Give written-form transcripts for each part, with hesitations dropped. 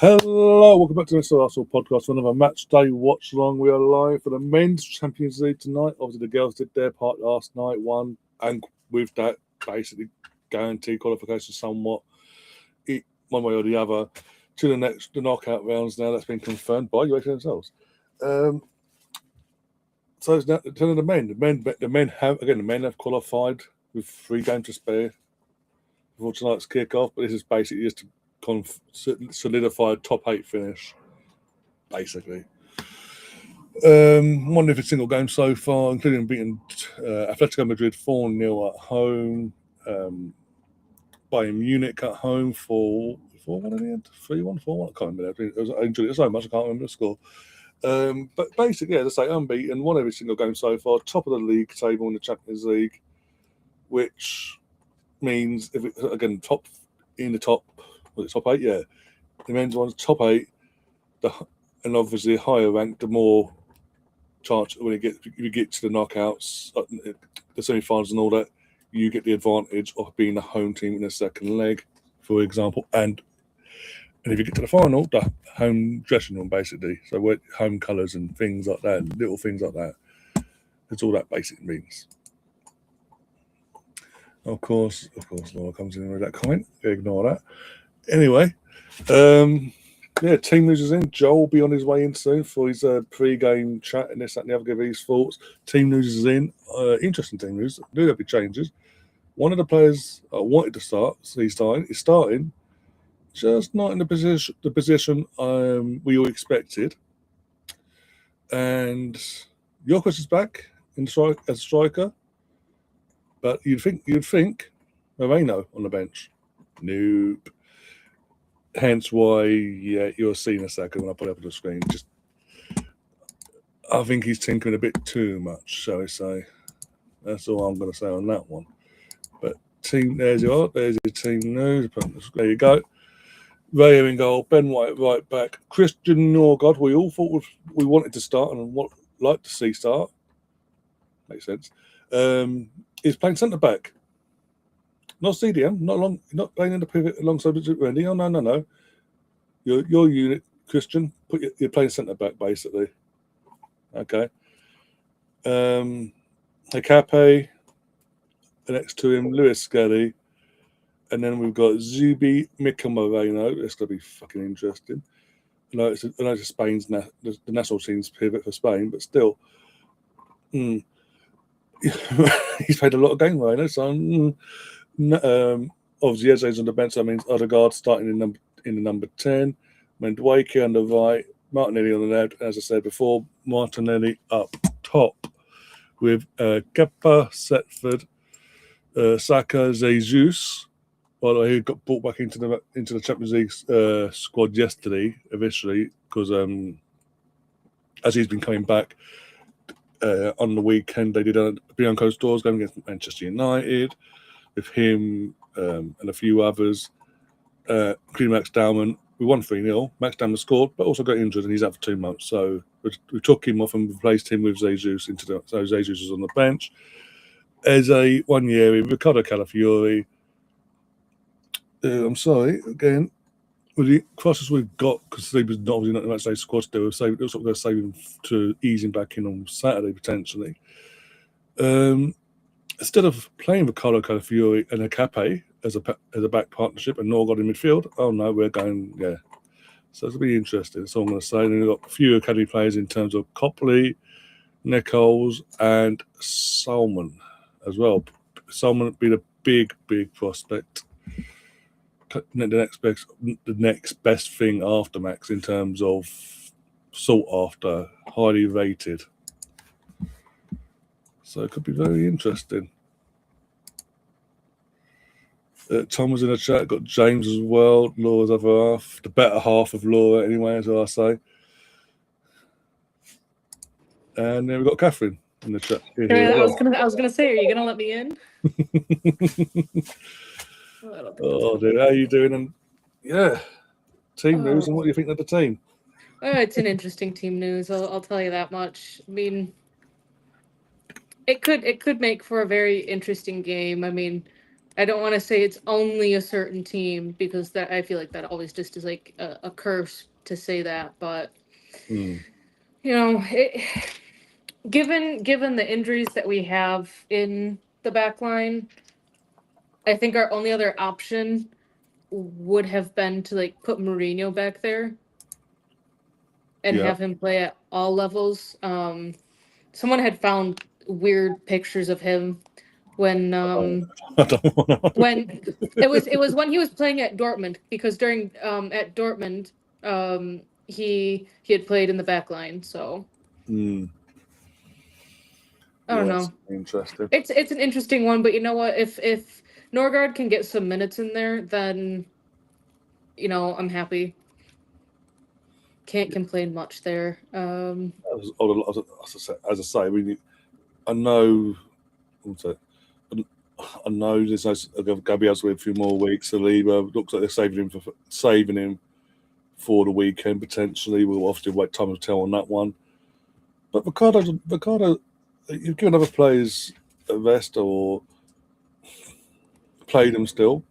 Hello, welcome back to this Arsenal podcast for another match day watch along. We are live for the men's Champions League tonight. Obviously, the girls did their part last night, won, and with that, basically guaranteed qualification somewhat, one way or the other, to the knockout rounds. Now that's been confirmed by UEFA themselves. So it's now the turn of the men. The men have qualified with 3 games to spare before tonight's kick-off. But this is basically just to solidify a top 8 finish, basically. Won every single game so far, including beating Atletico Madrid 4-0 at home, Bayern Munich at home for 4-1 in the end, 3-1, 4-1. I can't remember. I enjoyed it so much I can't remember the score. But basically, as I say, unbeaten, won every single game so far, top of the league table in the Champions League, which means top 8, yeah. The men's one's top 8, and obviously higher ranked, the more chance when you get to the knockouts, the semi-finals and all that, you get the advantage of being the home team in the second leg, for example, and if you get to the final, the home dressing room, basically. So home colours and things like that, little things like that. That's all that basically means. Of course, Laura comes in with that comment. Ignore that. Anyway, team news is in. Joel will be on his way in soon for his pre-game chat and this, that, and the other, give his thoughts. Team news is in. Interesting team news. There'll be changes. One of the players I wanted to start, is starting, just not in the position we all expected. And Jokic is back as a striker, but you'd think Moreno on the bench. Nope. Hence why, you're seeing a second when I put it up on the screen. I think he's tinkering a bit too much, shall we say. That's all I'm going to say on that one. But there's your team news. There you go. Ray in goal, Ben White right back, Christian Norgard, we all thought we wanted to start and like to see start. Makes sense. Is playing centre back. Not CDM, not playing in the pivot alongside Randy. Oh, no. Your unit, Christian, you're playing centre back, basically. Okay. Hakape, next to him, Lewis Skelly. And then we've got Zubi Moreno. It's going to be fucking interesting. I know it's Spain's the national team's pivot for Spain, but still. He's played a lot of games, Moreno, so obviously Eze's on the bench. That means Odegaard starting in the number 10, Mendueke on the right, Martinelli on the left. As I said before, Martinelli up top with Kepa, Setford, Saka, Jesus. By the way, he got brought back into the Champions League squad yesterday, officially, because as he's been coming back on the weekend, they did a behind closed doors game against Manchester United with him and a few others, including Max Dowman. We won 3-0. Max Dowman scored, but also got injured, and he's out for 2 months. So we took him off and replaced him with Jesus so Jesus was on the bench. Eze, 1 year, Ricardo Calafiori. I'm sorry, again, with the crosses we've got, because he was obviously not in the matchday squad still, it looks like they're saving to ease him back in on Saturday, potentially. Instead of playing Ricardo Calafiori and Hakape as a back partnership and Norgard in midfield, oh no, we're going, yeah. So it'll be interesting, that's all I'm going to say. And we've got a few academy players in terms of Copley, Nichols, and Salmon as well. Salmon would be the big prospect. The next best thing after Max in terms of sought after, highly rated. So it could be very interesting. Tom was in the chat, got James as well, Laura's other half, the better half of Laura anyway, as I say. And then we've got Catherine in the chat. I was gonna say, are you gonna let me in? Oh dude, how are you doing? And yeah, team news, and what do you think of the team? It's an interesting team news. I'll tell you that much. I mean, it could make for a very interesting game. I mean, I don't want to say it's only a certain team because that I feel like that always just is like a curse to say that, but Mm. you know, given the injuries that we have in the back line, I think our only other option would have been to like put Mourinho back there and Yeah. have him play at all levels. Someone had found weird pictures of him when I don't want to. when it was when he was playing at Dortmund because during at Dortmund he had played in the back line, so Mm. I don't Yes, know. interesting. It's an interesting one, but you know what? If Norgard can get some minutes in there, then I'm happy. Can't complain much there. As I say, I know. what's it? I know there's no Gabriel's with a few more weeks. Saliba looks like they're saving him for the weekend potentially. We'll obviously wait time to tell on that one. But Ricardo, you've given other players a rest or played them still.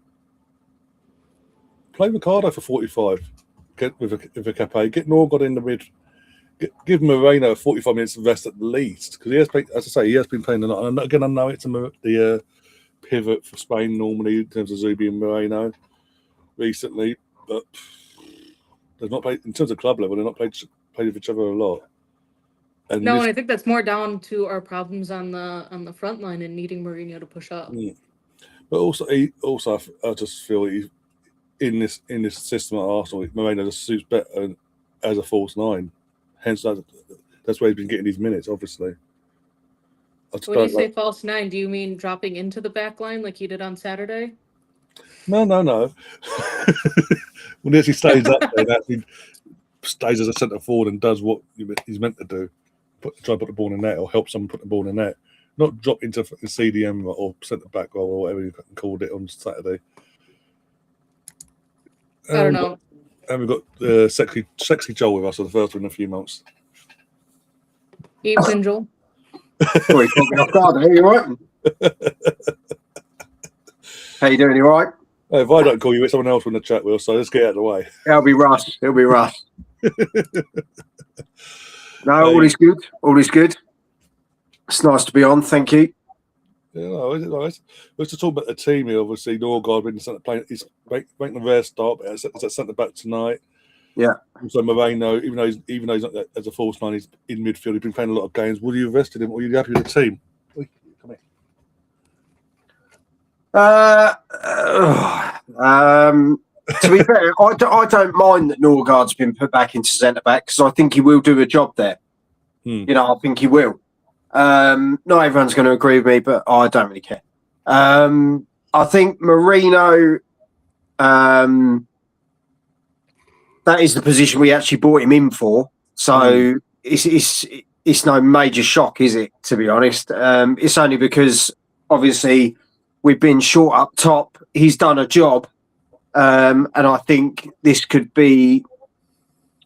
Play Ricardo for 45. Get with a Cape. Get Norgard in the mid. Give Moreno 45 minutes of rest at least because he has played, as I say, he has been playing a lot. And again, I know it's the pivot for Spain normally in terms of Zubi and Moreno recently, but they've not played in terms of club level. They've not played with each other a lot. And No, and I think that's more down to our problems on the front line and needing Mourinho to push up. But also, I just feel in this system at Arsenal, Moreno just suits better as a false nine. Hence, that's where he's been getting these minutes. Obviously, When you say false nine, do you mean dropping into the back line like he did on Saturday? No. When he actually stays up there, and actually stays as a centre forward and does what he's meant to do, try to put the ball in net or help someone put the ball in net, not drop into CDM or centre back role or whatever you called it on Saturday. I don't know. And we've got sexy Joel with us for the first one in a few months. Evening, Joel. Sorry, caught me off guard. Are you all right? How you doing? You all right? If I don't call you, it's someone else in the chat will. So let's get out of the way. It'll be Russ. No, all is good. All is good. It's nice to be on. Thank you. Yeah, no, it's nice. Let's just talk about the team here. Obviously, Norgard been playing. He's making a rare start. It's at centre back tonight. Yeah. So Moreno, even though he's not as a false nine, he's in midfield. He's been playing a lot of games. Would you have rested him, or are you happy with the team? Come here. To be fair, I don't mind that Norgard's been put back into centre back because I think he will do a job there. I think he will. Not everyone's going to agree with me, but I don't really care. I think Moreno, that is the position we actually brought him in for. So it's no major shock, is it? To be honest, it's only because obviously we've been short up top. He's done a job, and I think this could be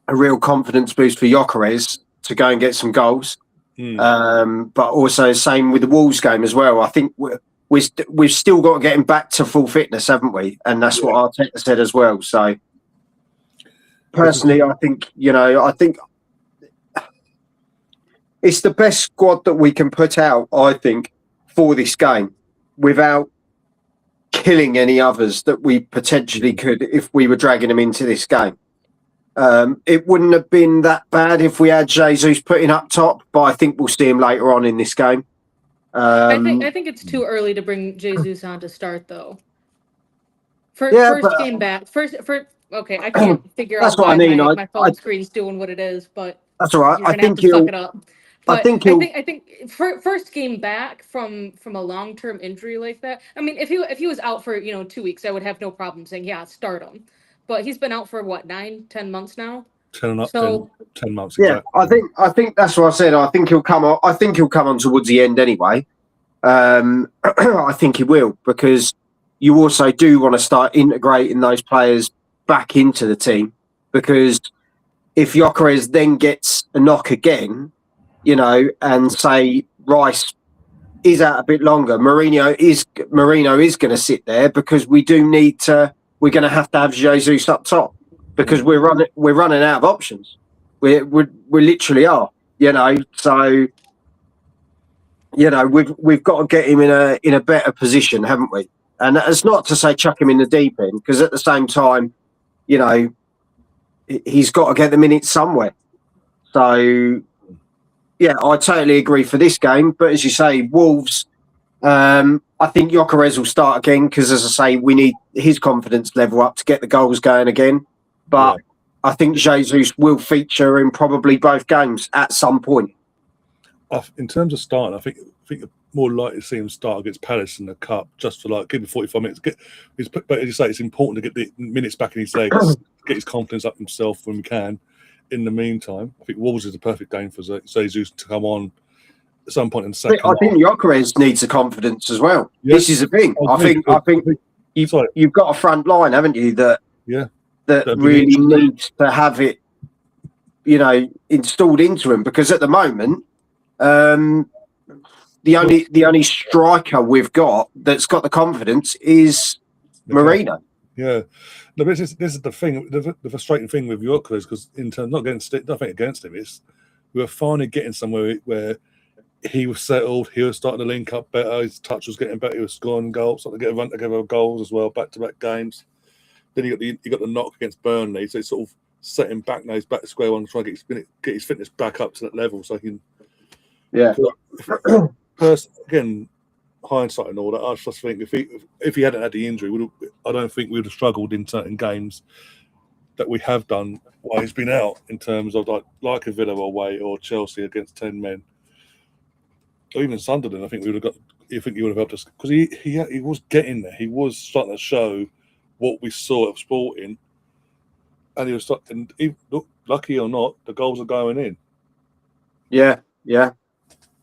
a real confidence boost for Gyökeres to go and get some goals. But also same with the Wolves game as well. I think we've still got to get him back to full fitness, haven't we? And that's what Arteta said as well. So personally, I think it's the best squad that we can put out, I think, for this game without killing any others that we potentially could if we were dragging them into this game. It wouldn't have been that bad if we had Jesus putting up top, but I think we'll see him later on in this game. I think it's too early to bring Jesus on to start though. Game back. Okay, I can't figure out why my phone screen's doing what it is, but that's all right. I think he'll suck it up. But I think first game back from a long-term injury like that. I mean, if he was out for 2 weeks, I would have no problem saying start him. But he's been out for what 9-10 months now. 10 months. Yeah, exactly. I think that's what I said. I think he'll come on. I think he'll come on towards the end anyway. I think he will because you also do want to start integrating those players back into the team because if Gyökeres then gets a knock again, and say Rice is out a bit longer. Marino is going to sit there because we do need to. We're going to have Jesus up top because we're running out of options. We literally are. So we've got to get him in a better position, haven't we? And it's not to say chuck him in the deep end, because at the same time, he's got to get the minutes somewhere. So, yeah, I totally agree for this game. But as you say, Wolves, I think Gyökeres will start again because, as I say, we need his confidence level up to get the goals going again. But I think Jesus will feature in probably both games at some point. In terms of starting, I think you're more likely to see him start against Palace in the Cup, just for give him 45 minutes. But as you say, it's important to get the minutes back in his legs, get his confidence up himself when we can. In the meantime, I think Wolves is a perfect game for Jesus to come on at some point in the second. I think Gyökeres needs the confidence as well. Yes. This is the thing. I think you've got a front line, haven't you? That really needs to have it, installed into him. Because at the moment, the only striker we've got that's got the confidence is Marino. Yeah, no, but this is the thing. The frustrating thing with Gyökeres, because in terms nothing against him, is we were finally getting somewhere where he was settled. He was starting to link up better. His touch was getting better. He was scoring goals, starting to get a run together of goals as well, back-to-back games. Then he got the knock against Burnley, so it's sort of set him back now. He's back to square one, trying to get his fitness back up to that level, so he can. Yeah. First, again, hindsight and all that, I just think if he hadn't had the injury, I don't think we would have struggled in certain games that we have done while he's been out, in terms of like a Villa away or Chelsea against 10 men, or even Sunderland. I think we would have got. I think he would have helped us because he was getting there. He was starting to show what we saw of Sporting, and he was starting. Lucky or not, the goals are going in. Yeah,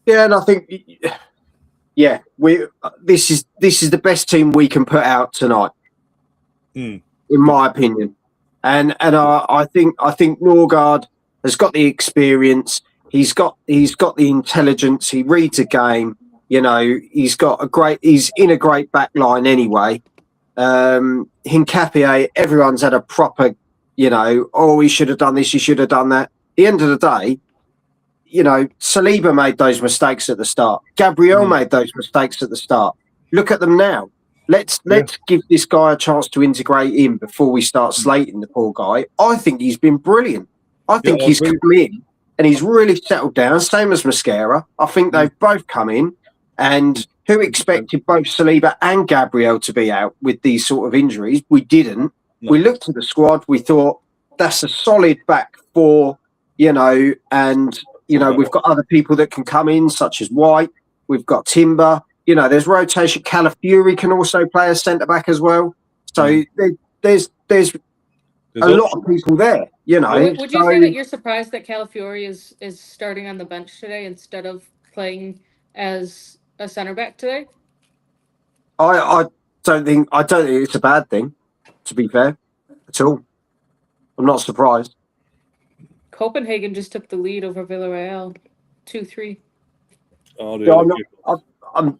and I think. Yeah, this is the best team we can put out tonight, in my opinion, and I think Norgard has got the experience. He's got the intelligence. He reads a game. He's in a great back line anyway. Hincapié, everyone's had a proper, he should have done this, he should have done that. At the end of the day. Saliba made those mistakes at the start. Gabriel made those mistakes at the start. Look at them now. Let's give this guy a chance to integrate in before we start slating the poor guy. I think he's been brilliant. I think he's come in and he's really settled down, same as Mosquera. I think they've both come in, and who expected both Saliba and Gabriel to be out with these sort of injuries? We didn't. No. We looked at the squad, we thought, that's a solid back four, and... we've got other people that can come in, such as White. We've got Timber. There's rotation. Calafiori can also play as centre back as well. So there's a lot of people there. Would you say that you're surprised that Calafiori is starting on the bench today instead of playing as a centre back today? I don't think it's a bad thing, to be fair, at all. I'm not surprised. Copenhagen just took the lead over Villarreal, 2-3.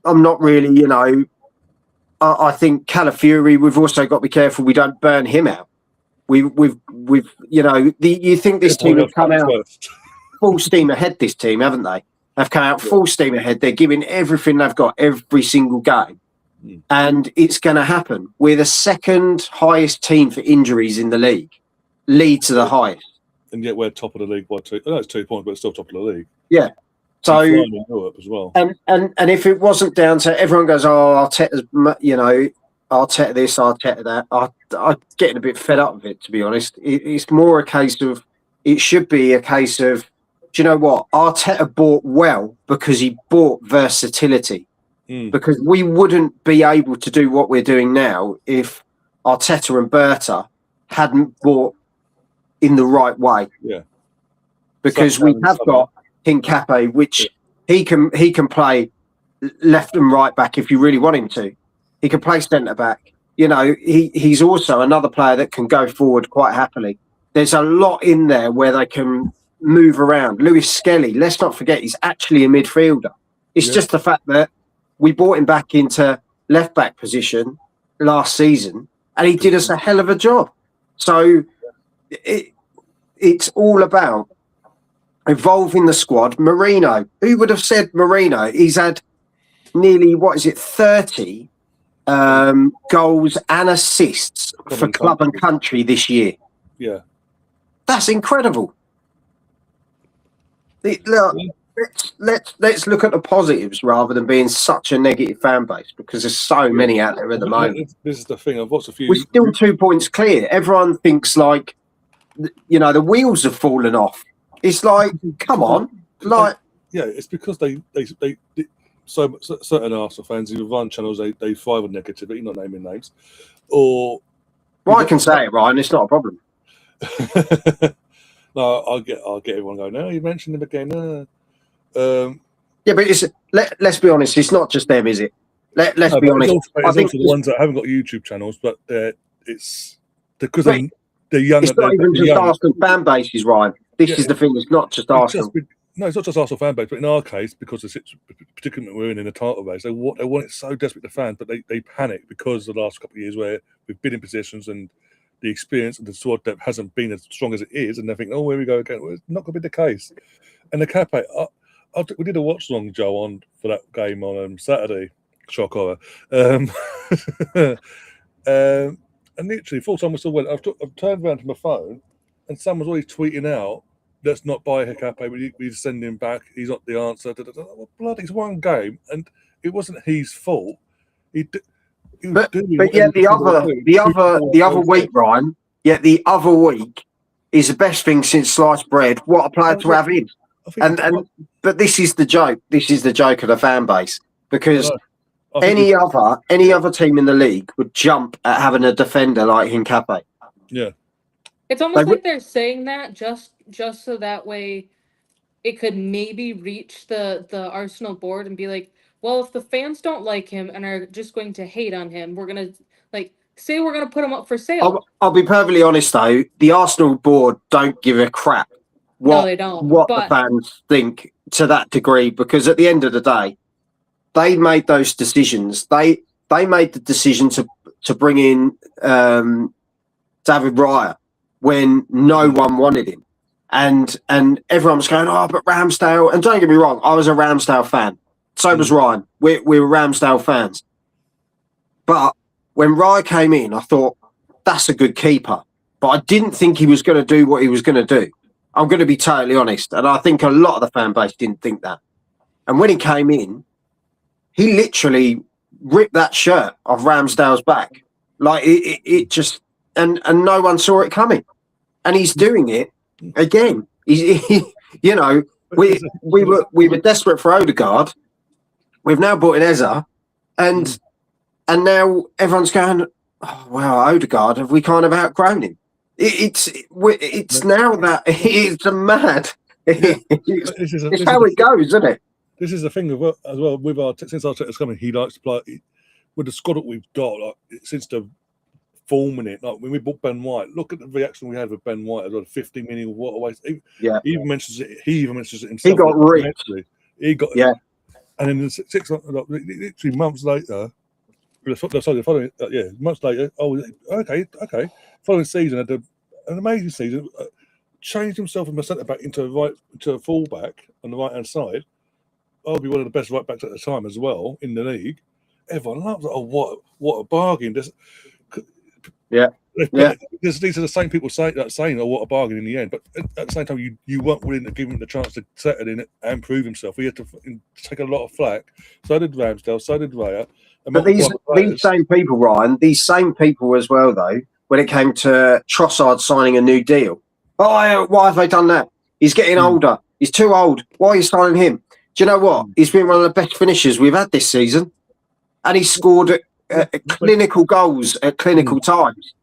I'm not really, I think Calafiori, we've also got to be careful we don't burn him out. You think this team have come out full steam ahead, this team, haven't they? They've come out full steam ahead. They're giving everything they've got every single game. And it's going to happen. We're the second highest team for injuries in the league. Leeds are the highest. And yet we're top of the league by 2. I know it's 2 points, but it's still top of the league. Yeah. So in Europe as well. And if it wasn't down to everyone goes, Arteta's, Arteta this, Arteta that. I'm getting a bit fed up with it, to be honest. It's more a case of. It should be a case of. Do you know what? Arteta bought well because he bought versatility. Because we wouldn't be able to do what we're doing now if Arteta and Berta hadn't bought in the right way. Yeah. Because we have got Hincapié, which he can play left and right back if you really want him to. He can play centre back. He's also another player that can go forward quite happily. There's a lot in there where they can move around. Lewis Skelly, let's not forget, he's actually a midfielder. It's just the fact that we brought him back into left back position last season, and he did us a hell of a job. So it's all about evolving the squad. Marino, who would have said Marino? He's had nearly 30 goals and assists for club and country this year. Yeah, that's incredible. Look, let's look at the positives rather than being such a negative fan base, because there's so many out there at the moment. This is the thing. I've watched a few. We're still 2 points clear. Everyone thinks like, the wheels have fallen off. It's like, come on, like, yeah, it's because they so certain Arsenal fans, either run channels, they thrive on negativity, not naming names, or well, I can say it, Ryan. It's not a problem. No, I'll get everyone going. No, you mentioned him again. Yeah, but let's be honest. It's not just them, is it? Let's be honest. I think the ones that haven't got YouTube channels, but it's because they're young. It's not even just Arsenal fan bases, Ryan. This is the thing. It's not just Arsenal. No, it's not just Arsenal fan base, but in our case, because the predicament we're in the title race, they want it so desperate to fans, but they panic because of the last couple of years where we've been in positions and the experience and the squad depth hasn't been as strong as it is, and they think, oh, here we go again. Well, it's not going to be the case. And the Cafe, we did a watch along, Joe, on for that game on Saturday. Shock horror. And literally, full time we still went. I've turned around to my phone, and someone's always tweeting out, "Let's not buy Hikape. We send him back. He's not the answer." Well, bloody, it's one game, and it wasn't his fault. But yet the other week, Ryan. Yet the other week is the best thing since sliced bread. What a player to have in. But this is the joke. This is the joke of the fan base, because any other team in the league would jump at having a defender like Hincapié. Yeah, it's almost like they're saying that just so that way it could maybe reach the Arsenal board and be like, well, if the fans don't like him and are just going to hate on him, we're gonna say we're gonna put him up for sale. I'll be perfectly honest though, the Arsenal board don't give a crap what the fans think to that degree, because at the end of the day, they made those decisions. They made the decision to bring in David Raya when no one wanted him, and everyone was going, oh, but Ramsdale. And don't get me wrong, I was a Ramsdale fan. So was Ryan. We were Ramsdale fans. But when Raya came in, I thought, that's a good keeper. But I didn't think he was going to do what he was going to do. I'm going to be totally honest. And I think a lot of the fan base didn't think that. And when he came in, he literally ripped that shirt off Ramsdale's back. Like it just, and no one saw it coming. And he's doing it again. We were desperate for Odegaard. We've now brought in Eza, and now everyone's going, oh, wow, Odegaard, have we kind of outgrown him? It's now that it's mad. It's how it goes, isn't it? This is the thing as well with since Arteta's coming, he likes to play with the squad that we've got, since the forming it. Like when we bought Ben White, look at the reaction we had with Ben White as well. 50 million waterways. He even mentions it himself. He got ripped. And then 6 literally months later, months later. Oh, okay. Following season had an amazing season. Changed himself from a centre back into a full back on the right hand side. I'll be one of the best right backs at the time as well in the league. Everyone loves it. Oh, what a bargain! These are the same people saying, "Oh, what a bargain!" in the end. But at the same time, you weren't willing to give him the chance to settle in and prove himself. He had to take a lot of flack. So did Ramsdale. So did Raya. But these same people, Ryan, these same people as well, though, when it came to Trossard signing a new deal. Oh, why have they done that? He's getting older. He's too old. Why are you signing him? Do you know what? He's been one of the best finishers we've had this season. And he scored clinical goals at clinical times.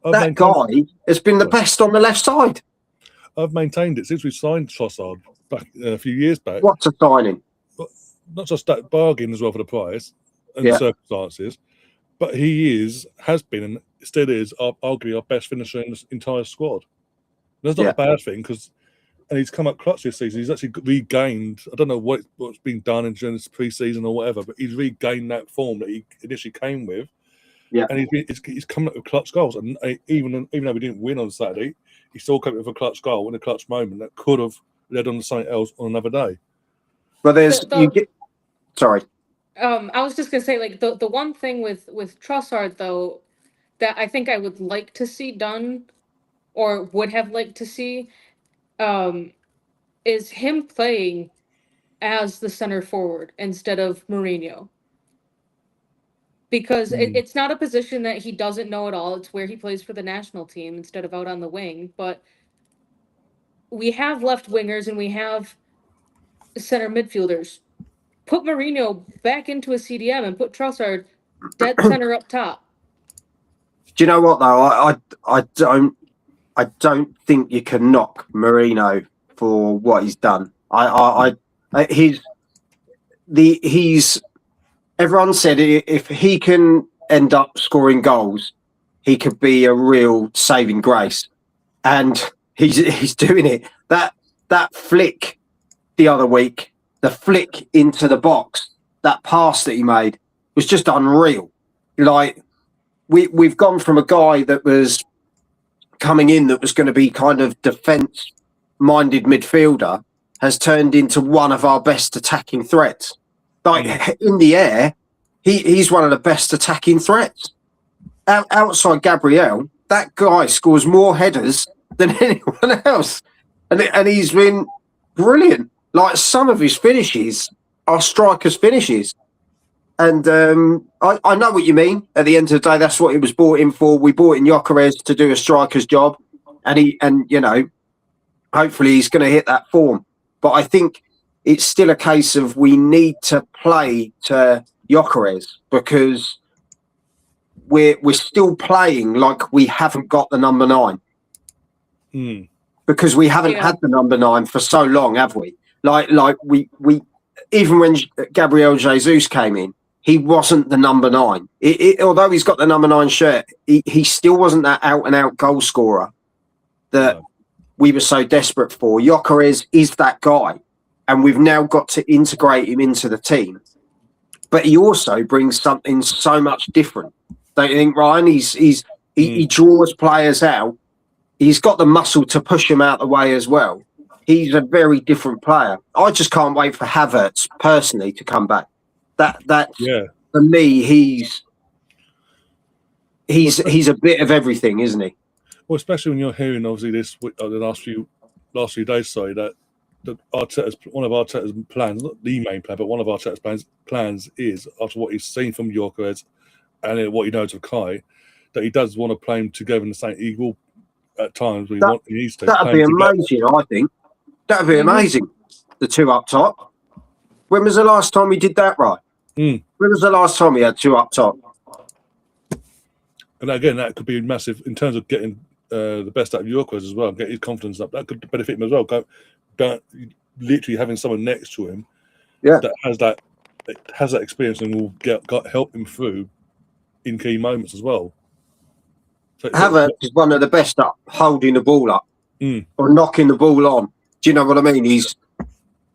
That guy has been the best on the left side. I've maintained it since we signed Trossard back a few years back. What's a signing? Not just that, bargain as well for the price and circumstances, but he has been, and still is, arguably our best finisher in this entire squad. That's not a bad thing, because and he's come up clutch this season. He's actually regained. I don't know what's been done during this pre-season or whatever, but he's regained that form that he initially came with. Yeah, and he's coming up with clutch goals. And even though we didn't win on Saturday, he still came up with a clutch goal in a clutch moment that could have led on to something else on another day. But sorry. I was just gonna say, like, the one thing with Trossard though that I think I would like to see done, or would have liked to see, is him playing as the center forward instead of Mourinho. Because it's not a position that he doesn't know at all. It's where he plays for the national team instead of out on the wing. But we have left wingers and we have center midfielders. Put Mourinho back into a CDM and put Trossard dead center up top. Do you know what though? I don't think you can knock Mourinho for what he's done. Everyone said if he can end up scoring goals, he could be a real saving grace, and he's doing it. That flick the other week, the flick into the box, that pass that he made was just unreal. Like we've gone from a guy that was coming in that was going to be kind of defence-minded midfielder has turned into one of our best attacking threats. Like in the air, he's one of the best attacking threats. Outside Gabriel, that guy scores more headers than anyone else, and he's been brilliant. Like some of his finishes are strikers' finishes, and I know what you mean. At the end of the day, that's what he was bought in for. We bought in Gyökeres to do a striker's job, and hopefully he's going to hit that form. But I think it's still a case of we need to play to Gyökeres because we're still playing like we haven't got the number 9. Because we haven't had the number 9 for so long, have we? Like we even when Gabriel Jesus came in, he wasn't the number 9. Although he's got the number 9 shirt, he still wasn't that out and out goal scorer that we were so desperate for. Gyökeres is that guy, and we've now got to integrate him into the team. But he also brings something so much different. Don't you think, Ryan? He draws players out. He's got the muscle to push him out the way as well. He's a very different player. I just can't wait for Havertz personally to come back. For me, he's a bit of everything, isn't he? Well, especially when you're hearing obviously the last few days, that one of Arteta's plans, not the main plan, but one of Arteta's plans is, after what he's seen from Gyökeres and what he knows of Kai, that he does want to play them together in the same. He will at times when he needs to. That'd be amazing, I think. That'd be amazing. The two up top. When was the last time we did that, right? When was the last time we had two up top? And again, that could be massive in terms of getting the best out of Gyökeres as well, get his confidence up. That could benefit him as well. Literally having someone next to him that has that experience and will help him through in key moments as well. So Havertz is one of the best at holding the ball up or knocking the ball on. Do you know what I mean? He's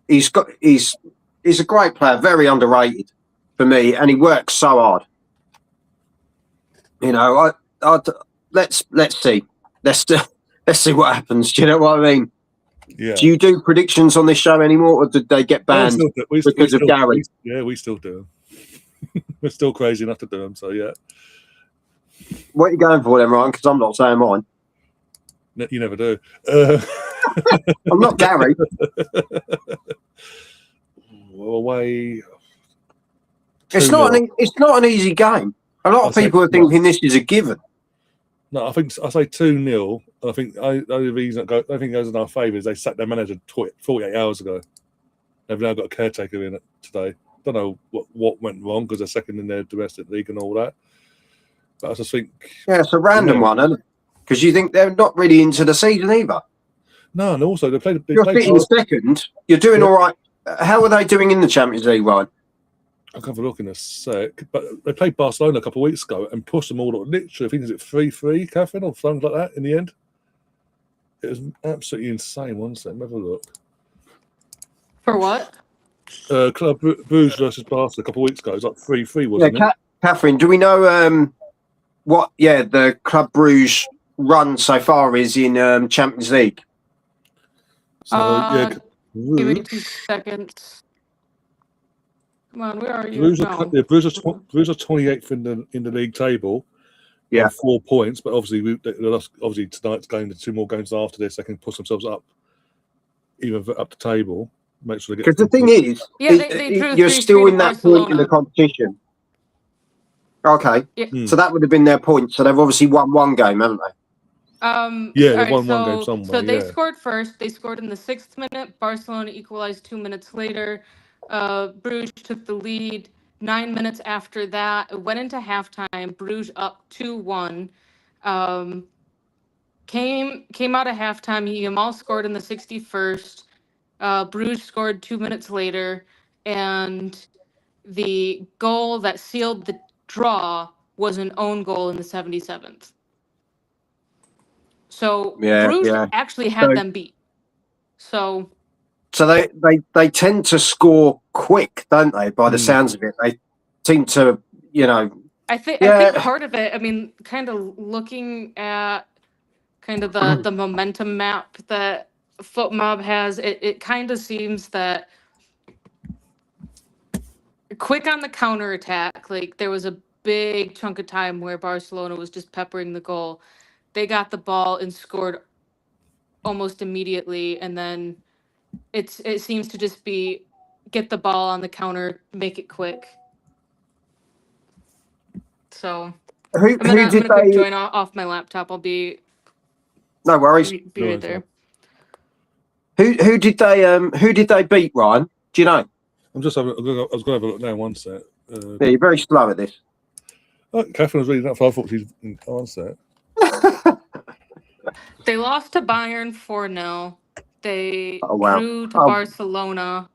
a great player, very underrated for me, and he works so hard. You know, let's see. Let's see what happens. Do you know what I mean? Yeah. Do you do predictions on this show anymore, or did they get banned because of Gary? Yeah, we still do. We're still crazy enough to do them, so yeah. What are you going for then, Ryan? Because I'm not saying mine. You never do. I'm not Gary. Away. It's not an easy game. A lot of people are thinking this is a given. No, I say 2-0. I think the only reason I think goes in our favour is they sacked their manager 48 hours ago. They've now got a caretaker in it today. Don't know what went wrong because they're second in their domestic league and all that. But I just think it's a random one, isn't it? Because you think they're not really into the season either. No, and also they played. You're sitting second. You're doing all right. How are they doing in the Champions League, Ryan? I'll have a look in a sec. But they played Barcelona a couple of weeks ago and pushed them all. Literally, I think is it 3-3, Catherine, or something like that. In the end, It was absolutely insane, wasn't it? Have a look. For what? Club Brugge versus Barca a couple of weeks ago. It was like 3-3, wasn't it? Catherine, do we know what? Yeah, the Club Brugge run so far is in Champions League. So give me 2 seconds. Come on, where are you? Brugge are 28th in the league table. Yeah, 4 points, but obviously tonight's going to 2 more games after this. They can push themselves up, even up the table. Make sure they get. Because the thing is, you're still in that point in the competition. Okay, so that would have been their point. So they've obviously won 1 game, haven't they? They won 1 game somewhere. So they scored first. They scored in the 6th minute. Barcelona equalized 2 minutes later. Bruges took the lead 9 minutes after that. It went into halftime. Bruges up 2-1. Came out of halftime. Yamal scored in the 61st. Bruges scored 2 minutes later, and the goal that sealed the draw was an own goal in the 77th. So Bruges actually had them beat. So they tend to score quick, don't they? By the sounds of it, they seem to, I think part of it. I mean, kind of looking at kind of the momentum map that FootMob has, it kind of seems that quick on the counterattack, like there was a big chunk of time where Barcelona was just peppering the goal. They got the ball and scored almost immediately, and then it seems to just be get the ball on the counter, make it quick. So I'm gonna quick join off my laptop. I'll be no worries. Be right there. Who did they beat, Ryan? Do you know? I was going to have a look now. 1 sec. Yeah, you're very slow at this. Oh, Catherine was reading that. I thought she's 1 sec. They lost to Bayern 4-0. They drew to Barcelona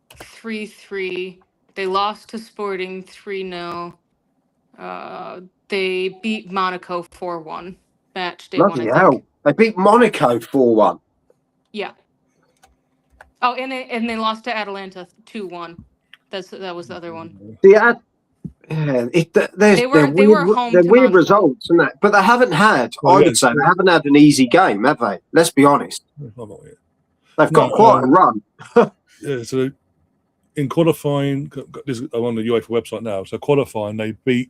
3-3. They lost to Sporting 3-0. They beat Monaco 4-1. Match day 1, I think. Hell. They beat Monaco 4-1. Yeah. Oh, and they lost to Atalanta 2-1. That was the other one. Yeah. They were home. They're weird results, isn't that? But they haven't had. I would say they haven't had an easy game, have they? Let's be honest. They've got quite a run. Yeah. So in qualifying, I'm on the Uefa website now. So qualifying, they beat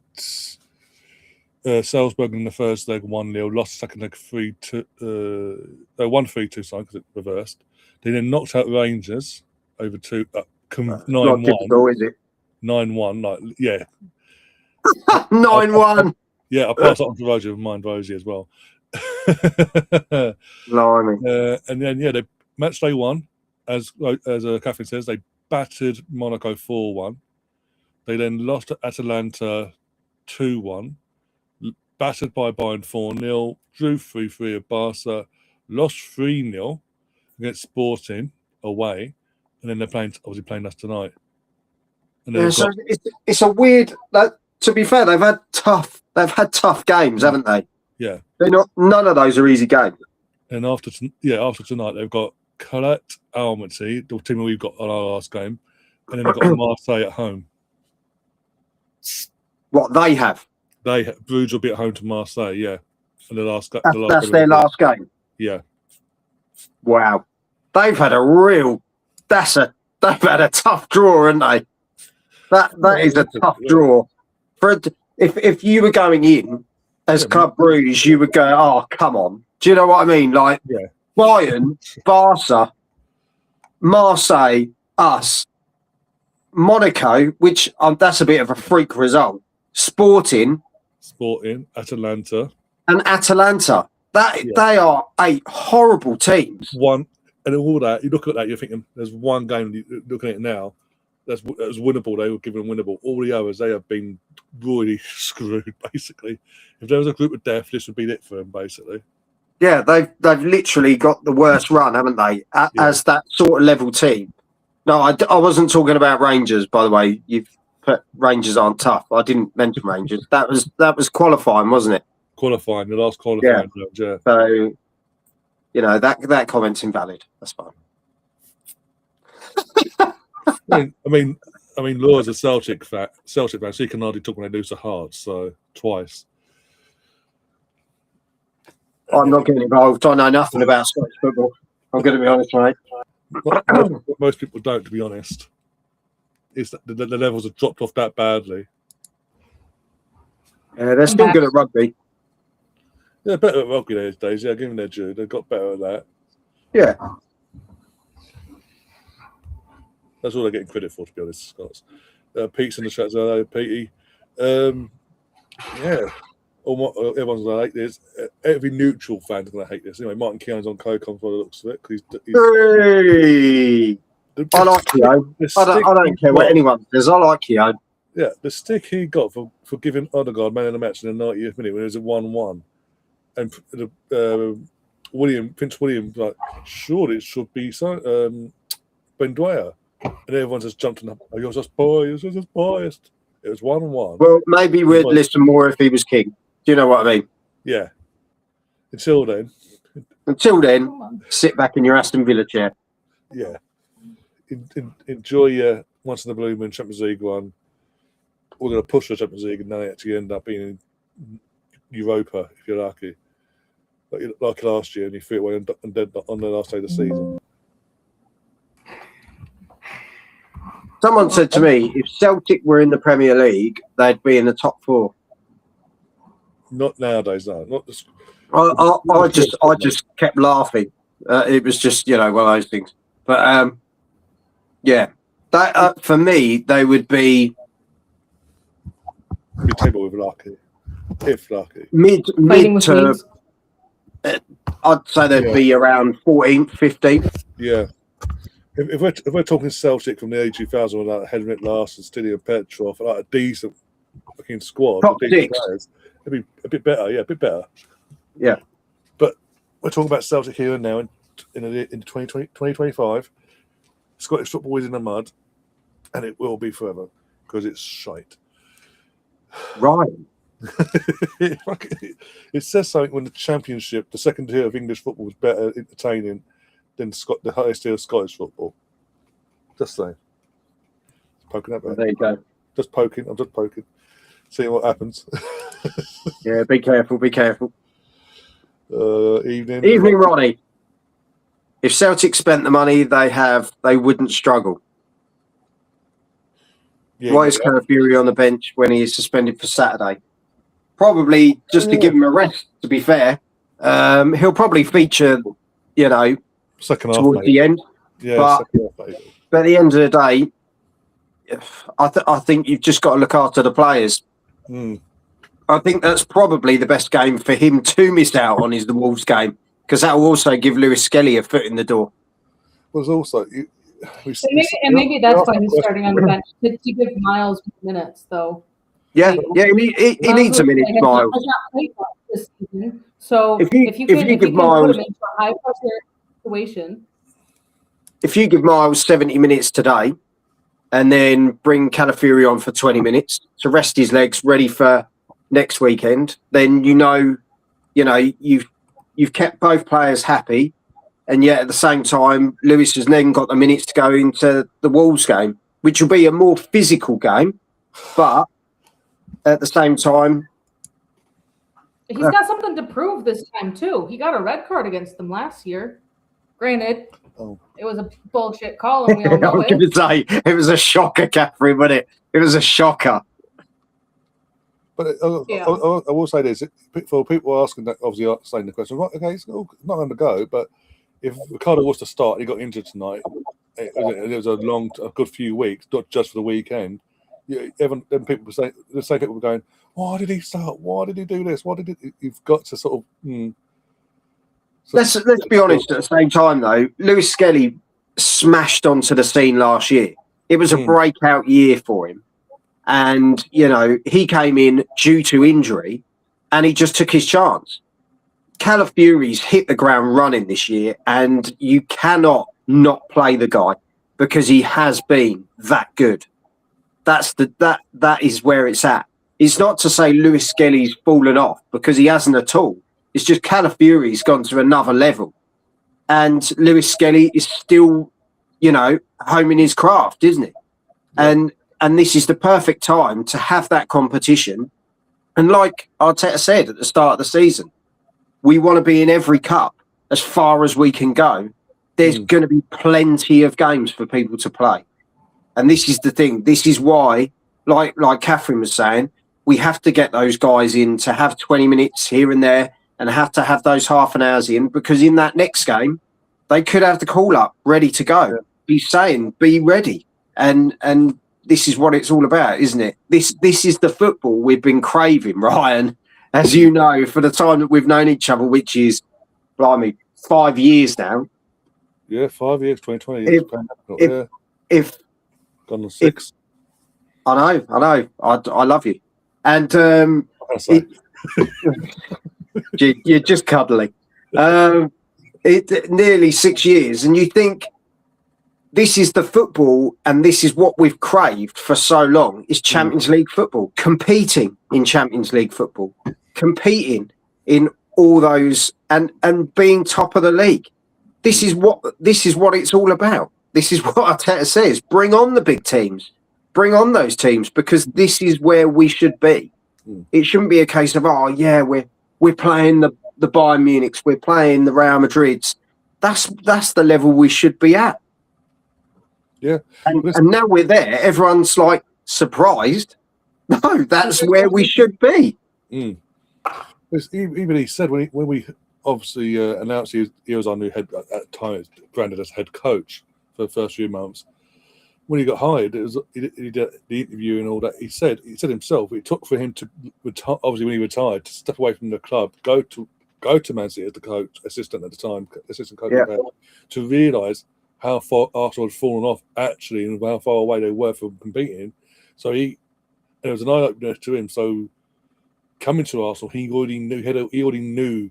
Salzburg in the first leg 1-0, lost the second leg 3-2. They won 3-2, sorry, because it reversed. They then knocked out Rangers over 9-1. Not typical, is it? 9-1, like 9-1. Yeah, I'll pass it on to Roger with mine, Rosie as well. Blimey. And then they match day 1, as Catherine says, they battered Monaco 4-1. They then lost to Atalanta 2-1. Battered by Bayern 4-0, drew 3-3 at Barca, lost 3-0 against Sporting away, and then they're obviously playing us tonight. And so it's a weird. To be fair, they've had tough games, haven't they? Yeah, none of those are easy games. And after tonight, they've got Colette Almaty, the team we've got on our last game, and then they've got Marseille at home. What they have? Bruges will be at home to Marseille, yeah. And that's their last game. Yeah. Wow, they've had they've had a tough draw, haven't they? That is a tough draw. If you were going in as Club Brugge, you would go, oh come on. Do you know what I mean? Like Bayern, Barca, Marseille, us, Monaco, which that's a bit of a freak result. Sporting, Atalanta. And Atalanta. They are 8 horrible teams. And all that, you look at that, you're thinking there's one game, looking at it now, that's winnable. They were given winnable. All the others, they have been really screwed, basically. If there was a group of death, this would be it for them, basically. Yeah, they've literally got the worst run, haven't they, as that sort of level team. No, I wasn't talking about Rangers, by the way. You've put Rangers aren't tough. I didn't mention Rangers. That was qualifying, wasn't it? Qualifying, the last qualifying round, yeah. So, that comment's invalid. That's fine. I mean, Laura's a Celtic fan, so he can hardly talk when they lose to Hearts, so twice. I'm not getting involved. I know nothing about Scottish football. I'm going to be honest, mate. What most people don't, to be honest, is that the levels have dropped off that badly. Yeah, they're still good at rugby. They're better at rugby these days. Yeah, give them their due. They've got better at that. Yeah. That's all they're getting credit for, to be honest, Scots. Pete's in the chat, hello, Petey. Yeah. Everyone's going to hate this. Every neutral fan's going to hate this. Anyway, Martin Keown's on co-com for the looks of it. Hey! I like Keown. I don't care what anyone says. I like Keown. Yeah, the stick he got for giving Odegaard man of the match in the 90th minute when it was a 1-1. And Prince William, like, surely it should be Ben Dwyer. And everyone just jumped on, oh, you're just biased. It was 1-1. Well, maybe we'd listen more if he was king. Do you know what I mean? Yeah. Until then, sit back in your Aston Villa chair. Yeah. Enjoy your once in the blue moon Champions League one. We're going to push the Champions League and then actually end up being in Europa if you're lucky. Like last year, and you threw it away and dead on the last day of the season. Someone said to me, if Celtic were in the Premier League, they'd be in the top 4. Not nowadays, no. Not the, I just kept laughing. It was just one of those things. But yeah, that for me they would be table with lucky, if lucky. Mid to. I'd say they'd be around 14th, 15th. Yeah. If we're talking Celtic from the early 2000s, with like Henrik Larsson, Stilian Petrov, like a decent fucking squad, top 6, players, it'd be a bit better. Yeah, a bit better. Yeah. But we're talking about Celtic here and now in 2025. Scottish football is in the mud, and it will be forever because it's shite. Right. It says something when the Championship, the second tier of English football, was better entertaining than the highest tier of Scottish football. Just saying. Poking up. There you go. Just poking. I'm just poking. Seeing what happens. Yeah, be careful. Be careful. Evening, Ronnie. If Celtic spent the money they wouldn't struggle. Yeah, why is Calafiori on the bench when he is suspended for Saturday? Probably just to give him a rest, to be fair. He'll probably feature, second half towards the end. Yeah, but at the end of the day, I think you've just got to look after the players. I think that's probably the best game for him to miss out on is the Wolves game, because that will also give Lewis Skelly a foot in the door. There's also... maybe that's why he's starting on the bench, to give Miles minutes, though. Yeah, he needs a minute, Miles. This season. So if you give Miles put him into a high pressure situation, if you give Miles 70 minutes today, and then bring Calafiori on for 20 minutes to rest his legs, ready for next weekend, then you've kept both players happy. And yet, at the same time, Lewis has then got the minutes to go into the Wolves game, which will be a more physical game. But at the same time... he's got something to prove this time, too. He got a red card against them last year. Granted, it was a bullshit call, and we all know I was going to say, it was a shocker, Catherine, wasn't it? It was a shocker. But I will say this, for people asking that, obviously saying the question, right, okay, it's not going to go, but if Ricardo was to start, he got injured tonight. It was a good few weeks, not just for the weekend. Then people were saying, the same people were going, why did he start? Why did he do this? Why did he? You've got to sort of. Let's be honest. At the same time, though, Lewis Skelly smashed onto the scene last year. It was a breakout year for him, and he came in due to injury, and he just took his chance. Calafiori's hit the ground running this year, and you cannot not play the guy because he has been that good. That is where it's at. It's not to say Lewis Skelly's fallen off because he hasn't at all. It's just Calafiori's gone to another level. and Lewis Skelly is still, honing his craft, isn't it? Yeah. And this is the perfect time to have that competition. And like Arteta said at the start of the season, we want to be in every cup as far as we can go. There's going to be plenty of games for people to play. And this is the thing. This is why, like Catherine was saying, we have to get those guys in to have 20 minutes here and there and have to have those half an hours in, because in that next game, they could have the call up ready to go. Yeah. Be ready. And this is what it's all about, isn't it? This is the football we've been craving, Ryan, as you know, for the time that we've known each other, which is, blimey, 5 years now. Yeah, 5 years, 2020. If gone on 6. I know. I love you. And you're just cuddling. Nearly 6 years, and you think, this is the football, and this is what we've craved for so long, is Champions League football, competing in Champions League football, competing in all those and being top of the league. This is what it's all about. This is what Arteta says. Bring on the big teams. Bring on those teams, because this is where we should be. It shouldn't be a case of, we're playing the Bayern Munichs, we're playing the Real Madrids. That's the level we should be at. Yeah, and now we're there. Everyone's like surprised. No, that's where we should be. Even he said when we obviously announced he was our new head at the time, branded as head coach for the first few months. When he got hired, he did the interview and all that. He said himself, it took for him to retire, obviously when he retired, to step away from the club, go to Man City as the assistant coach, to realise how far Arsenal had fallen off actually, and how far away they were from competing. So it was an eye opener to him. So coming to Arsenal, he already knew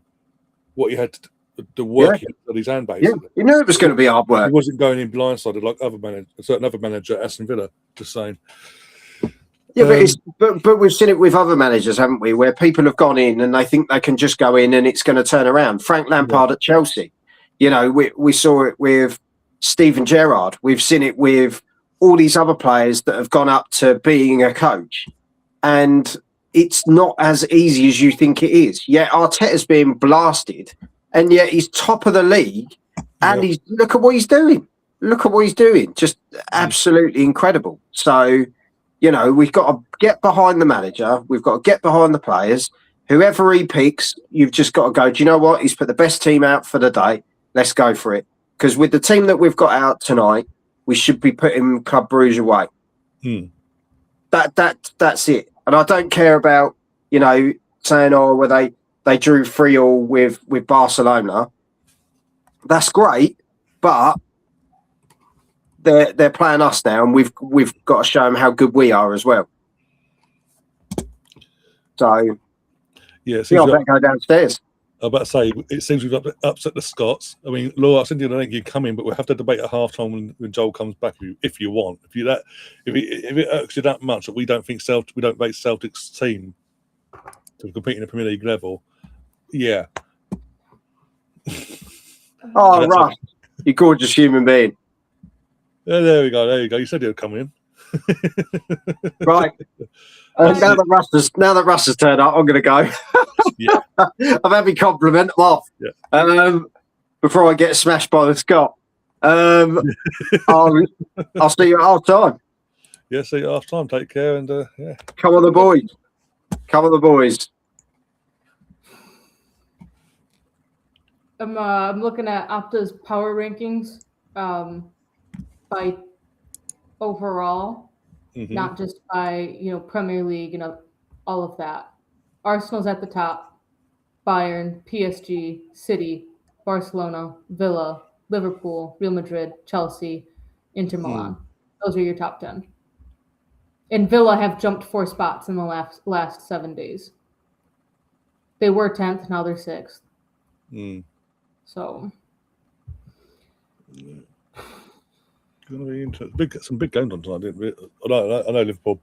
what he had to, the work he had at his hand, basically. Yeah, you knew it was going to be hard work. He wasn't going in blindsided like a certain other manager at Aston Villa. Just saying. Yeah, but we've seen it with other managers, haven't we? Where people have gone in and they think they can just go in and it's going to turn around. Frank Lampard at Chelsea, we saw it with Steven Gerrard. We've seen it with all these other players that have gone up to being a coach, and it's not as easy as you think it is. Yeah, Arteta's being blasted, and yet he's top of the league, and look at what he's doing. Just absolutely incredible. So, we've got to get behind the manager. We've got to get behind the players. Whoever he picks, you've just got to go, do you know what? He's put the best team out for the day. Let's go for it. Because with the team that we've got out tonight, we should be putting Club Brugge away. That's it. And I don't care about, saying, well, they drew 3-3 with Barcelona. That's great, but they're playing us now, and we've got to show them how good we are as well. So, I better go downstairs. I'm about to say, it seems we've upset the Scots. I mean, Laura, I think you come in, but we'll have to debate at half-time when Joel comes back if you want. If it irks you that much that we don't rate Celtic's team to compete in the Premier League level, yeah. Oh, Russ, you gorgeous human being. Yeah, there we go. You said you'd come in. Right. Now that Russ has turned up, I'm going to go. Yeah. I've had my compliment. I'm off. Yeah. Before I get smashed by the Scot. I'll see you at half time. Yeah, see you at half time. Take care and Come on, the boys. I'm looking at Opta's power rankings by overall, not just by Premier League and all of that. Arsenal's at the top, Bayern, PSG, City, Barcelona, Villa, Liverpool, Real Madrid, Chelsea, Inter Milan. Those are your top 10. And Villa have jumped 4 spots in the last 7 days. They were 10th, now they're 6th. So, going to be interesting. Some big games on tonight, didn't we? I know Liverpool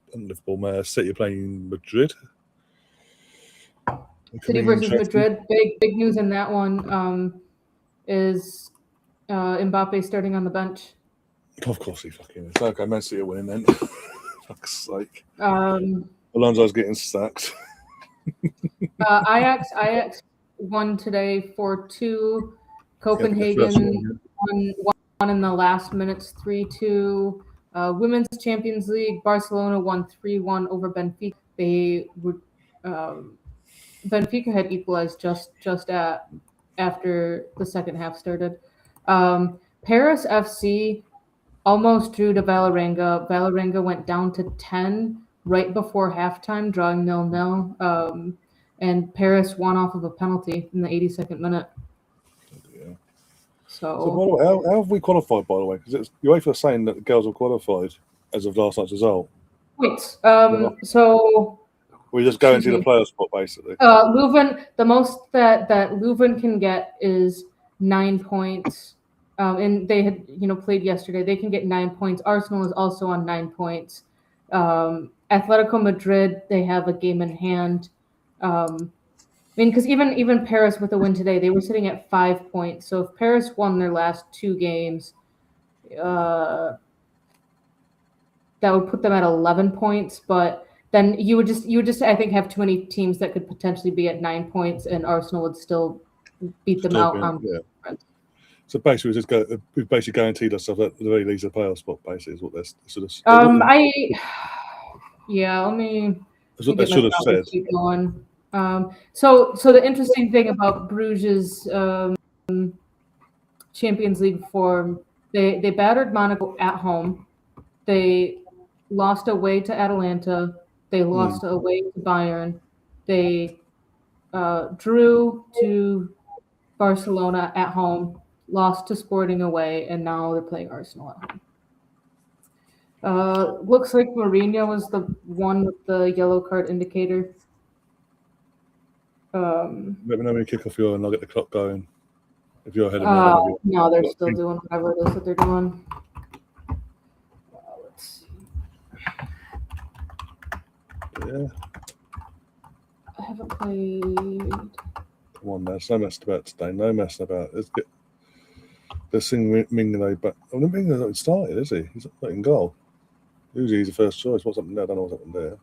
Man City are playing Madrid. City versus Madrid. Big news in that one is Mbappe starting on the bench. Of course he fucking is. Okay, Man City are winning then. Fuck's sake. Um, Alonso's getting sacked. Ajax won today 4-2. Copenhagen won in the last minutes 3-2. Women's Champions League, Barcelona won 3-1 over Benfica. They would Benfica had equalized just after the second half started. Paris FC almost drew to Valerenga. Valerenga went down to 10 right before halftime, drawing 0-0. And Paris won off of a penalty in the 82nd minute. Yeah. So by the way, how have we qualified, by the way? Because UEFA saying that the girls have qualified as of last night's result. points. So we just guarantee the player spot, basically. Leuven, the most that Leuven can get is 9 points. And they had, played yesterday. They can get 9 points. Arsenal is also on 9 points. Atletico Madrid, they have a game in hand. Because even Paris with a win today, they were sitting at 5 points. So if Paris won their last 2 games, that would put them at 11 points. But then you would just I think have too many teams that could potentially be at 9 points, and Arsenal would still beat them out. So basically, we've basically guaranteed ourselves at the very least a playoff spot. Basically, is what they're sort of. Let me. That's what they should have said. Keep going. So the interesting thing about Brugge's Champions League form, they battered Monaco at home. They lost away to Atalanta. They lost away to Bayern. They drew to Barcelona at home, lost to Sporting away, and now they're playing Arsenal at home. Looks like Mourinho was the one with the yellow card indicator. Let me know when you kick off and I'll get the clock going. If you're ahead of me. No, they're still doing whatever it is that they're doing. Let's see. Yeah. I haven't played. Come on, there's no messing about today. No messing about. Let's get this thing Mignolet back. I mean, Mignolet's not started, is he? He's not in goal. Usually he's the first choice. What's happened there? I don't know what's happened there.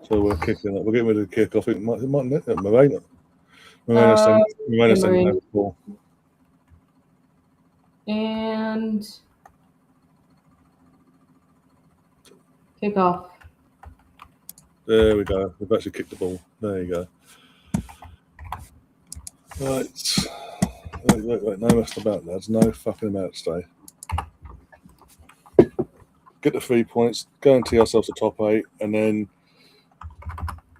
So we're kicking up. We're getting ready to kick off. It might Moreno. Moreno sending the ball. And kick off. There we go. We've actually kicked the ball. There you go. Right. Wait. No messing about, lads. No fucking about today. Get the 3 points, guarantee ourselves the top 8, and then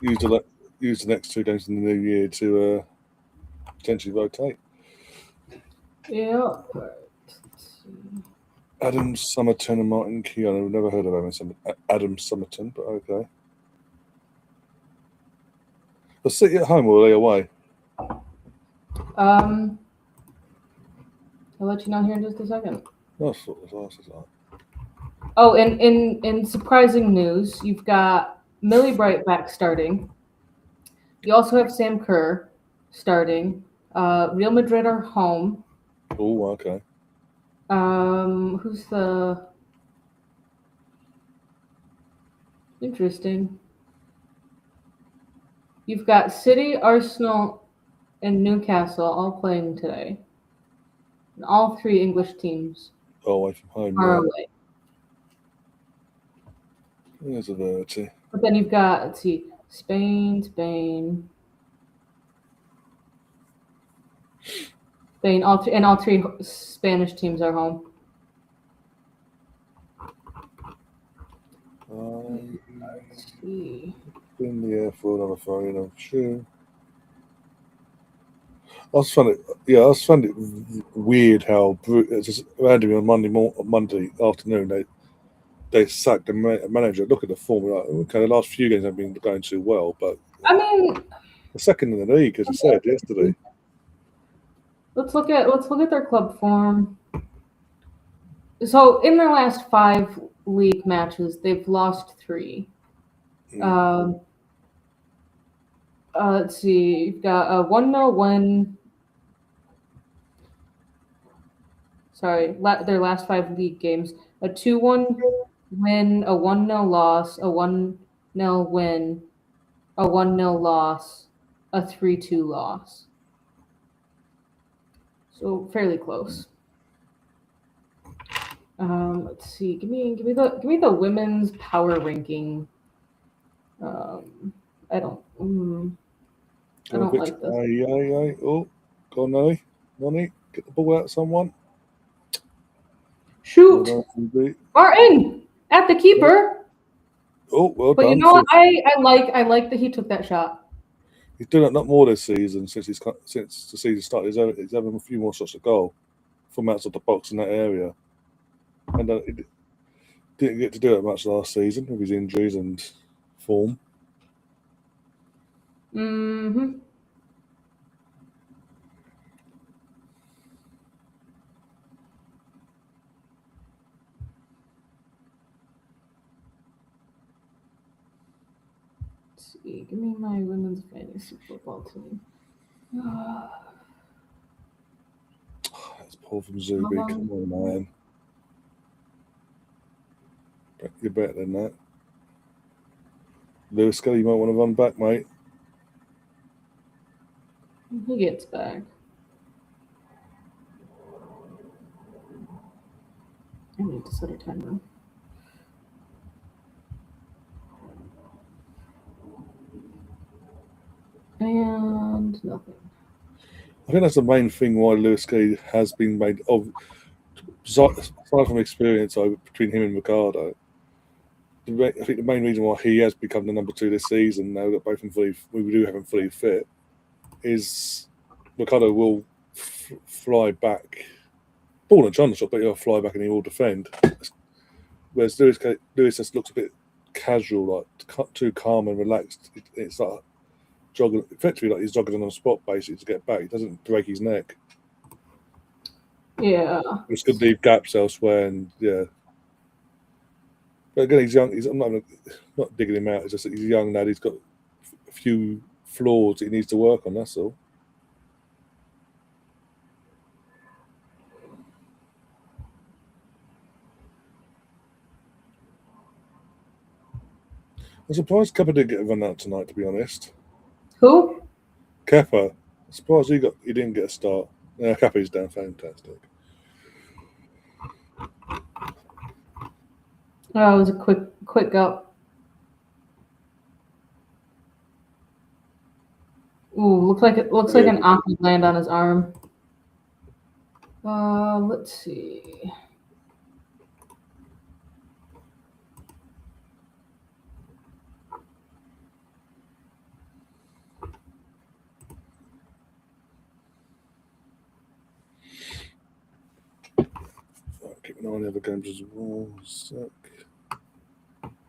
use the next 2 games in the new year to potentially rotate. Yeah. Adam Somerton and Martin Keown. I've never heard of Adam Somerton, but okay. The City at home or are they away? I'll let you know here in just a second. That's what the ass is like. Oh, and in surprising news, you've got Millie Bright back starting. You also have Sam Kerr starting. Real Madrid are home. Oh, okay. Who's the interesting? You've got City, Arsenal, and Newcastle all playing today. And all 3 English teams away from home. Are away. There's a variety. But then you've got, let's see, Spain, all 3 Spanish teams are home. Let's see. In the air for another Friday, I'm sure. I just found it weird how it's just randomly on Monday afternoon they sacked the manager. Look at the form. Like, okay, the last few games haven't been going too well, but I mean, the second in the league, as I said yesterday. Let's look at their club form. So in their last 5 league matches, they've lost 3. Let's see. You've got a 1-0 win. Sorry, their last 5 league games. A 2-1 win, a 1-0 loss, a 1-0 win, a 1-0 loss, a 3-2 loss. So fairly close. Let's see. Give me the women's power ranking. I don't like this. Oh, go on, Noni. Noni, get the ball out, someone. Shoot, Martin at the keeper. Oh, well but done. You know what? I like that he took that shot. He's done it not more this season since the season started. He's having a few more shots at goal from outside the box in that area, and he didn't get to do it much last season with his injuries and form. Mm-hmm. Let's see. Give me my women's fantasy football team. That's Paul from Zuby. Come on, man. You're better than that. Lewis Skelly, you might want to run back, mate. He gets back. I need to set a timer. And nothing. I think that's the main thing why Lewis Skelly has been made of. Aside from experience between him and Ricardo, I think the main reason why he has become the number 2 this season, now that both of them we do have him fully fit, is Ricardo will fly back, ball and John shot, but he'll fly back and he will defend. Whereas Lewis just looks a bit casual, like too calm and relaxed. It's like jogging, effectively like he's jogging on the spot basically to get back. He doesn't break his neck. Yeah. Which could leave gaps elsewhere, and yeah. But again, he's young. I'm not digging him out. It's just that he's a young lad. He's got a few flaws he needs to work on. That's all. I'm surprised Kepa didn't get a run out tonight. To be honest. Who? Kepa. I'm surprised he didn't get a start. Yeah, Kepa's down. Fantastic. Oh, it was a quick up. Ooh, looks like an aqua land on his arm. Let's see. Keep an eye on the other games as well.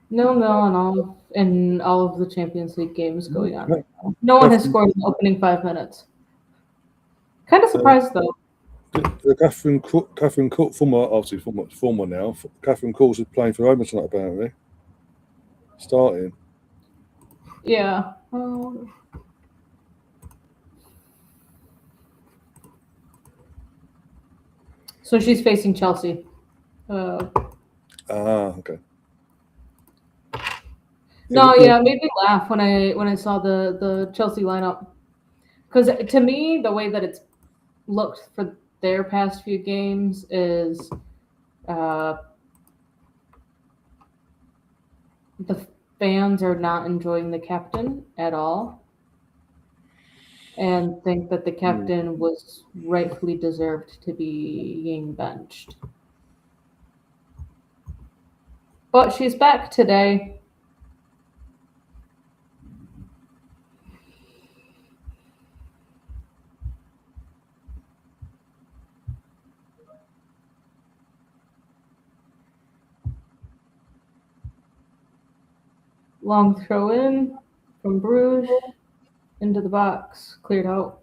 No, and all of the Champions League games going on right now. No one has scored in the opening 5 minutes. Kind of surprised though. Catherine Cook, former now. Catherine Cook is playing for Roma tonight, apparently. Starting. Yeah. So she's facing Chelsea. Okay. No, yeah, it made me laugh when I saw the Chelsea lineup, because to me the way that it's looked for their past few games is the fans are not enjoying the captain at all and think that the captain was rightfully deserved to be being benched. But she's back today. Long throw in from Brugge into the box, cleared out.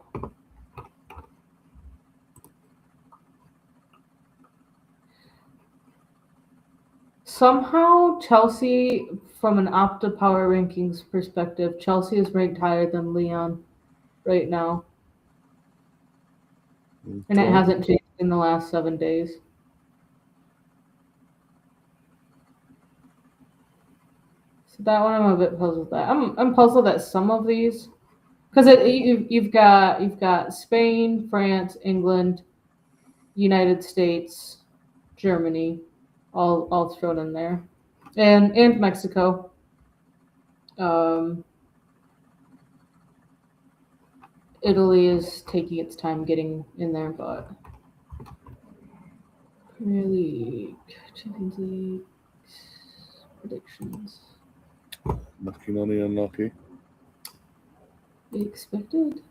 Somehow, Chelsea, from an Opta Power Rankings perspective, Chelsea is ranked higher than Lyon right now. Okay. And it hasn't changed in the last 7 days. So that one I'm a bit puzzled at. I'm puzzled at some of these. Because you've got Spain, France, England, United States, Germany, all thrown in there, and Mexico. Italy is taking its time getting in there, but Premier League, Champions League predictions. Lucky, nonny, unlucky. Be expected.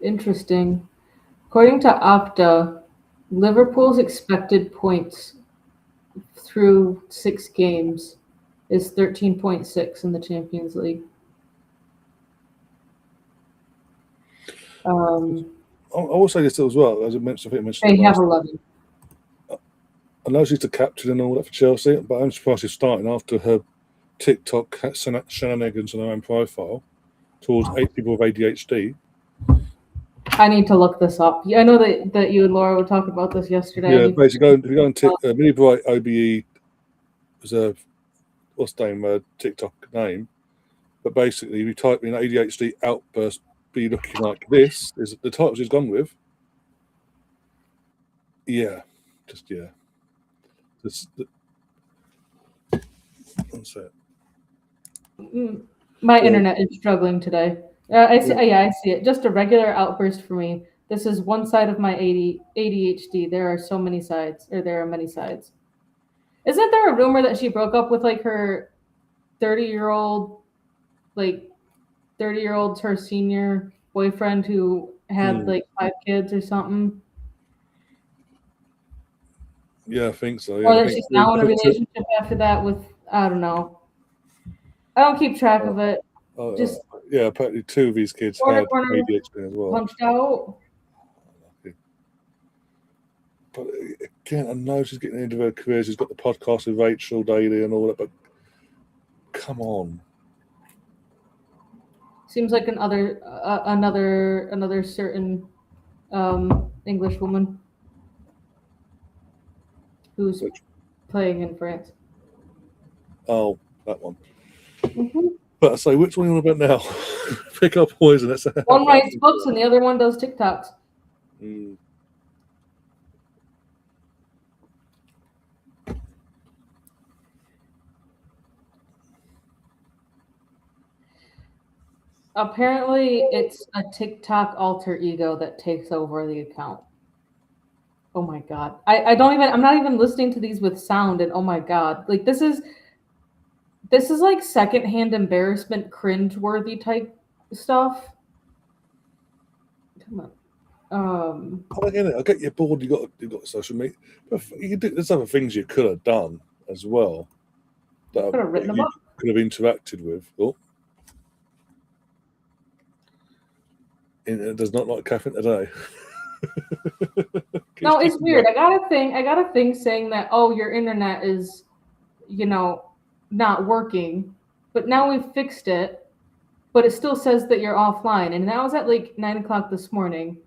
Interesting. According to Opta, Liverpool's expected points through 6 games is 13.6 in the Champions League. I will say this as well, as I mentioned. They have 11. I know she's the captain and all that for Chelsea, but I'm surprised she's starting after her TikTok shenanigans on her own profile towards 8 people with ADHD. I need to look this up. I know that you and Laura were talking about this yesterday. Yeah, basically, if you go on Really Bright OBE is a TikTok name, but basically, if you type in ADHD outburst, be looking like this is the title she's gone with. Yeah, just. One sec. My internet is struggling today. I see it. Just a regular outburst for me. This is one side of my ADHD. There are so many sides, or there are many sides. Isn't there a rumor that she broke up with like her 30-year-old, her senior boyfriend who had like 5 kids or something? Yeah, I think so. Yeah, Or that she's now in a relationship after that with, I don't know. I don't keep track of it. Apparently 2 of these kids had ADHD as well. Punched out. But again, I know she's getting into her career. She's got the podcast with Rachel daily and all that, but come on. Seems like another certain English woman who's playing in France. Oh, that one. Mm-hmm. But I say, which one you want about now? Pick up poison. One writes books and the other one does TikToks. Apparently, it's a TikTok alter ego that takes over the account. Oh my God. I'm not even listening to these with sound, and oh my God. Like this is like secondhand embarrassment, cringe-worthy type stuff. Come on. I get it. I get you're bored. You got social media, but there's other things you could have done as well. That could have written a book. Could have interacted with. Oh, it does not like Catherine today. No, it's weird. I got a thing saying that, oh, your internet is, not working, but now we've fixed it, but it still says that you're offline. And that was at like 9 o'clock this morning,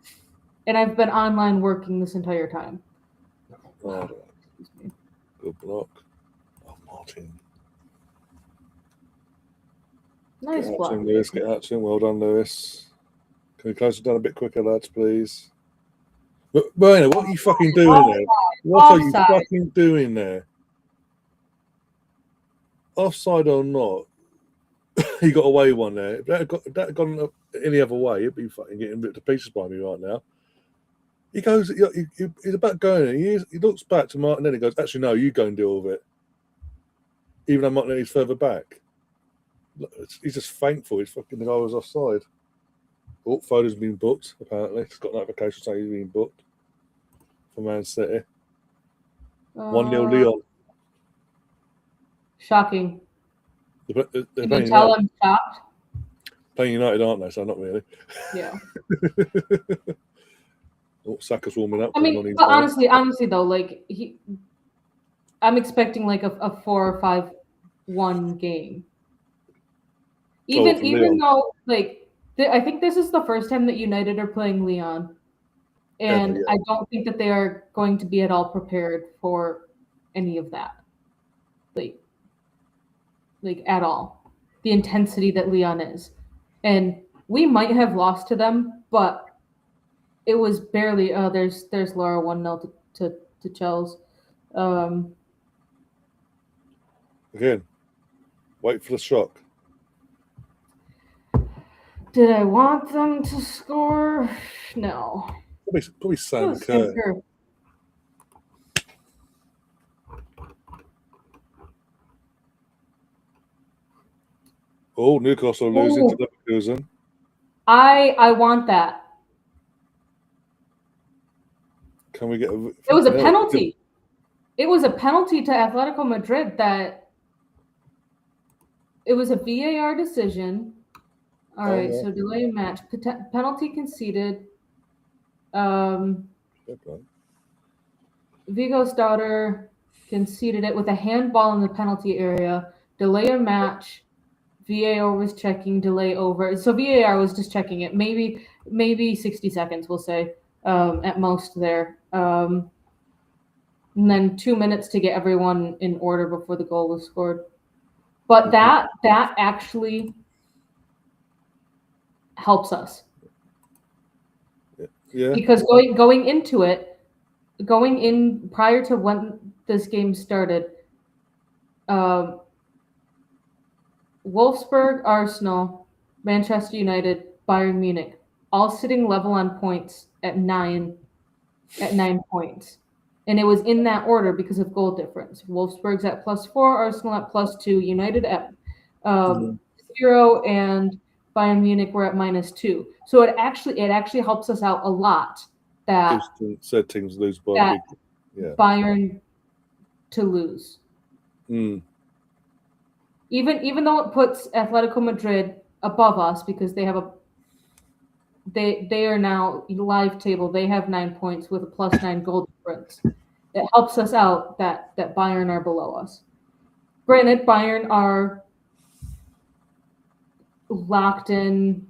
and I've been online working this entire time. Oh, good block. Oh, Martin. Nice block. Lewis, get out to him. Well done, Lewis. Can we close it down a bit quicker, lads, please? But what are you fucking doing there? What are you fucking doing there? Offside or not, he got away one there. If that had gone any other way, he'd be fucking getting ripped to pieces by me right now. He goes, he's about going. He looks back to Martin, then he goes, actually, no, you go and deal with it. Even though Martinelli's further back. He's just thankful the guy was offside. Oh, Foden's been booked, apparently. He's got notification saying he's been booked for Man City. 1-0 Leon. Shocking. They're you can tell I'm shocked. Playing United, aren't they? So not really. Yeah. Oh, Saka's warming up. I mean, but honestly though, like I'm expecting like a 4 or 5-1 game. Even though like I think this is the first time that United are playing Lyon, and I don't think that they are going to be at all prepared for any of that, like at all. The intensity that Lyon is, and we might have lost to them, but it was barely. There's Laura 1-0 to Chelsea. Again, wait for the shock. Did I want them to score? No. Probably Sam Kerr. Oh, Newcastle losing to Leverkusen. I want that. Can we get It was a penalty. It was a penalty to Atletico Madrid that it was a VAR decision. All right, so delay of match. Penalty conceded. Vigo's daughter conceded it with a handball in the penalty area. Delay of match. VAR was checking, delay over. So VAR was just checking it. Maybe 60 seconds, we'll say, at most there. And then 2 minutes to get everyone in order before the goal was scored. But that actually helps us. Yeah. Because going into it, going in prior to when this game started, Wolfsburg, Arsenal, Manchester United, Bayern Munich, all sitting level on points at 9 points. And it was in that order because of goal difference. Wolfsburg's at +4, Arsenal at +2, United at 0, and Bayern Munich were at -2. So it actually helps us out a lot that said teams lose by Bayern to lose. Even though it puts Atletico Madrid above us because they have they are now live table. They have 9 points with a +9 goal difference. It helps us out that Bayern are below us. Granted, Bayern are locked in.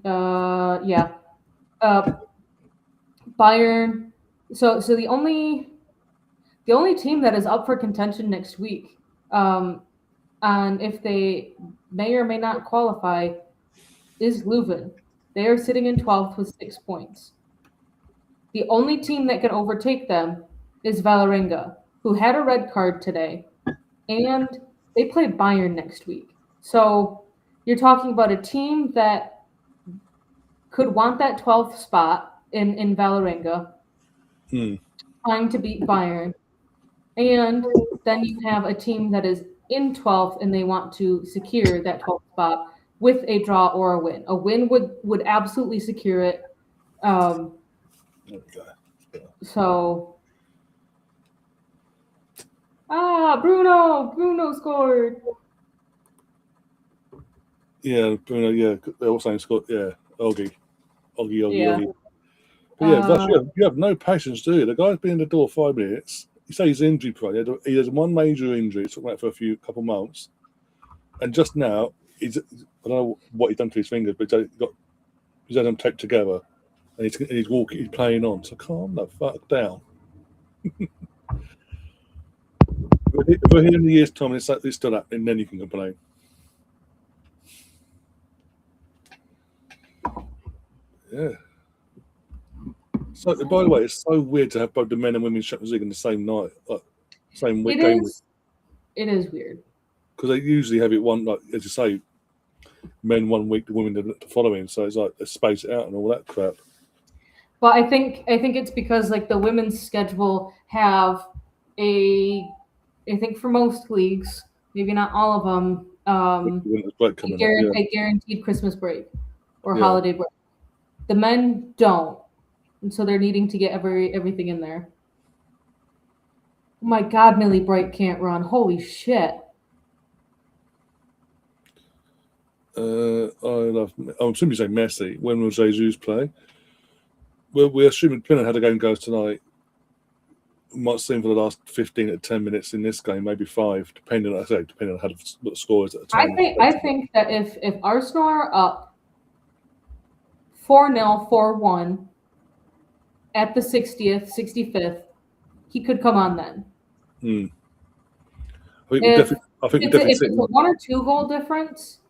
Bayern. So the only team that is up for contention next week, and if they may or may not qualify, is Leuven. They are sitting in 12th with 6 points. The only team that can overtake them is Vålerenga, who had a red card today, and they play Bayern next week. So you're talking about a team that could want that 12th spot in Vålerenga, trying to beat Bayern, and then you have a team that is in 12th and they want to secure that 12th spot with a draw or a win. A win would absolutely secure it. So, Bruno scored. Yeah, Bruno. Yeah, they're all saying scored. Yeah, Oggy. Yeah. But yeah, you have no patience, do you? The guy's been in the door 5 minutes. You say he's injury prone. He has one major injury. It's talking about for a couple months, and just now I don't know what he's done to his fingers, but he's had them taped together, and he's walking, he's playing on. So calm the fuck down. If we're here in the year's time and it's still happening, then you can complain. Yeah. So, by the way, it's so weird to have both the men and women's Champions League in the same night, like same week. It is weird because they usually have it one, like as you say, men 1 week, the women the following. So it's like they space it out and all that crap. But I think it's because like the women's schedule have I think for most leagues, maybe not all of them, a guaranteed Christmas break or holiday break. The men don't, and so they're needing to get everything in there. Oh my God, Millie Bright can't run. Holy shit. I'm assuming you say Messi. When will Jesus play? we're assuming depending on how the game goes tonight, we might see him for the last 15 to 10 minutes in this game, maybe 5, depending on how what the score is at the time. I think that if Arsenal are up 4-0, 4-1 at the 60th, 65th, he could come on then. I think if it's a 1 or 2 goal difference,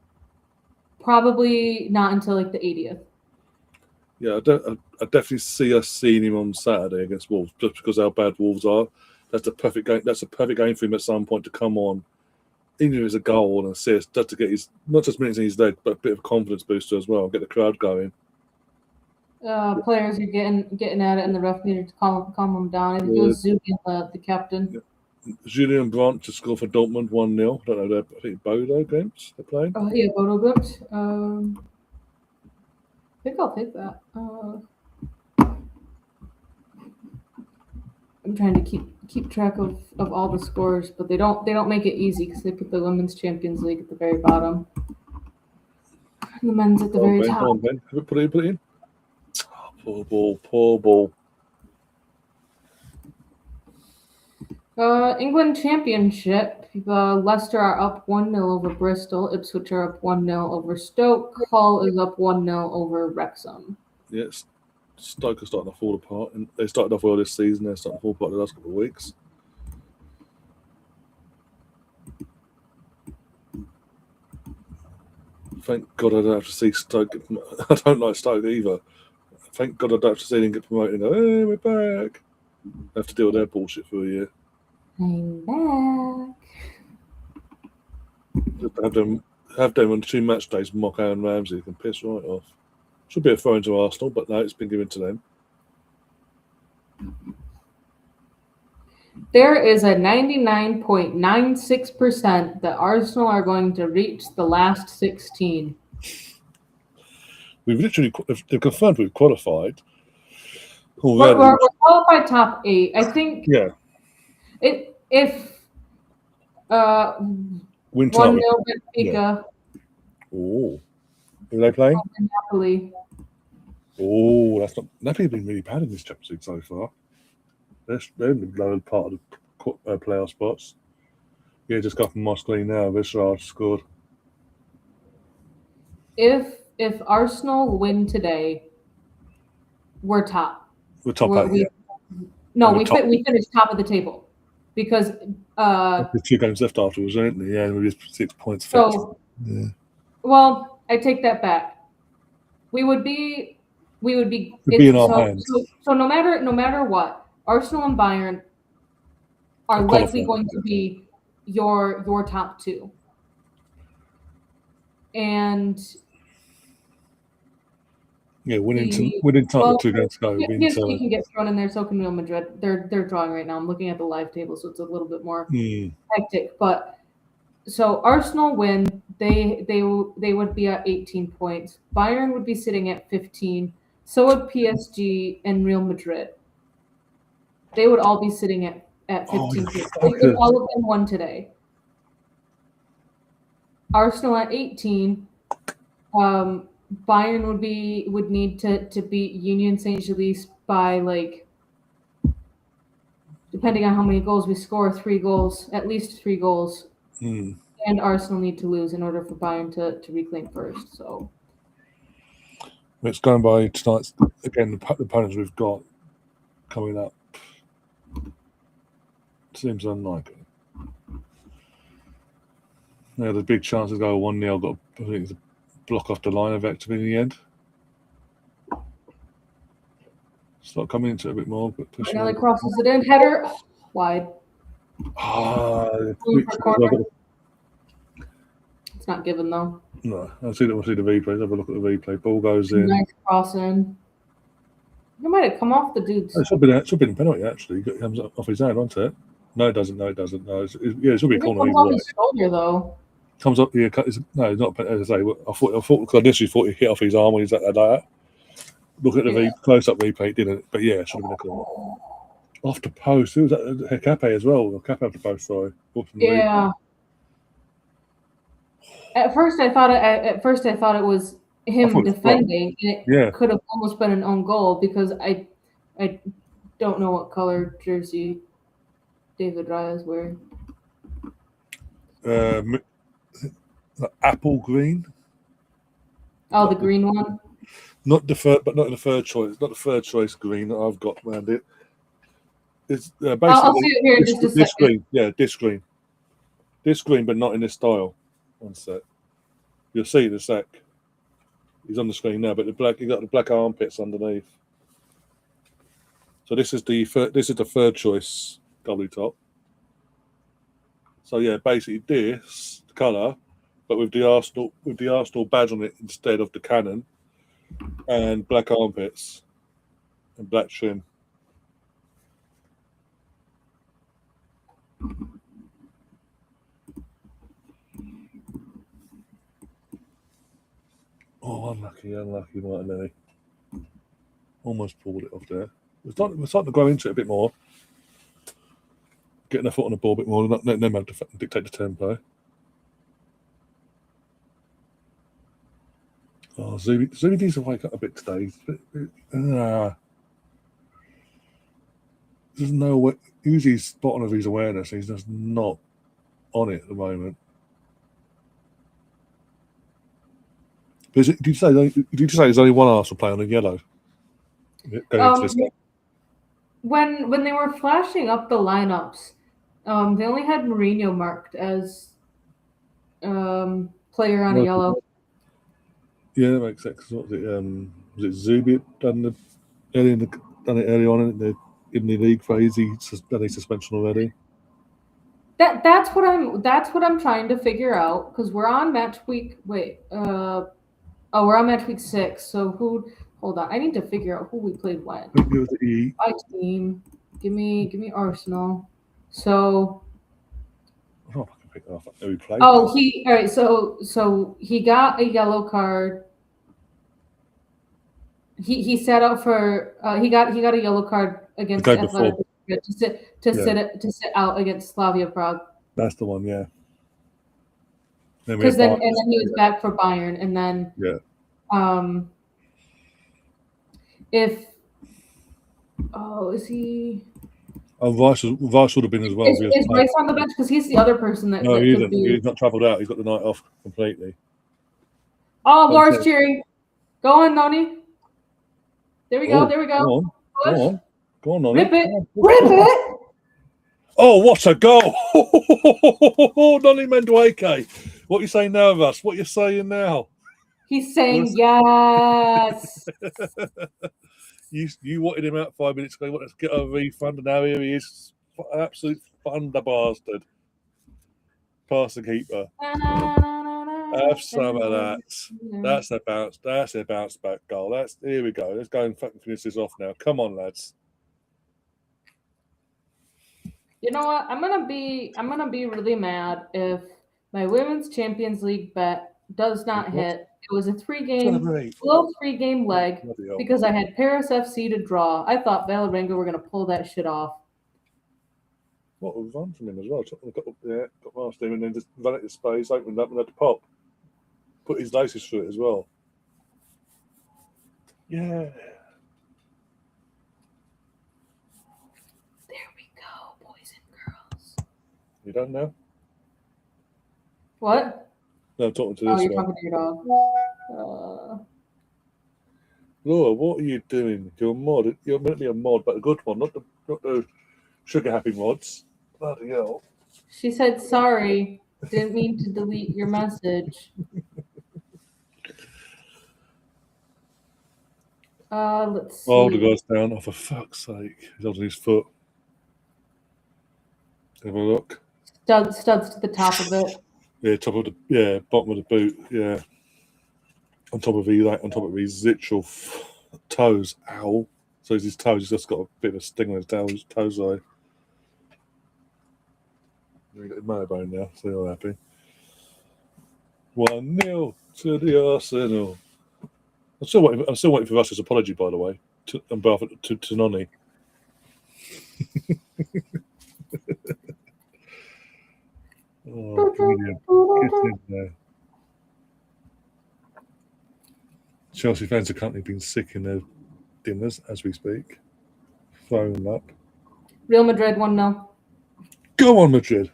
probably not until like the 80th. Yeah, I definitely see us seeing him on Saturday against Wolves, just because how bad Wolves are. That's the perfect game. That's a perfect game for him at some point to come on, even if it's a goal and assist, just to get his not just minutes in his leg, but a bit of confidence booster as well, get the crowd going. Players are getting at it, and the ref needed to calm them down. It goes Zubian, the captain. Yeah. Julian Brandt to score for Dortmund 1-0. I don't know. I think Bodo games they're playing. Oh yeah, Bodo games. I think I'll take that. I'm trying to keep track of all the scores, but they don't make it easy because they put the Women's Champions League at the very bottom, and the men's at the very top. Come on, Ben. Put it in. Oh, poor ball. England Championship. Leicester are up 1-0 over Bristol. Ipswich are up 1-0 over Stoke. Hull is up 1-0 over Wrexham. Yes, Stoke are starting to fall apart, and they started off well this season. They're starting to fall apart the last couple of weeks. Thank God I don't have to see Stoke. I don't like Stoke either. Thank God I don't have to see them get promoted and go, hey, we're back. I have to deal with their bullshit for a year. I'm back. Just have them on 2 match days mock Aaron Ramsey. They can piss right off. Should be a throw into Arsenal, but no, it's been given to them. There is a 99.96% that Arsenal are going to reach the last 16. They've confirmed we've qualified. We're qualified top 8. I think. Yeah. If win 1-0 Benfica. Yeah. Oh, who are they playing? Napoli. Oh, that's not. Napoli have been really bad in this Champions League so far. They're in the lower part of the playoff spots. Yeah, just got from my screen now. Visserard scored. If Arsenal win today, we're top. We're top 8. We finished top of the table because there's 2 games left afterwards, isn't there? Yeah, maybe 6 points. So, yeah. Well, I take that back. We would be in our hands. So no matter what, Arsenal and Bayern are likely going to be your top 2. And yeah, winning top 2 games to go. PSG can get thrown in there. So can Real Madrid. They're drawing right now. I'm looking at the live table, so it's a little bit more hectic. But so Arsenal win, they would be at 18 points. Bayern would be sitting at 15. So would PSG and Real Madrid. They would all be sitting at 15 points. All of them won today. Arsenal at 18. Bayern would need to beat Union Saint-Gilles by, like, depending on how many goals we score, 3 goals, at least 3 goals. And Arsenal need to lose in order for Bayern to reclaim first. So it's going by tonight's again the opponents we've got coming up. Seems unlikely. Yeah, the big chances go 1-0. Got I think it's a block off the line effectively in the end. Start coming into it a bit more, but Nelly crosses it in, header wide. It's not given though. No, I'll see the replay. Have a look at the replay. Ball goes in. Nice crossing. It might have come off the dude's. It should be a penalty actually. It comes off his hand, wasn't it? No, it doesn't. No, it doesn't. No, it should be a corner. It comes off his shoulder though. Comes up here. No, it's not. As I say, I thought I initially thought he hit off his arm when he's like that. Look at the close-up replay, didn't it? But yeah, it should have been a corner. Off the post. Who was that? Cape as well. Cape off the post. Sorry. Yeah. At first, I thought it was him defending, and it could have almost been an own goal because I don't know what color jersey David Raya is wearing. Apple green. Oh, the green one. Not the third, but not in the third choice. Not the third choice green that I've got around it. It's basically I'll see it here in just a this second. green. Yeah, this green, but not in this style. One sec. You'll see it in a sec. He's on the screen now, but you got the black armpits underneath. So this is the third choice goalie top. So yeah, basically this colour, but with the Arsenal badge on it instead of the cannon, and black armpits and black trim. Oh, unlucky Martinelli. Almost pulled it off there. We're starting to grow into it a bit more. Getting a foot on the ball a bit more. No man to dictate the tempo. Oh, Zubi needs to wake up a bit today. There's no way. Usually he's spot on of his awareness. He's just not on it at the moment. Did you say there's only one Arsenal player on in yellow? When they were flashing up the lineups, they only had Mourinho marked as player on a yellow. Yeah, that makes sense. What was it Zubi done it early on in the league phase? He's done his suspension already. That's what I'm trying to figure out because we're on match week. We're on match week 6. So hold on, I need to figure out who we played when. My team. Give me Arsenal. So I don't know if I can pick that up. Who we played. All right. So he got a yellow card. He sat out for he got a yellow card against Athletic to sit out against Slavia Prague. That's the one, yeah. Because then he was back for Bayern, and then is he? Oh, Rice would have been as well. Is Rice on the bench? Because he's the other person that. No, he isn't. He's not travelled out. He's got the night off completely. Oh, Laura's cheering. Go on, Noni. There we go. Go on, Noni. Rip it. Oh, what a goal! Noni Mendueke. What are you saying now, Russ? What are you saying now? He's saying yes. You wanted him out 5 minutes ago. You wanted to get a refund, and now here he is. Absolute thunder bastard. Pass the keeper. Have some of that. That's a bounce back goal. Here we go. Let's go and fucking finish this off now. Come on, lads. You know what? I'm gonna be really mad if my Women's Champions League bet does not hit. It was a 3-game leg because I had Paris FC to draw. I thought Valerenga were gonna pull that shit off. What was run from him as well? Got past him and then just ran it to space, opened up and had to pop. Put his laces through it as well. Yeah. There we go, boys and girls. You done now? What? No, I'm talking to this one. You're one. talking to your dog. Laura, what are you doing? You're a mod. You're meant to be a mod, but a good one, not the sugar happy mods. Bloody hell. She said sorry. Didn't mean to delete your message. Let's see. Oh, the guy's down. Oh, for fuck's sake. He's on his foot. Have a look. Studs to the top of it. Yeah, bottom of the boot. Yeah. On top of his literal toes. Ow. So his toes, he's just got a bit of a sting on his toes eye. We got his marrowbone now, so you're happy. 1-0 to the Arsenal. I'm still waiting for Russ's apology, by the way, to Noni. Oh, brilliant. Get in there. Chelsea fans are currently being sick in their dinners as we speak. Throwing them up. Real Madrid 1-0. Go on, Madrid.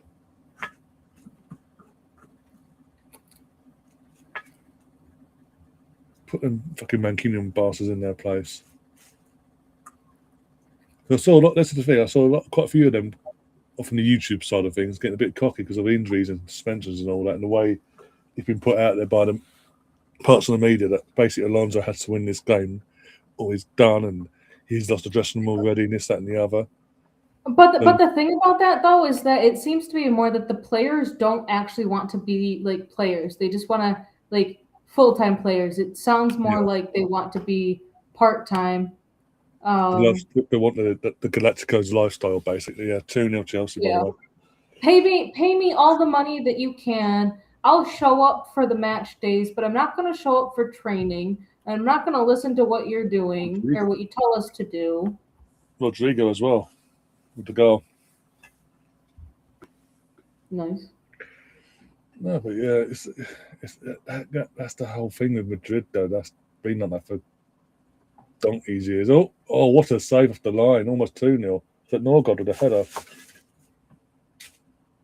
Put them fucking Mancunian bastards in their place. I saw a lot. That's the thing. I saw quite a few of them off on the YouTube side of things getting a bit cocky because of injuries and suspensions and all that, and the way it's been put out there by the parts of the media that basically Alonso has to win this game, or he's done, and he's lost the dressing room already, and this, that, and the other. But the thing about that though is that it seems to be more that the players don't actually want to be like players. They just want to like full-time players. It sounds more like they want to be part-time. They want the Galacticos lifestyle, basically. Yeah, 2-0 Chelsea. Yeah. By the way. Pay me all the money that you can. I'll show up for the match days, but I'm not going to show up for training. And I'm not going to listen to what you're doing or what you tell us to do. Rodrigo as well with the goal. Nice. No, but yeah, that's the whole thing with Madrid, though. That's been like that for donkey's years. Oh, what a save off the line. Almost 2-0. But Norgod with a header.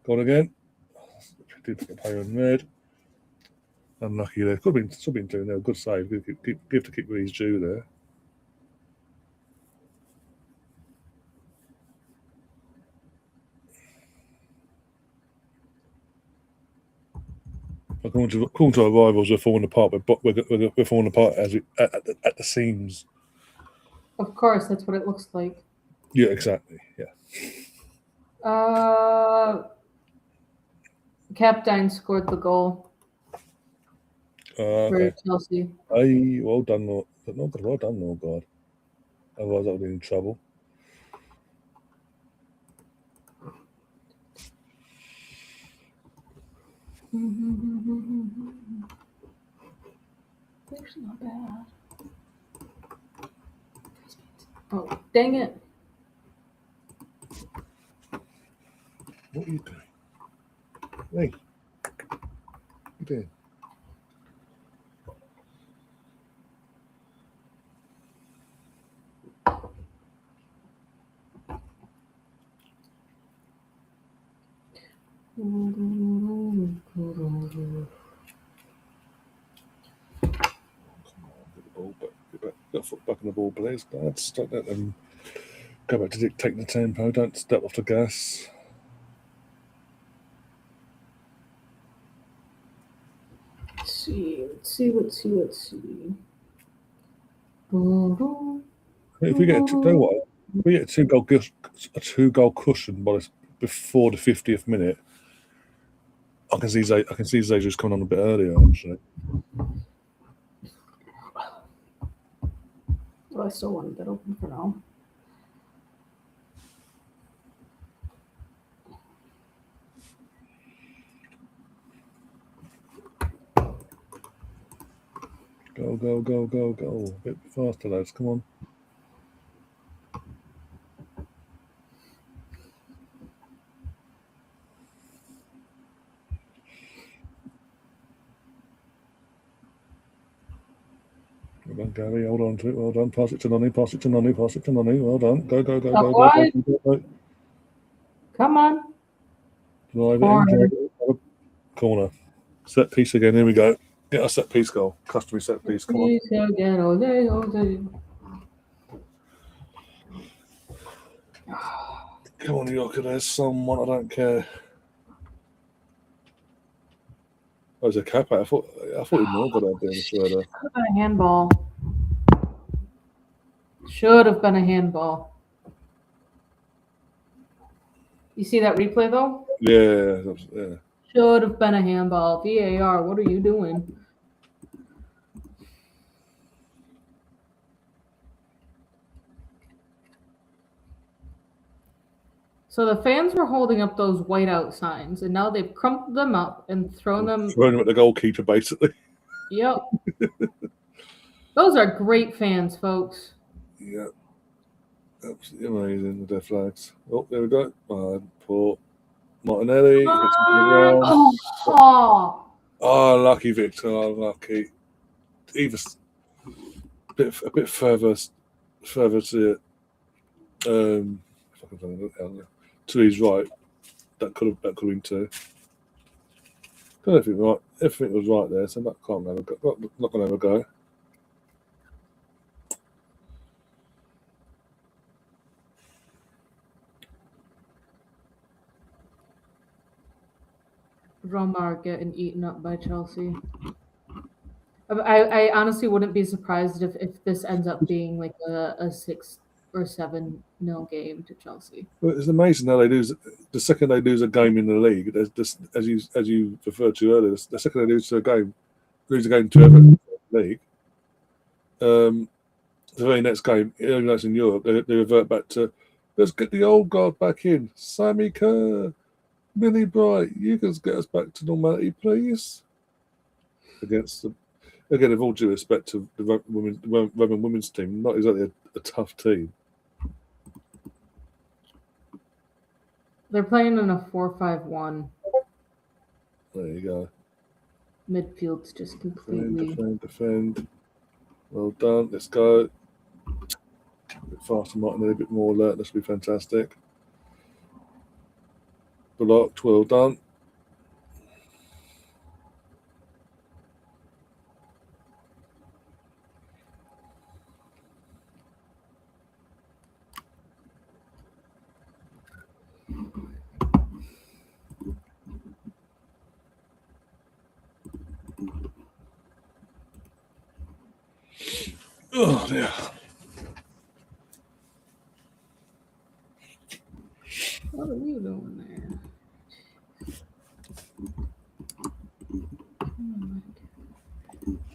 Gone again. Didn't get pay on red. Unlucky there. Could have been 2-0. Good save. Give the kick where he's due there. According to our rivals, we're falling apart. We're falling apart at the seams. Of course, that's what it looks like. Yeah, exactly. Yeah. Captain scored the goal for Chelsea. Well done, well done, Norgod. Otherwise, I would be in trouble. It's not bad. Oh, dang it. What are you doing? Hey. What are you doing? Get foot back in the ball, please. Lads. Don't let them go back to dictating the tempo. Don't step off the gas. Let's see. If we get a two-goal cushion before the 50th minute, I can see Zay's coming on a bit earlier, actually. Well, I still wanted that open for now. Go. A bit faster, lads. Come on. Well done, Gary. Hold on to it. Well done. Pass it to Nonny. Well done. Go. Come on. Corner. Set piece again. Here we go. Get a set piece goal. Customary set piece. Come on. Again, all day. Come on, Yorker. There's someone. I don't care. Oh, there's a cap out. I thought he more got out there. Should have been a handball. Should have been a handball. You see that replay though? Yeah. Should have been a handball. VAR, what are you doing? So the fans were holding up those whiteout signs, and now they've crumpled them up and thrown them at the goalkeeper, basically. Yep. Those are great fans, folks. Yeah. Absolutely amazing, the death flags. Oh, there we go. Poor Martinelli. Oh, lucky Victor. Lucky. bit further to if I can find it down there, to his right. That could have been 2. Everything was right there, so that can't have a go. Not going to have a go. Roma getting eaten up by Chelsea. I honestly wouldn't be surprised if this ends up being like a 6 or 7-0 game to Chelsea. Well, it's amazing how they lose. The second they lose a game in the league, there's this, as you referred to earlier, the second they lose a game to Everton in the league, the very next game, even though it's in Europe, they revert back to, let's get the old guard back in. Sammy Kerr, Millie Bright, you guys get us back to normality, please. Against the, again, with all due respect to the Roman women's team, not exactly a tough team. They're playing in a 4-5-1. There you go. Midfield's just completely Defend. Well done. Let's go. A bit faster, Martin. A bit more alert. This will be fantastic. Blocked. Well done. Oh dear. What are you doing there?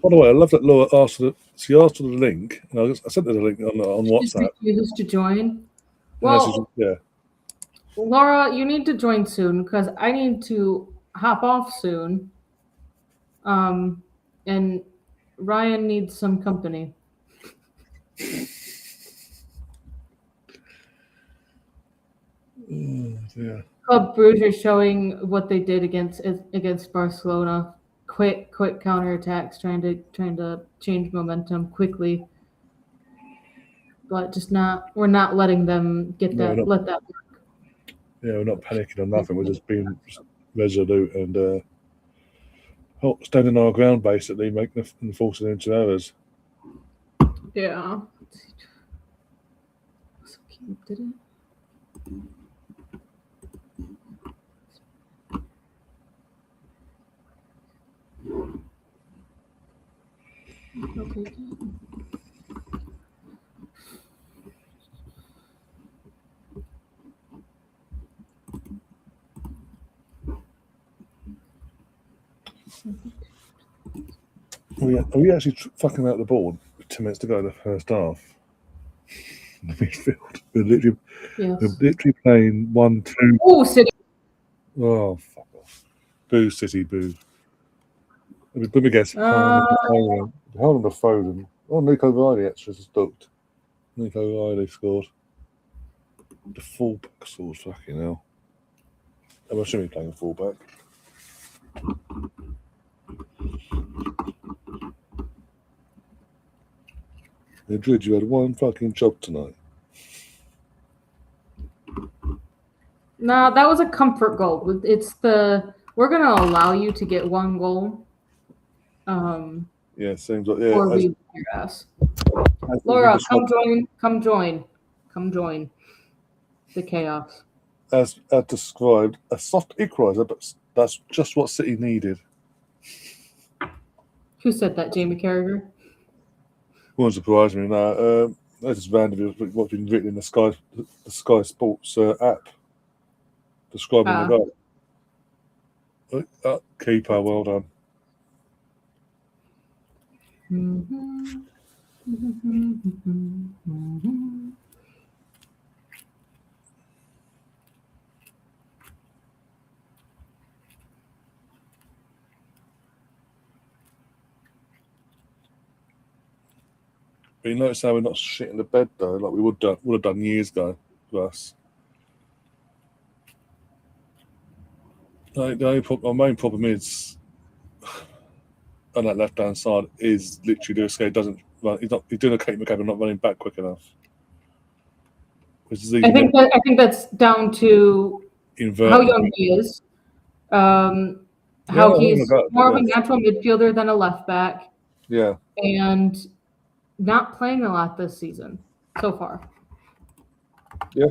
By the way, I love that Laura asked for the link, and I sent her the link on WhatsApp. She refuses to join. Well, yeah. Laura, you need to join soon because I need to hop off soon. And Ryan needs some company. Yeah. Club Brugge is showing what they did against Barcelona. Quick counterattacks, trying to change momentum quickly, but we're not letting them get that. Let that work. Yeah, we're not panicking or nothing. We're just being resolute and standing our ground, basically, making and forcing them into errors. Yeah. Did it? Okay. Are we actually fucking out the board with 10 minutes to go in the first half? In the midfield. We're literally playing 1-2. Oh, City. Oh, fuck off. Boo, City, boo. Let me guess. Hold on the phone. Oh, Nico Riley actually just booked. Nico Riley scored. The fullback scored, fucking hell. I'm assuming he's playing fullback. Madrid, you had one fucking job tonight. No, that was a comfort goal. We're gonna allow you to get one goal. Yeah, seems like yeah. Or we your ass. Laura, come join the chaos. As described, a soft equaliser, but that's just what City needed. Who said that? Jamie Carragher? Won't surprise me now. That's just random. What's been written in the Sky Sports app describing the goal. Keeper, well done. But you notice how we're not shitting the bed though, like we would have done years ago for us. Our main problem is on that left hand side is literally the escape doesn't He's doing a Kate McCabe not running back quick enough. I think that's down to how young he is. How he's more of a natural midfielder than a left back. Yeah. And not playing a lot this season so far. Yeah.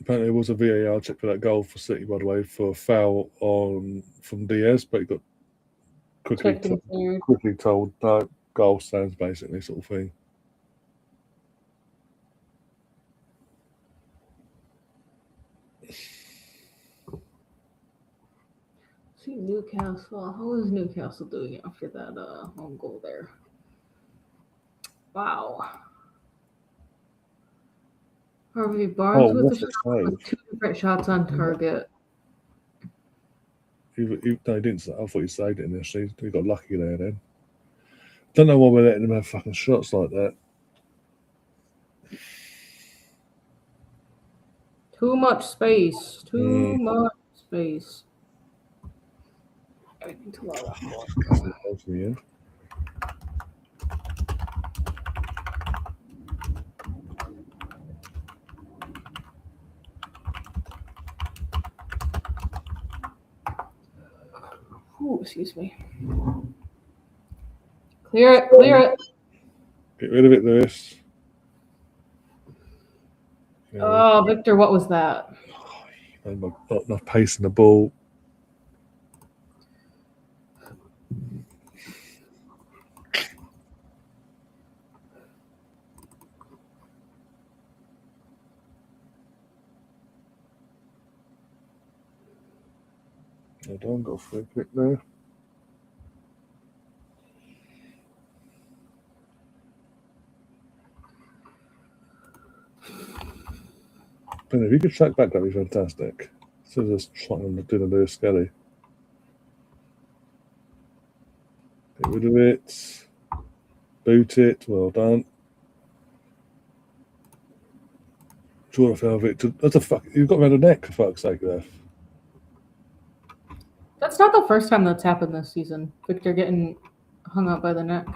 Apparently, it was a VAR check for that goal for City, by the way, for a foul from Diaz, but he got quickly told no, goal stands, basically, sort of thing. See Newcastle. How is Newcastle doing after that home goal there? Wow. Harvey Barnes with two different shots on target. No, he didn't. I thought he saved it initially. He got lucky there then. Don't know why we're letting him have fucking shots like that. Too much space. Too much space. I need to log off. Ooh, excuse me. Clear it. Clear it. Get rid of it, Lewis. Oh, Victor, what was that? Not enough pace in the ball. Hold on, got a free kick there. But if you could track back, that'd be fantastic. So just trying to do the Lewis Skelly. Get rid of it. Boot it. Well done. Draw off of it. That's a fuck. You've got around the neck, for fuck's sake, there. That's not the first time that's happened this season. Victor getting hung up by the neck.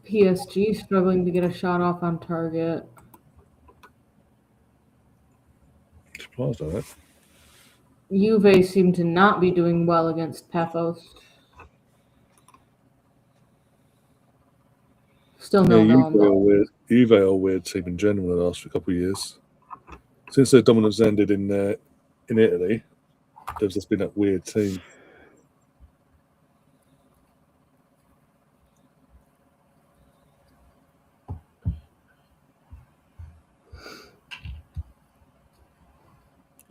PSG struggling to get a shot off on target. Surprised at that. Juve seem to not be doing well against Paphos. Still no Juve are a weird team in general in the last couple of years. Since their dominance ended in Italy, there's just been that weird team.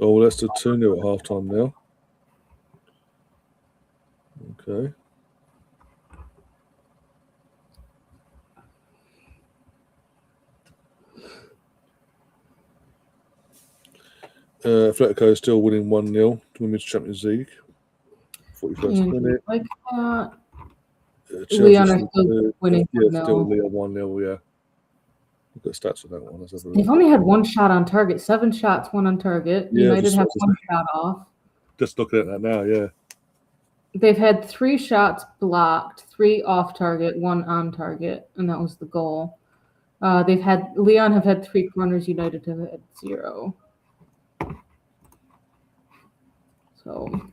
Oh, let's do 2-0 at half-time now. Okay. Atletico is still winning 1-0 to Women's Champions League. 41st minute. Like Leon are still winning. Yeah, still Leon 1-0, yeah. We've got stats on that one. They've only had one shot on target. 7 shots, 1 on target. Yeah, United have 1 shot off. Just looking at that now, yeah. They've had 3 shots blocked, 3 off target, 1 on target, and that was the goal. Leon have had 3 corners. United have had 0. So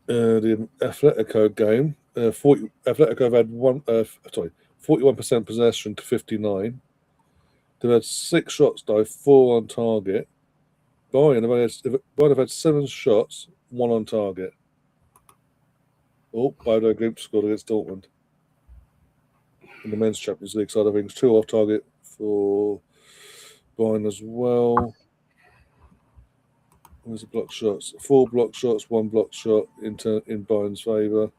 the Atletico game, Atletico have had 41% possession to 59. They've had 6 shots though, 4 on target. Bayern have had 7 shots, 1 on target. Oh, Bodo Glimt scored against Dortmund in the men's Champions League side of things. 2 off target for Bayern as well. Where's the block shots? 4 block shots, 1 block shot in Bayern's favour.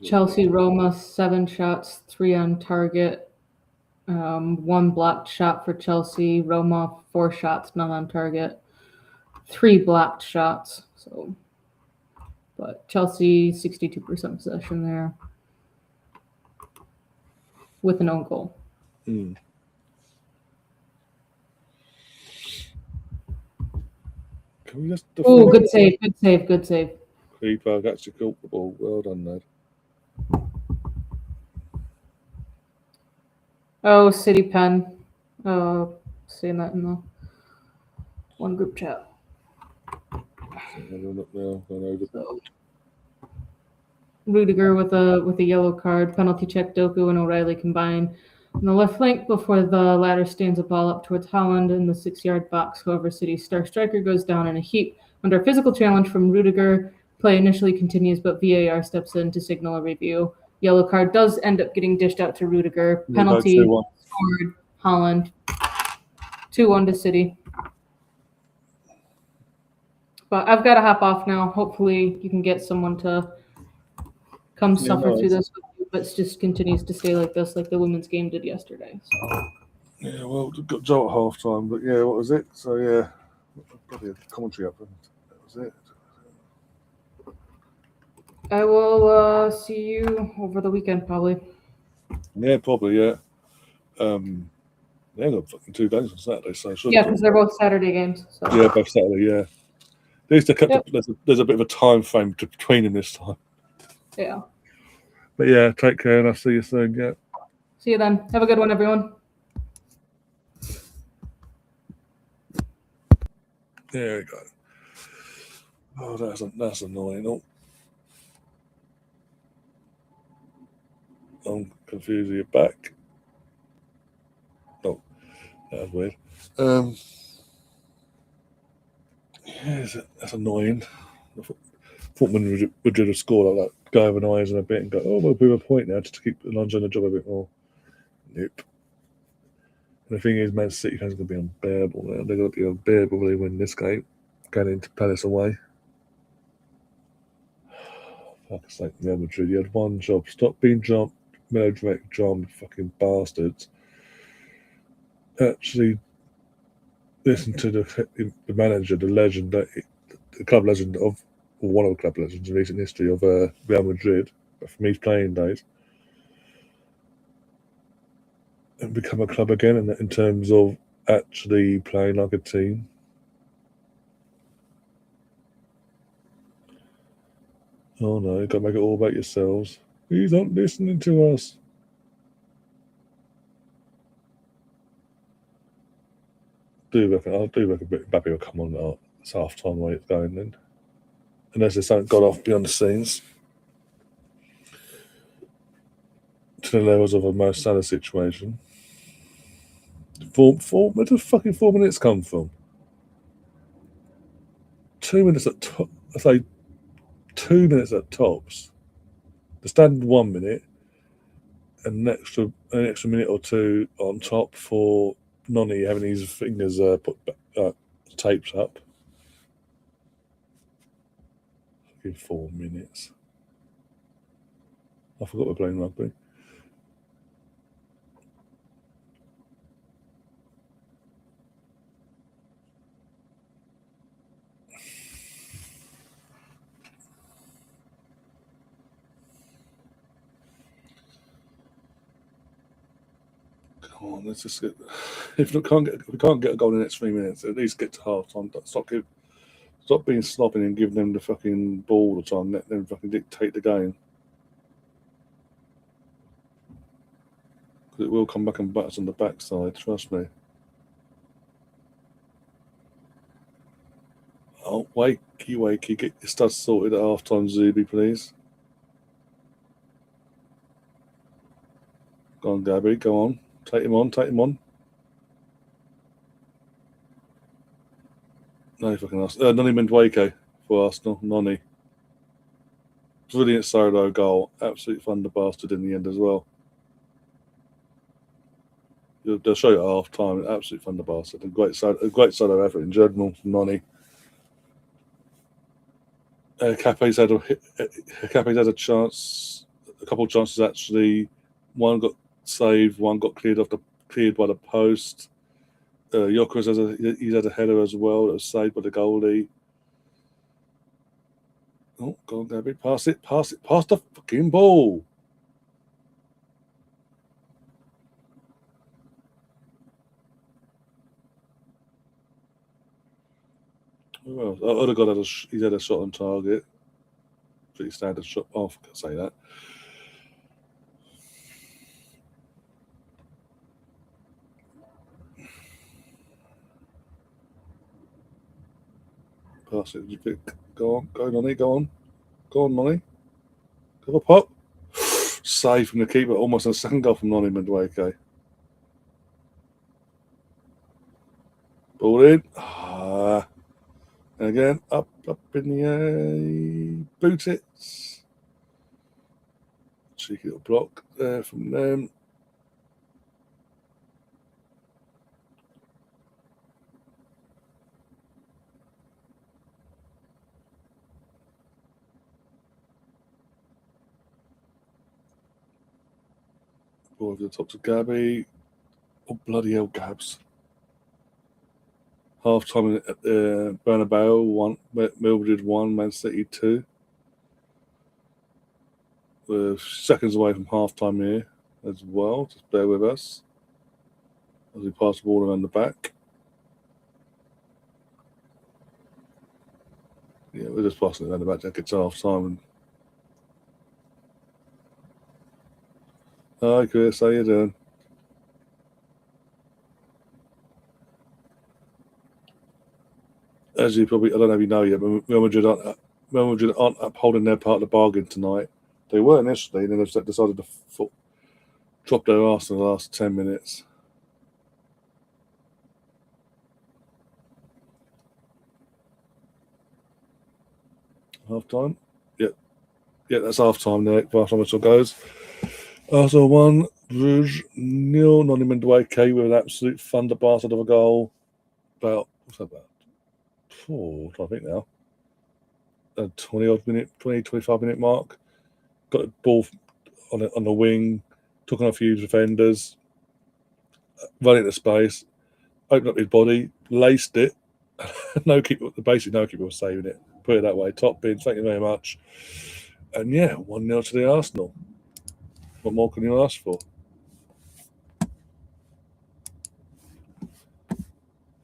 Chelsea, Roma, 7 shots, 3 on target. 1 blocked shot for Chelsea. Roma, 4 shots, none on target. 3 blocked shots. So, but Chelsea 62% possession there with an own goal. Mm. Can we just? Oh, good save! Good save! Good save! Keeper actually caught the ball. Well done, Ned. Oh, City Pen. Seeing that in the one group chat. So, Rudiger with a yellow card, penalty check. Doku and O'Reilly combine on the left flank before the latter stands a ball up towards Holland in the 6-yard box. However, City's star striker goes down in a heap under a physical challenge from Rudiger. Play initially continues, but VAR steps in to signal a review. Yellow card does end up getting dished out to Rudiger. Penalty scored. Holland 2-1 to City. But I've got to hop off now. Hopefully, you can get someone to come suffer through this with you, but it just continues to stay like this, like the women's game did yesterday. So. Yeah, well, got Joe at half time, but yeah, what was it? So yeah, probably a commentary up, and that was it. I will see you over the weekend, probably. Yeah, probably, yeah. They got fucking 2 games on Saturday, so yeah, because they're both Saturday games. So. Yeah, both Saturday, yeah. There's a bit of a time frame between them this time. Yeah. But yeah, take care, and I'll see you soon. Yeah. See you then. Have a good one, everyone. There we go. Oh, that's annoying. Oh. I'm confused. You're back. Oh, that was weird. Yeah, that's annoying. I thought when Madrid have scored like that, galvanise a bit and go, oh, we'll be a point now just to keep Alonso on the job a bit more. Nope. And the thing is, Man City fans are going to be unbearable now. They're going to be unbearable when they win this game, going into Palace away. Fuck's sake, Real Madrid, you had one job. Stop being melodramatic, drama, fucking bastards. Actually, listen to the manager, the legend, the club legend of, or one of the club legends in recent history of Real Madrid, from his playing days, and become a club again in terms of actually playing like a team. Oh no, you've got to make it all about yourselves. He's not listening to us. I do reckon Mbappe will come on at it's half time the way it's going then. Unless there's something got off beyond the scenes. To the levels of a Mo Salah situation. Where does fucking 4 minutes come from? 2 minutes at top. I say 2 minutes at tops. The standard 1 minute, and an extra minute or 2 on top for Noni having his fingers taped up. Fucking 4 minutes. I forgot we're playing rugby. Come on, let's just get. If we can't get a goal in the next 3 minutes, at least get to half time. Stop being sloppy and giving them the fucking ball all the time. Let them fucking dictate the game. Because it will come back and bite us on the backside. Trust me. Oh, wakey, get your stuff sorted at half time, Zuby, please. Go on, Gabby, go on. Take him on. No fucking Arsenal. Noni Mendueke for Arsenal. Noni. Brilliant solo goal. Absolute thunder bastard in the end as well. They'll show you at half time. Absolute thunder bastard. A great solo effort in general from Noni. Cape's had a chance, a couple of chances actually. One got saved, one got cleared by the post. Jokeris he's had a header as well that was saved by the goalie. Oh, go on, Gabby, pass the fucking ball. Well, Odegaard he's had a shot on target. Pretty standard shot. Oh, I can't say that. Pass it. Go on, Nonny, go on, Nonny. Have a pop. Save from the keeper, almost a second goal from Nonny Madueke. Ball in. And again, up in the air. Boot it. Cheeky little block there from them. Ball over the top to Gabby. Oh, bloody hell, Gabs. Half time at Bernabeu, 1, Mildred 1, Man City 2. We're seconds away from half time here as well. Just bear with us as we pass the ball around the back. Yeah, we're just passing it around the back. It's half time. Hi, Chris. How you doing? As you probably, I don't know if you know yet, but Real Madrid aren't upholding their part of the bargain tonight. They were initially, and then they've decided to drop their arse in the last 10 minutes. Half time? Yep, that's half time, Nick. Half time whistle goes. Arsenal 1, Brugge 0. Nonny Madueke with an absolute thunder bastard of a goal. What's that about? I think now. A 25 minute mark. Got the ball on the wing, took on a few defenders, running into space, opened up his body, laced it. No keeper was saving it. Put it that way. Top bin, thank you very much. And yeah, 1-0 to the Arsenal. What more can you ask for?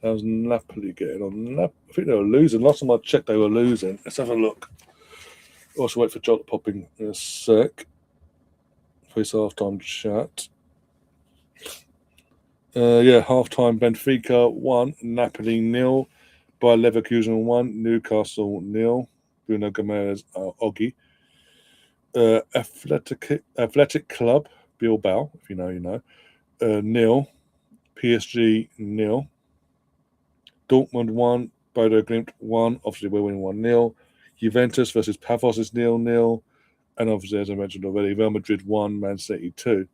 How's Napoli getting on? I think they were losing. Last time I checked, they were losing. Let's have a look. Also, wait for John to pop in a sec. Please, half-time chat. Half-time Benfica 1, Napoli 0, Bayer Leverkusen 1, Newcastle 0, Bruno Gomes Oggy. Athletic Club Bilbao, if you know, you know, 0, PSG 0, Dortmund 1, Bodo Glimt 1, obviously we're winning 1-0, Juventus versus Pavos is 0-0, and obviously, as I mentioned already, Real Madrid 1, Man City 2.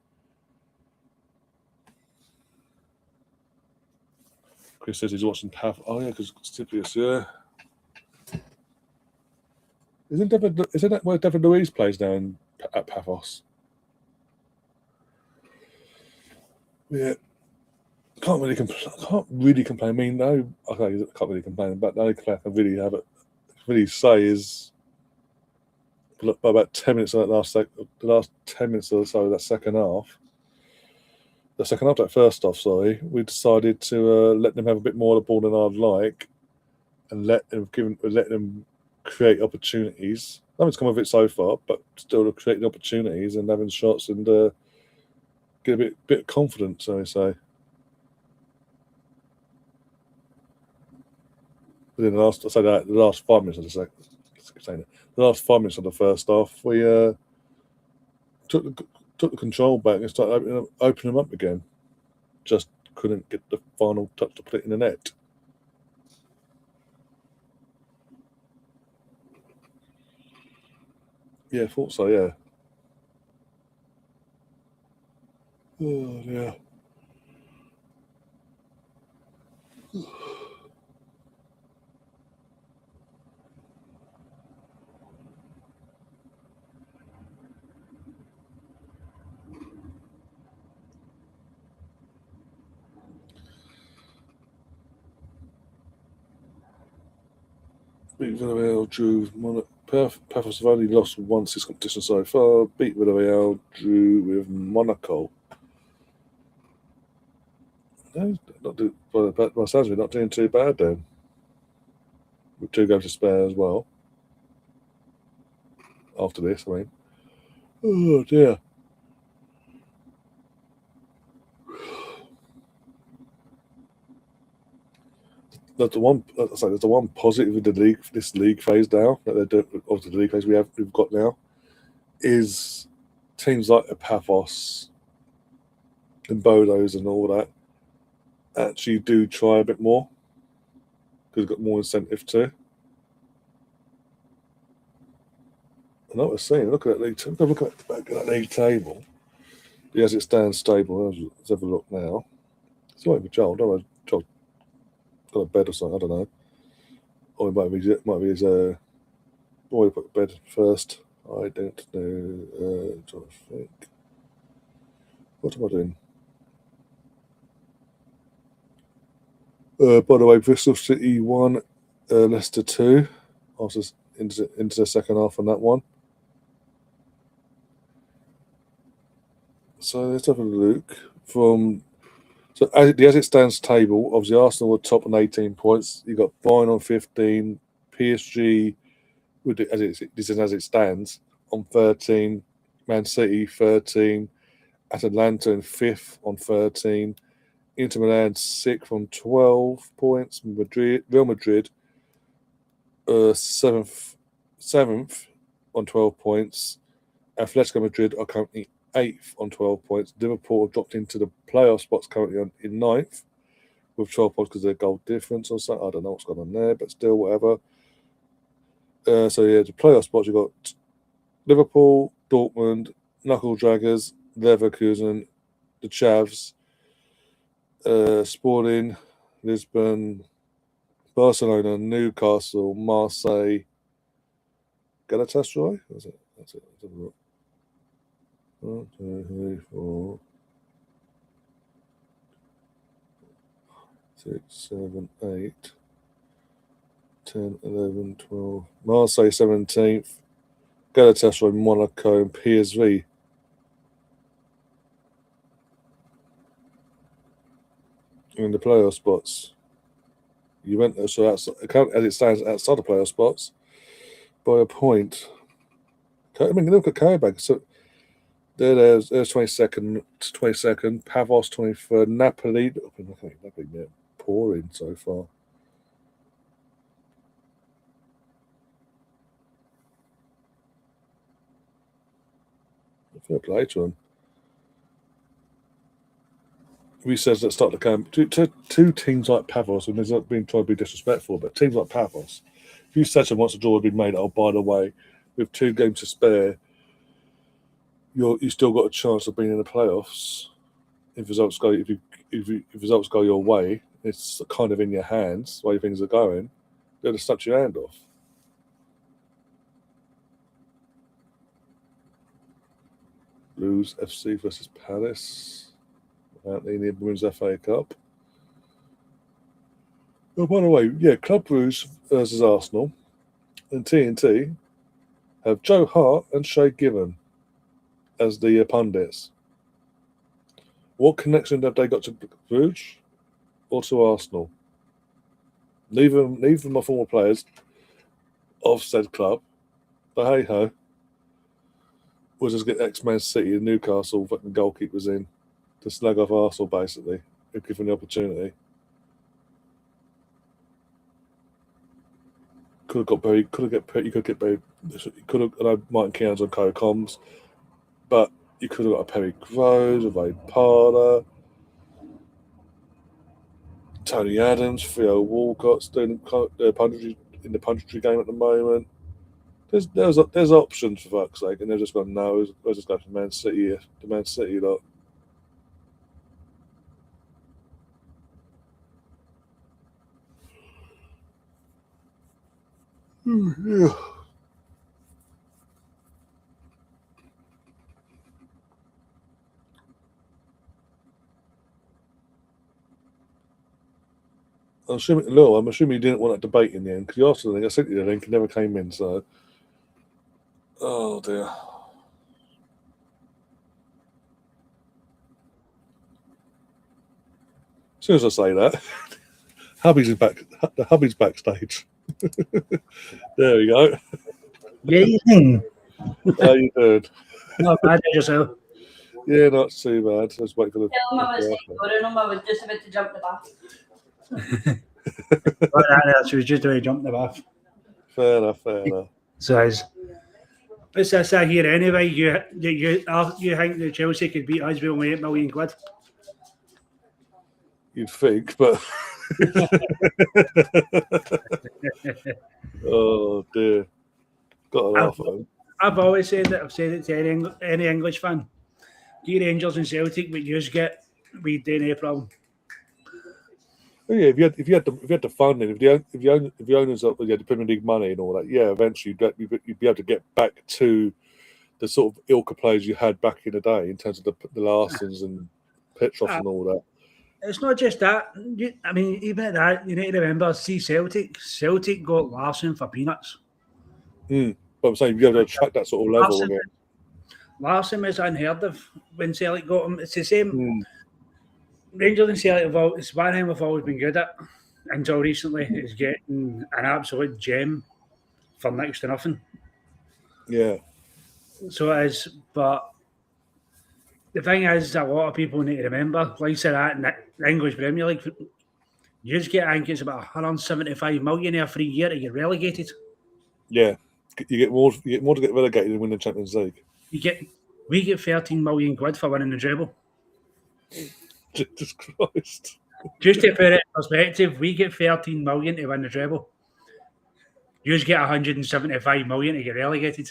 Chris says he's watching Pavos. Oh, yeah, because Stipius, yeah. Isn't that where David Luiz plays now at Pavos? Yeah. Can't really complain. I mean, no, I can't really complain, but the only complaint I can really say is about 10 minutes of the last 10 minutes or so of that second half. The second half, that first half, sorry, we decided to let them have a bit more of the ball than I'd like, and let them create opportunities. Nothing's come of it so far, but still creating opportunities and having shots and get a bit of confidence, so I say. Within the last 5 minutes of the second, the last 5 minutes of the first half, we took the control back and started opening them up again. Just couldn't get the final touch to put it in the net. Yeah, I thought so, yeah. Oh, yeah. Beat Villarreal, drew Paphos have only lost once this competition so far. Beat Villarreal, drew with Monaco. No, not do, by sounds of it, not doing too bad then. With 2 games to spare as well. After this, I mean. Oh dear. There's the one positive with the league, this league phase now that they're doing, of the league phase we've got now, is teams like Paphos and Bodos and all that actually do try a bit more because they've got more incentive to. And what we're seeing, look at that league. Look at that league table. As it stands stable, let's have a look now. It's not even Joel. No, Joel got a bed or something. I don't know. Or it might be his boy put bed first. I don't know. Trying to think. What am I doing? By the way, Bristol City 1, Leicester 2. After into the second half on that one. So let's have a look as it stands table. Obviously, Arsenal are top on 18 points. You've got Bayern on 15, PSG as it stands on 13, Man City 13, Atalanta in 5th on 13, Inter Milan 6th on 12 points, Real Madrid 7th on 12 points, Atletico Madrid are currently 8th on 12 points. Liverpool have dropped into the playoff spots currently in 9th with 12 points because of their goal difference or something. I don't know what's going on there, but still, whatever. The playoff spots, you've got Liverpool, Dortmund, Knuckle Draggers, Leverkusen, the Chavs, Sporting, Lisbon, Barcelona, Newcastle, Marseille, Galatasaray. That's it. Let's have a look. 1, 2, 3, 4, 6, 7, 8, 10, 11, 12. Marseille 17th. Galatasaray, Monaco, and PSV. In the playoff spots. Juventus are outside, as it stands outside the playoff spots by a point. I mean, look at Karabakh. So there's 22nd, Pavos 23rd, Napoli. Napoli pouring so far. Fair play to them. We said at the start of the camp, two teams like Pavos, and there's not been trying to be disrespectful, but teams like Pavos, if you said to them once a draw had been made, oh, by the way, with 2 games to spare, you still got a chance of being in the playoffs. If results go your way, it's kind of in your hands the way things are going. They'll just touch your hand off. Blues FC versus Palace. Apparently, the Women's FA Cup. Oh, by the way, Club Brugge versus Arsenal and TNT have Joe Hart and Shay Given as the pundits. What connection have they got to Brugge or to Arsenal? Neither of them are former players of said club, but hey ho. We'll just get ex-Man City and Newcastle fucking goalkeepers in to slag off Arsenal, basically, if given the opportunity. Could have got Barry. Could have get Barry. Could have. I know Martin Keown's on co-coms, but you could have got a Perry Groves, a Ray Parler, Tony Adams, Theo Walcott's doing punditry in the punditry game at the moment. There's options for fuck's sake, and they're just going, no, we'll just go to Man City. The Man City lot. Yeah. I'm assuming you didn't want that debate in the end, because you asked the link. I sent you the link, it never came in, so. Oh dear. As soon as I say that, hubby's back. The hubby's backstage. There we go. Yeah, evening. How you doing? Not bad, yourself. Yeah, not too bad. Let's wait for the. Tell him I was ignoring him. I was just about to jump the bath. She was just about to jump in the bath. Fair enough. So what's this I hear anyway? You think that Chelsea could beat us with only £8 million? You'd think, but oh dear, got to laugh at him. I've always said that. I've said it to any English fan. Do Rangers and Celtic, but you just get we do no problem. Oh, yeah, if you had the funding, if the owners had the Premier League money and all that, yeah, eventually you'd be able to get back to the sort of ilk of players you had back in the day in terms of the Larsons and Petrov and all that. It's not just that. I mean, even at that, you need to remember, see Celtic. Celtic got Larson for peanuts. But I'm saying you'd be able to attract that sort of level again. Larson was unheard of when Celtic got him. It's the same. Rangers and Celtic, it's one thing we've always been good at until recently, is getting an absolute gem for next to nothing. Yeah. So it is, but the thing is, a lot of people need to remember, like I said, that in the English Premier League, you just get, I think it's about 175 million there for a year to get relegated. Yeah. You get more to get relegated than win the Champions League. We get 13 million quid for winning the treble. Jesus Christ. Just to put it in perspective, we get 13 million to win the treble. You just get 175 million to get relegated.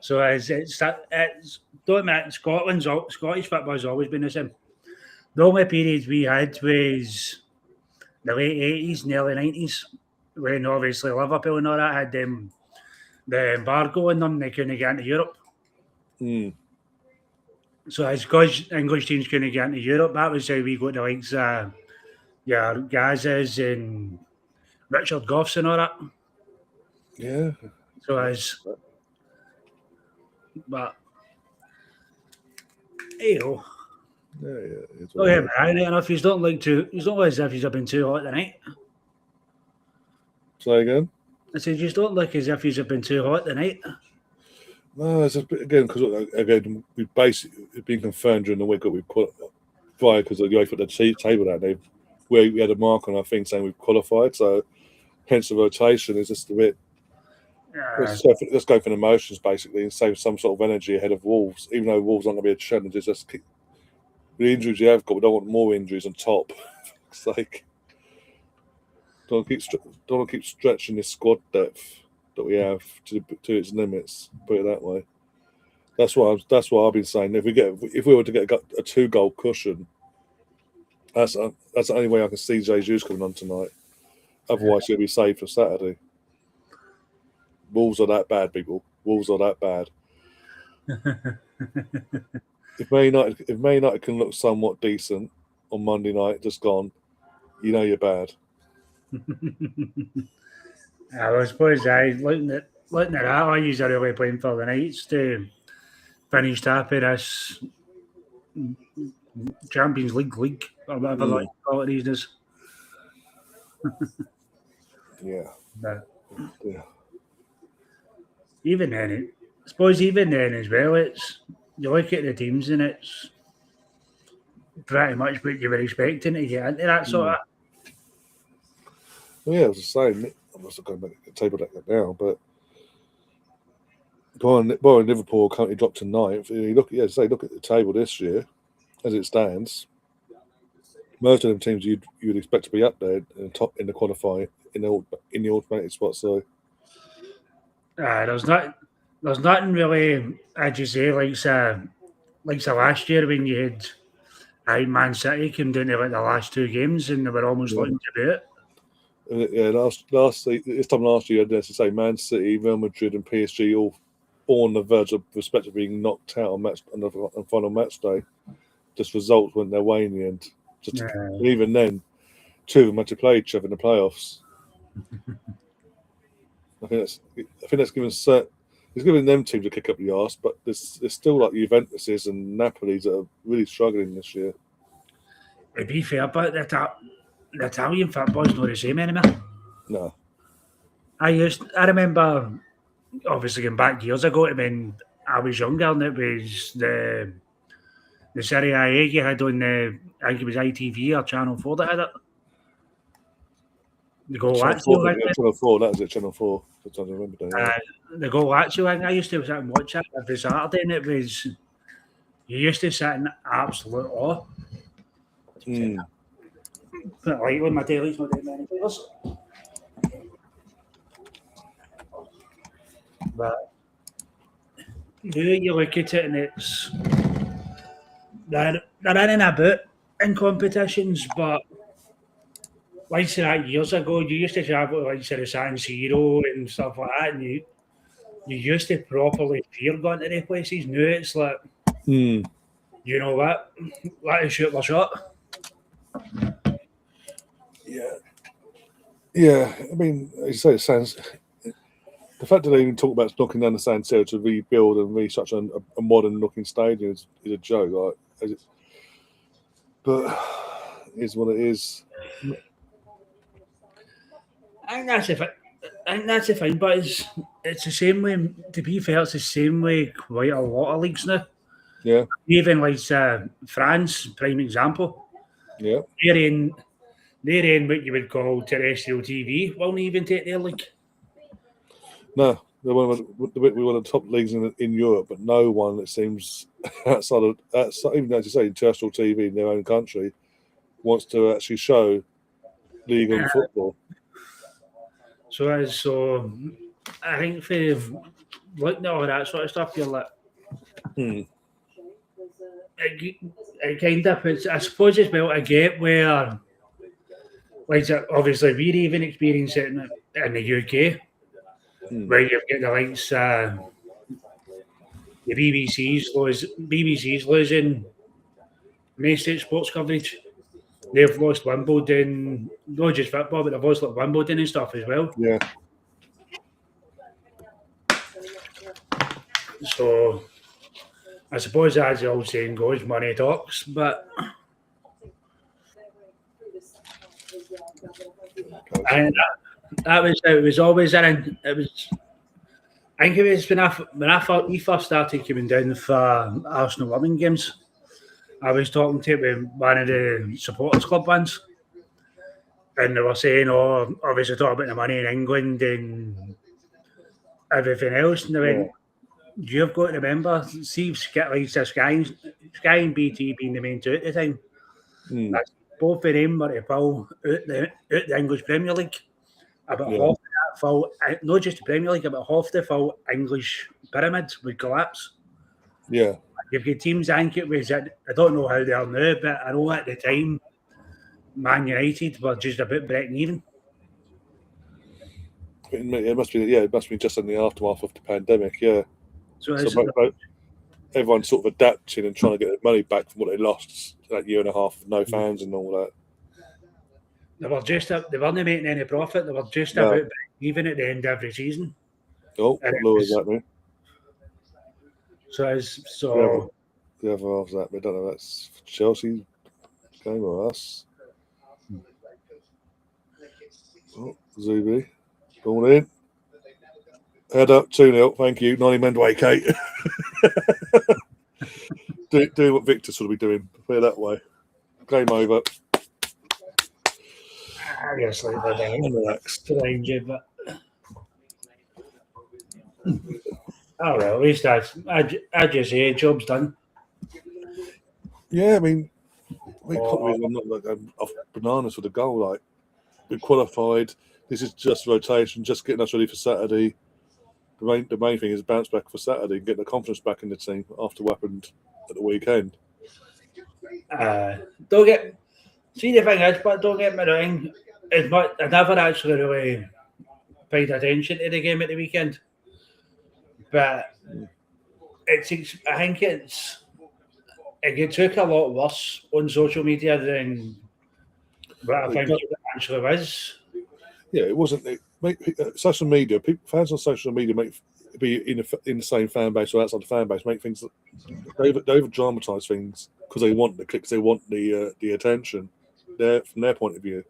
So don't admit, Scottish football has always been the same. The only period we had was the late 80s and early 90s, when obviously Liverpool and all that had the embargo on them, they couldn't get into Europe. So as because English teams couldn't get into Europe, that was how we got the likes of your Gazas and Richard Goffs and all that. Yeah. But hey, oh. Yeah. Enough. You don't look as if you've been too hot tonight. Say again? I said, you don't look as if you've been too hot tonight. No, it's again because we've basically been confirmed during the week that we've qualified because of the Uefa the table that day. We had a mark on our thing saying we've qualified, so hence the rotation is just a bit. Let's go for the emotions basically and save some sort of energy ahead of Wolves, even though Wolves aren't going to be a challenge. It's just the injuries you have got. We don't want more injuries on top. It's like don't keep stretching this squad depth that we have to its limits. Put it that way. That's what I've been saying. If we were to get a 2-goal cushion, that's the only way I can see Jesus coming on tonight. Otherwise, he'll be saved for Saturday. Wolves are that bad, people. Wolves are that bad. If Man United can look somewhat decent on Monday night, just gone, you know you're bad. I suppose looking at that, I use are really playing for the Knights to finish top of this Champions League or whatever like call it these days. Yeah. Yeah. Even then, I suppose even then as well, it's you look at the teams and it's pretty much what you were expecting to get into that sort of. Well, yeah, I was just saying. I'm not going back to the table deck now, but Bayern Liverpool currently dropped to 9th. You look at the table this year as it stands. Most of them teams you'd expect to be up there in top in the qualifying in the automatic spot. So there's nothing really, as you say, like last year when you had Man City came down to like the last 2 games and they were almost looking to do it. This time last year, as I say, Man City, Real Madrid, and PSG all on the verge of respectively being knocked out on final match day. Just results went their way in the end. Even then, two of them had to play each other in the playoffs. I think that's giving them teams a kick up the arse, but there's still like Juventus's and Napoli's that are really struggling this year. To be fair, but the Italian football's not the same anymore. No. I remember, obviously going back years ago to when I was younger, and it was the Serie A you had on I think it was ITV or Channel 4 that had it. The Goal Channel 4, that was it, Channel 4. I remember that, the Goal I used to sit and watch it every Saturday, and you used to sit in absolute awe. But like when my daily's not doing many favors. But you look at it and it's they're in a bit in competitions, but like I said, years ago, you used to travel like the San Siro and stuff like that, and you used to properly fear going to the places. Now it's like, you know what, let us shoot my shot. Yeah. I mean, as you say, it sounds. The fact that they even talk about knocking down the San Siro to rebuild and be such a modern-looking stadium is a joke. But it is what it is. I think that's the thing, but it's the same way. To be fair, it's the same way quite a lot of leagues now. Yeah. Even like France, prime example. Yeah. They're in what you would call terrestrial TV. Won't even take their league. No, they're one of the top leagues in Europe, but no one, it seems, outside even as you say, terrestrial TV in their own country, wants to actually show league and football. So I think for looking at all that sort of stuff, you're like, it kind of puts. I suppose it's built a gap where, like, obviously we're even experiencing it in the UK. Where you've got the likes, the BBC's losing mainstream sports coverage. They've lost Wimbledon, not just football, but they've lost like Wimbledon and stuff as well. Yeah. So I suppose as the old saying goes, money talks, but and it was always in. It was. I think it was when we first started coming down for Arsenal women games. I was talking to one of the supporters club ones, and they were saying, obviously talking about the money in England and everything else. And they went, "You've got to remember, see, like Sky and BT being the main two at the time. That's both of them were to pull out the English Premier League. About half of that full, not just the Premier League, about half the full English pyramid would collapse. Yeah. You've got teams, I think it was, I don't know how they are now, but I know at the time, Man United were just about breaking even. It must be just in the aftermath of the pandemic, yeah. So everyone's sort of adapting and trying to get their money back from what they lost that year and a half of no fans and all that. They weren't making any profit. They were just about breaking even at the end of every season. Oh, lowers that me. So the other half of that, we don't know. That's Chelsea game or us. Oh, Zuby, going in. Head up, 2-0. Thank you. 90 men to vacate. Do what Victor sort of be doing. Put it that way. Game over. Obviously, they're relaxed. But oh well, at least I just say job's done. Yeah, I mean, I'm not like I'm off bananas for the goal. Like, we qualified. This is just rotation, just getting us ready for Saturday. The main thing is bounce back for Saturday and getting the confidence back in the team after what happened at the weekend. The thing is, but don't get me wrong. I never actually really paid attention to the game at the weekend, but I think it took a lot worse on social media than what I think it actually was. Yeah, it wasn't. Social media, fans on social media be in the same fan base or outside the fan base, make things over dramatise things because they want the clicks, they want the attention. From their point of view,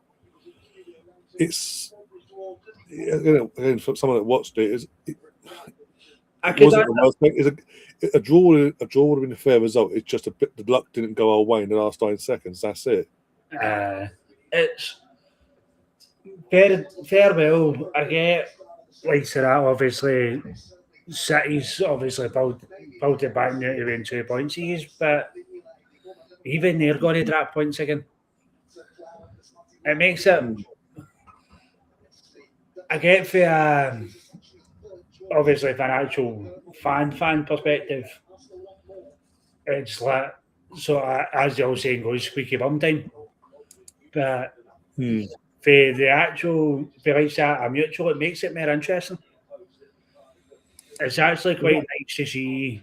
it's again for someone that watched it, a draw would have been a fair result. It's just the luck didn't go our way in the last 9 seconds. That's it. It's farewell. I get like to that. Obviously, City's obviously pulled it back now to win 2 points, but even they're going to drop points again. It makes it. I get for obviously from an actual fan perspective, it's like as the old saying goes, squeaky bum time. But for the actual, for like that, a mutual, it makes it more interesting. It's actually quite nice to see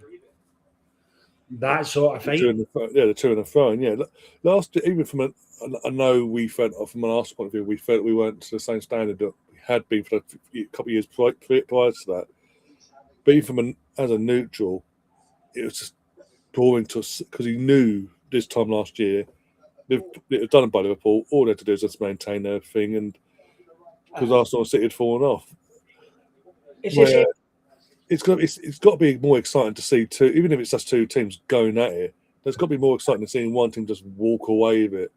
that sort of fight. The two in the throwing. Yeah, even from I know we felt from an Arsenal point of view, we felt we weren't to the same standard that we had been for a couple of years prior to that. But even as a neutral, it was just boring to us because he knew this time last year they've done it by Liverpool. All they had to do is just maintain their thing, and because Arsenal City had fallen off. It's got to be more exciting to see two, even if it's just two teams going at it. There's got to be more exciting than seeing one team just walk away with it.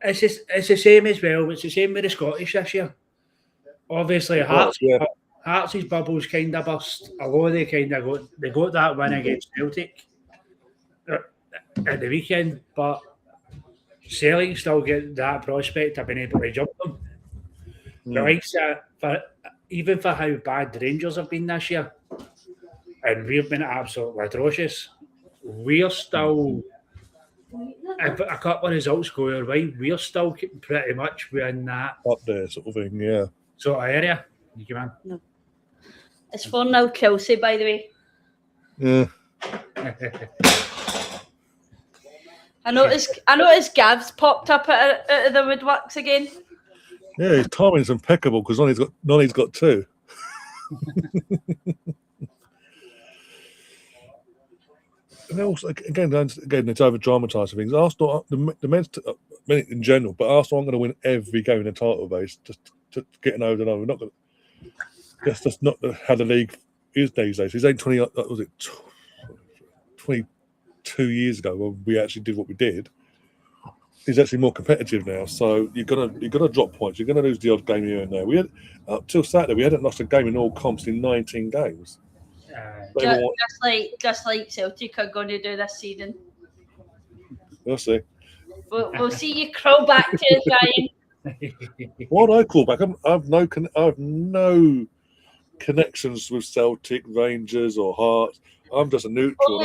It's the same as well. It's the same with the Scottish this year. Obviously, Hearts' bubbles kind of burst. Although they got that win against Celtic at the weekend, but Celtic still get that prospect of being able to jump them. But like that, even for how bad the Rangers have been this year, and we've been absolutely atrocious, we're still, if a couple of results go our way, we're still pretty much within that up there sort of thing, yeah. Sort of area. You come on. No. It's 4-0 Chelsea, by the way. Yeah. I noticed Gav's popped up out of the woodworks again. Yeah, his timing's impeccable because Nonny's got two. And also, again, it's over dramatising things. Arsenal, the men's in general, but Arsenal aren't going to win every game in the title race. Just getting over the line. We're not going to. That's not how the league is these days. He's only 22 years ago when we actually did what we did. He's actually more competitive now, so you're gonna drop points. You're gonna lose the odd game here and there. We had up till Saturday, we hadn't lost a game in all comps in 19 games. Just like Celtic are going to do this season. We'll see. We'll see you crawl back to it, Ryan. Why do I call back? I've no connections with Celtic, Rangers, or Hearts. I'm just a neutral.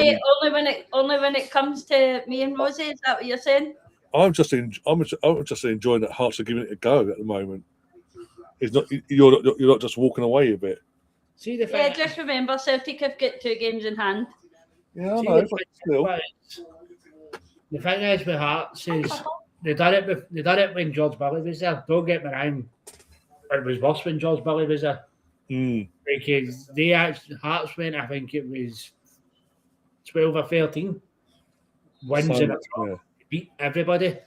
Only when it comes to me and Rosie. Is that what you're saying? I'm just enjoying that Hearts are giving it a go at the moment. It's not you're not just walking away with it. See the thing. Yeah, just remember Celtic have got 2 games in hand. Yeah, I know, but still. The thing is with Hearts is they done it when George Billy was there. Don't get me wrong, it was worse when George Billy was there. Because Hearts went, I think it was 12 or 13 wins in a row, beat everybody.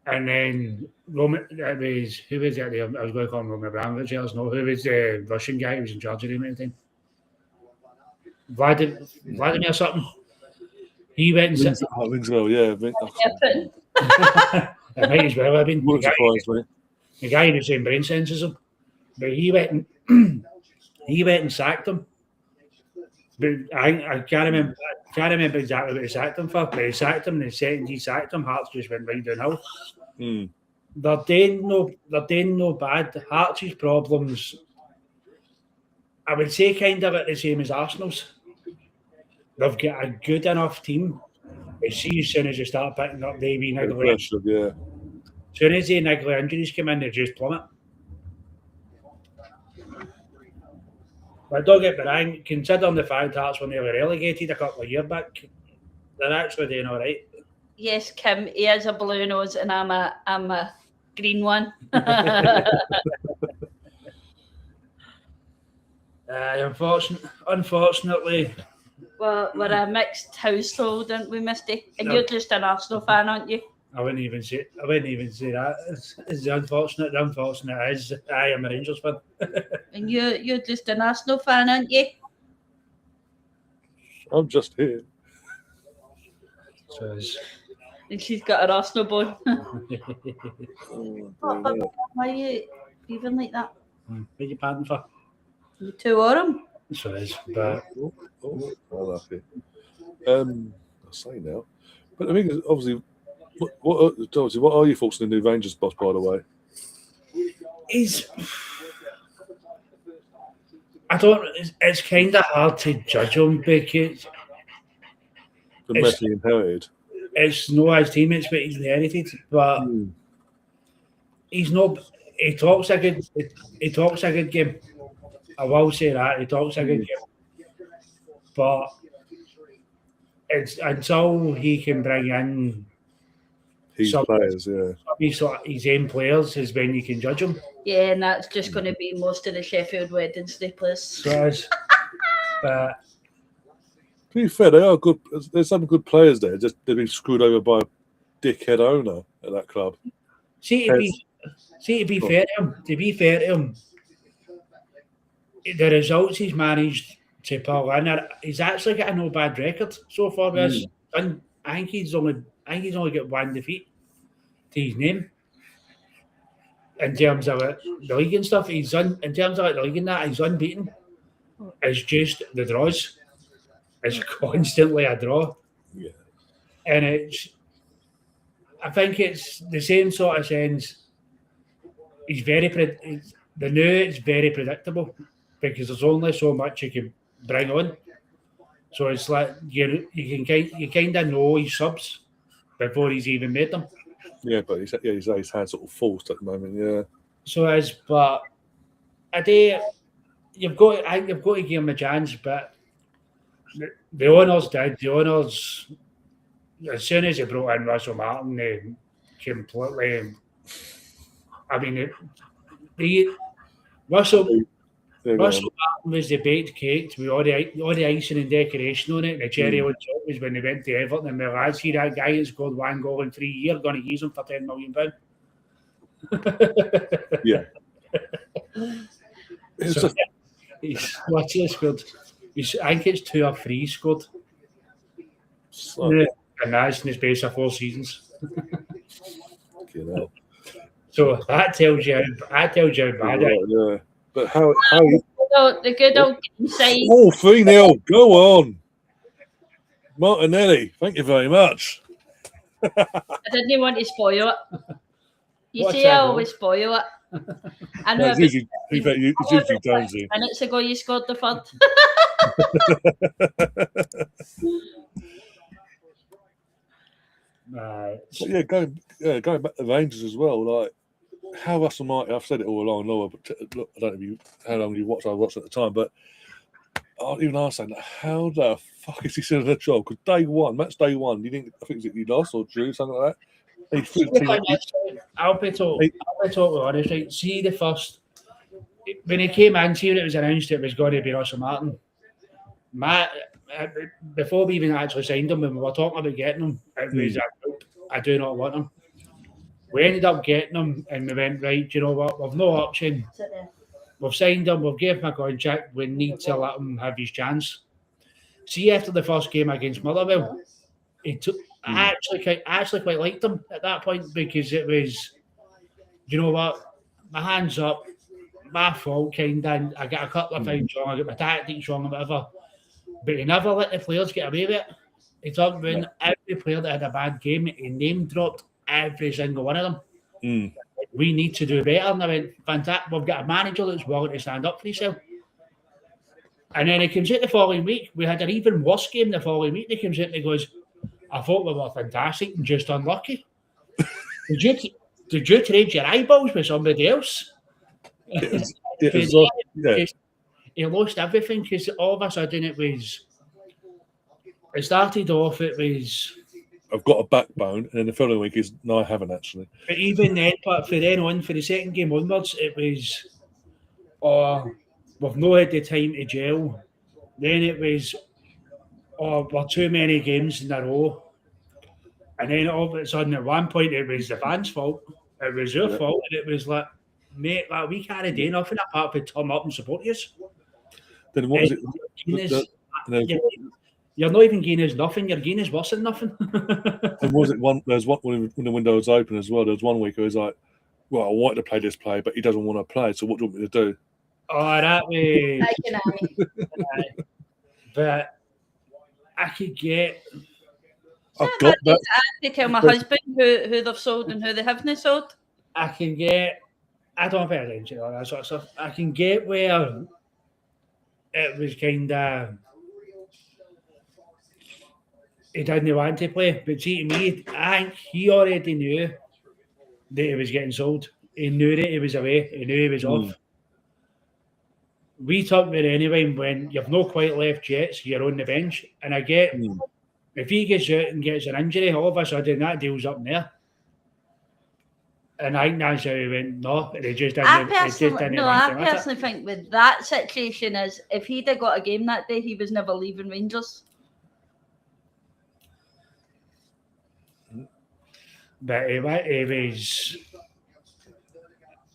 And then it was, who was it? I was going to call him Roman Abramovich. Who was the Russian guy who was in charge of him at the time? Vladimir something. He went and said, rings well, yeah. It might as well have been. The guy in the same brain sense as him. But he went and sacked him. But I can't remember exactly what he sacked him for. But he sacked him, and the second he sacked him, Hearts just went right downhill. They're doing no bad. Hearts' problems, I would say, kind of at the same as Arsenal's. They've got a good enough team. You see, as soon as you start picking up, they be niggling. Yeah. As soon as the niggly injuries come in, they just plummet. But don't get me wrong, considering the fact that's when they were relegated a couple of years back, they're actually doing all right. Yes, Kim, he has a blue nose and I'm a green one. Unfortunately. Well, we're a mixed household, aren't we, Misty? And you're just an Arsenal fan, aren't you? I wouldn't even say that. It's unfortunate. The unfortunate is I am a Rangers fan. And you're just an Arsenal fan, aren't you? I'm just here. And she's got her Arsenal bone. Oh, Why are you even like that? What are you panting for? You two are them. So it is, but lucky. I'll say now. But I mean, obviously, what are your thoughts on the new Rangers boss, by the way? It's kind of hard to judge him because The mess he inherited. It's not his teammates, but he's inherited. But he's not. He talks a good game. I will say that he talks a good game, but it's until he can bring in his players, his own players, is when you can judge him. Yeah, and that's just going to be most of the Sheffield Wednesday players. So it is. But to be fair, they are good. There's some good players there. Just they've been screwed over by a dickhead owner at that club. To be fair to him, the results he's managed to pull in, he's actually got a no bad record so far. And I think he's only got one defeat to his name. In terms of the league and stuff, he's the league and that, he's unbeaten. It's just the draws. It's constantly a draw. Yeah. And I think it's the same sort of sense. It's very predictable because there's only so much you can bring on. So it's like you kind of know his subs before he's even made them. Yeah, but his hands sort of forced at the moment. Yeah. So but a day you've got to give him a chance. But the owners did. The owners, as soon as they brought in Russell Martin, they completely. I mean, Russell Martin was the baked cake with all the icing and decoration on it. And the cherry on top was when they went to Everton and the lads see that guy that scored 1 goal in 3 years, going to use him for £10 million. Yeah. He's literally scored. I think it's 2 or 3 scored. And that's in the space of 4 seasons. So that tells you how bad it is. Yeah. But how the good old side. 3-0. Go on. Martinelli, thank you very much. I didn't want to spoil it. You see, I always spoil it. I know it's usually Jonesy. Minutes ago, you scored the third. Going back to the Rangers as well, like how Russell Martin, I've said it all along, Laura, but look, I don't know how long you watched. I watched at the time, but even I was saying, how the fuck is he still in the job? Because match day one, I think he lost or drew, something like that. I'll be totally honest. Right? See the first when he came in, see when it was announced it was going to be Russell Martin. Before we even actually signed him, when we were talking about getting him, it was I do not want him. We ended up getting him, and we went, right, you know what? We've no option. We've signed him. We've given him a contract. We need to let him have his chance. See, after the first game against Motherwell, I actually quite liked him at that point because it was, you know what? My hands up, my fault, kind of. I got a couple of things wrong. I got my tactics wrong and whatever. But he never let the players get away with it. He talked about every player that had a bad game. He name dropped every single one of them. We need to do better. And I went, fantastic. We've got a manager that's willing to stand up for himself. And then he comes out the following week. We had an even worse game the following week. He comes out and he goes, I thought we were fantastic and just unlucky. did you trade your eyeballs with somebody else? He lost everything because all of a sudden it started off, it was, I've got a backbone, and then the following week is, no, I haven't actually. But even then, for the second game onwards, it was, we've not had the time to gel. Then it was, we're too many games in a row. And then all of a sudden, at one point, it was the fans' fault. It was your fault. And it was like, mate, we can't do nothing apart from turn up and support you. Then what was it? You're not even gaining us nothing. You're gaining us worse than nothing. And was it one? There's one when the window was open as well. There was 1 week where it was like, well, I wanted to play this play, but he doesn't want to play. So what do you want me to do? Oh, that way. But I could get. I've got that. To tell my husband who they've sold and who they haven't sold. I can get. I don't pay attention to all that sort of stuff. I can get where it was kind of. He didn't want to play, but see, to me, I think he already knew that he was getting sold. He knew that he was away. He knew he was off. We talked about it anyway when you've not quite left yet, so you're on the bench. And I get, if he gets out and gets an injury, all of a sudden that deal's up in there. And I think that's how he went, no, they just didn't. I personally think with that situation is if he'd have got a game that day, he was never leaving Rangers. But it was,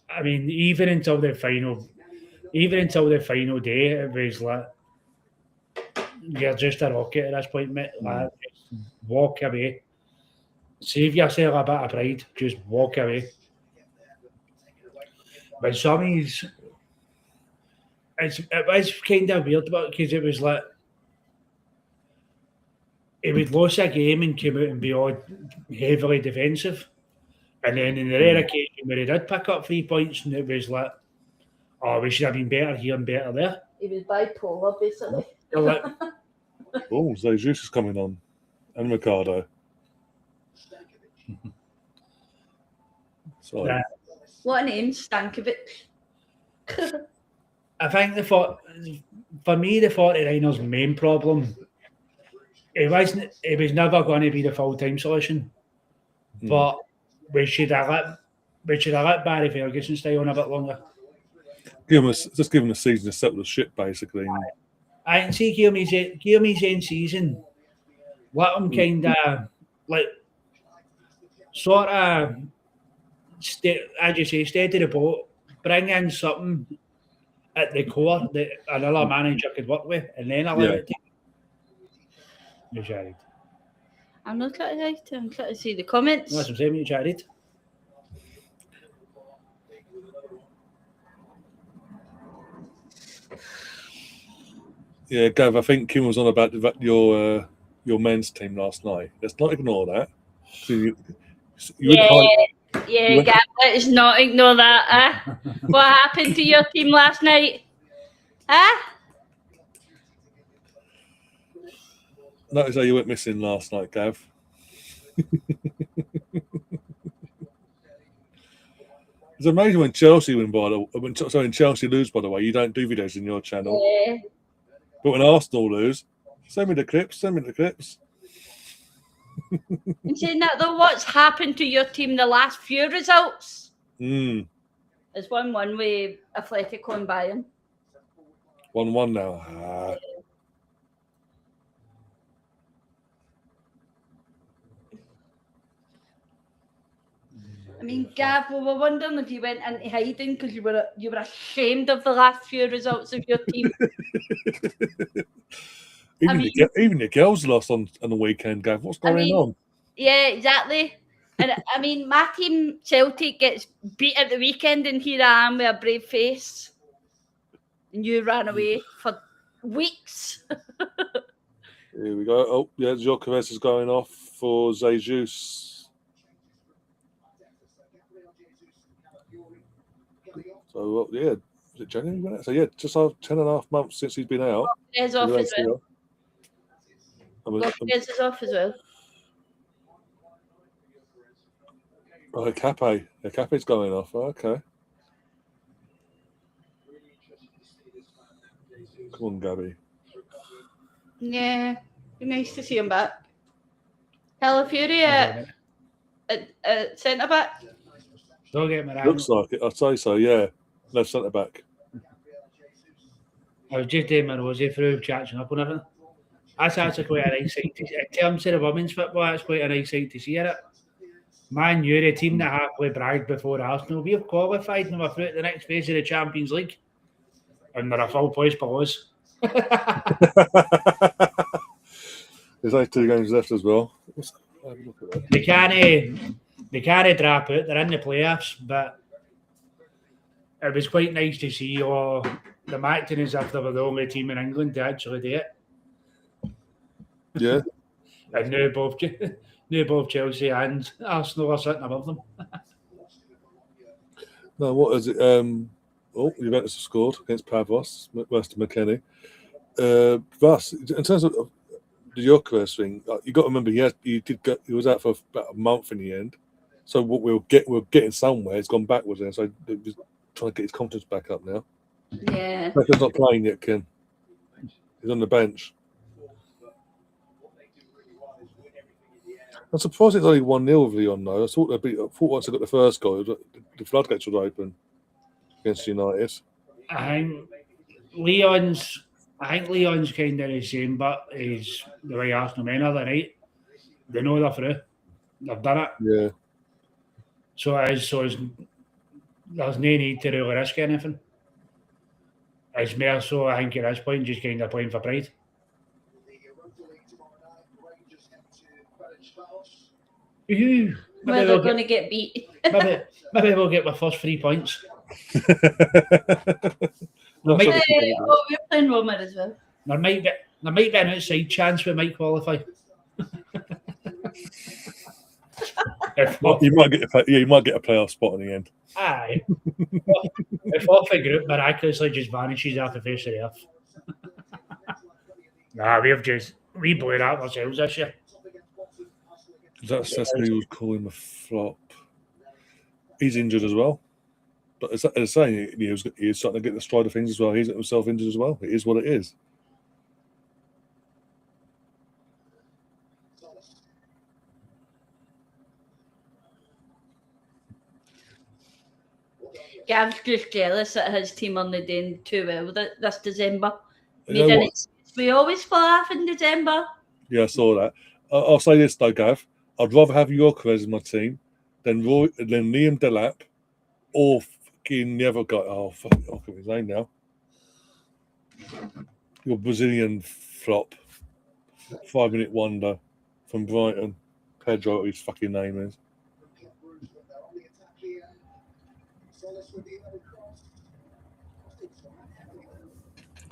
I mean, even until the final day, it was like, you're just a rocket at this point, mate. Like, just walk away. Save yourself a bit of pride. Just walk away. But some of these, it was kind of weird because it was like, he would lose a game and come out and be all heavily defensive. And then in the rare occasion where he did pick up 3 points, and it was like, oh, we should have been better here and better there. He was bipolar, basically. Oh, Jesus is coming on. And Ricardo. Sorry. What a name, Stankovic. I think for me, the 49ers' main problem, it was never going to be the full-time solution. But we should have let Barry Ferguson stay on a bit longer. Give him a season to settle the ship, basically. I can see give him his end season. Let him kind of like sort of as you say, steady the boat, bring in something at the core that another manager could work with, and then allow it to. Jared. I'm not trying to see the comments. That's what I'm saying, Jared. Yeah, Gav, I think Kim was on about your men's team last night. Let's not ignore that. So Gav, let's not ignore that. What happened to your team last night? Notice how you went missing last night, Gav. It's amazing when Chelsea when Chelsea lose, by the way, you don't do videos in your channel. Yeah. But when Arsenal lose, send me the clips. And saying that though, what's happened to your team the last few results? It's 1-1 with Atletico and Bayern. 1-1 now. I mean, Gav, we were wondering if you went into hiding because you were ashamed of the last few results of your team. Even the girls lost on the weekend, Gav. What's going on? Yeah, exactly. And I mean, my team, Celtic, gets beat at the weekend, and here I am with a brave face. And you ran away for weeks. Here we go. Oh, yeah, Djokovic is going off for Jesus. So, yeah, is it January? So, yeah, just 10.5 months since he's been out. He's off as well. Lopez is off as well. Oh, Cape. Yeah, Cape's going off. Okay. Come on, Gabby. Yeah, be nice to see him back. Calafiori at centre back. Don't get me wrong. Looks like it. I'd say so. Yeah, left centre back. I was just doing my rosy through catching up on everything. That's actually quite a nice sight to see. In terms of the women's football, that's quite a nice sight to see it. Man, you're a team that halfway bragged before Arsenal. We've qualified and we're through to the next phase of the Champions League. And they're a full place below us. There's only 2 games left as well. Look at that. They can't drop out. They're in the playoffs, but it was quite nice to see them acting as if they were the only team in England to actually do it. Yeah. And now both Chelsea and Arsenal are sitting above them. No, what is it? Juventus have scored against Pavos, Weston McKennie. Russ, in terms of the Gyökeres thing, you got to remember he was out for about a month in the end. So what we're getting somewhere. It's gone backwards there. So he's trying to get his confidence back up now. Yeah. Becker's not playing yet, Ken. He's on the bench. I'm surprised it's only 1-0 with Leon though. I thought once they got the first goal, the floodgates would open against United. I think Leon's kind of the same, but he's the way Arsenal men are, right? They know they're through. They've done it. Yeah. So there's no need to really risk anything. It's more so, I think, at this point, just kind of playing for pride. Where they're going to get beat. maybe we'll get my first 3 points. We're playing Roma as well. There might be an outside chance we might qualify. You might get a playoff spot in the end. Aye. If off a group miraculously just vanishes off the face of the earth. Nah, we blew it out ourselves this year. That's who you would call him a flop. He's injured as well. But as saying, he's starting to get the stride of things as well. He's himself injured as well. It is what it is. Gav's just jealous that his team on the doing too well this December. We always fall off in December. Yeah, I saw that. I'll say this though, Gav. I'd rather have Gyökeres in my team than Liam Delap or fucking the other guy. Oh, fuck! I'll give his name now. Your Brazilian flop, 5-minute wonder from Brighton. Pedro, what his fucking name is.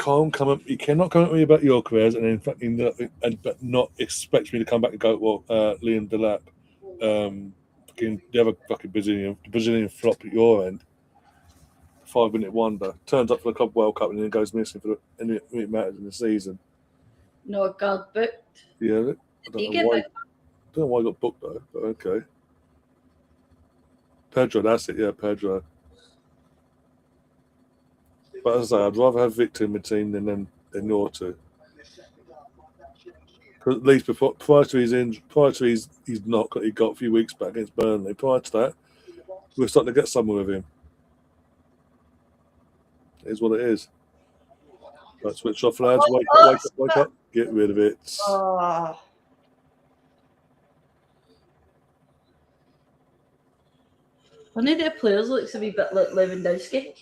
You cannot come at me about your careers and then but not expect me to come back and go, well, Liam Delap, the other fucking Brazilian flop at your end, 5-minute wonder, turns up for the Club World Cup and then goes missing for any it matters in the season. No, got booked. Yeah, I don't know why he got booked though, but okay. Pedro, that's it, yeah, Pedro. But as I say, I'd rather have Victor in my team than your two. Because at least prior to his injury, he got a few weeks back against Burnley. Prior to that, we're starting to get somewhere with him. It is what it is. Right, switch off, lads. Wake up. Get rid of it. Oh. One of their players looks a wee bit like Lewandowski.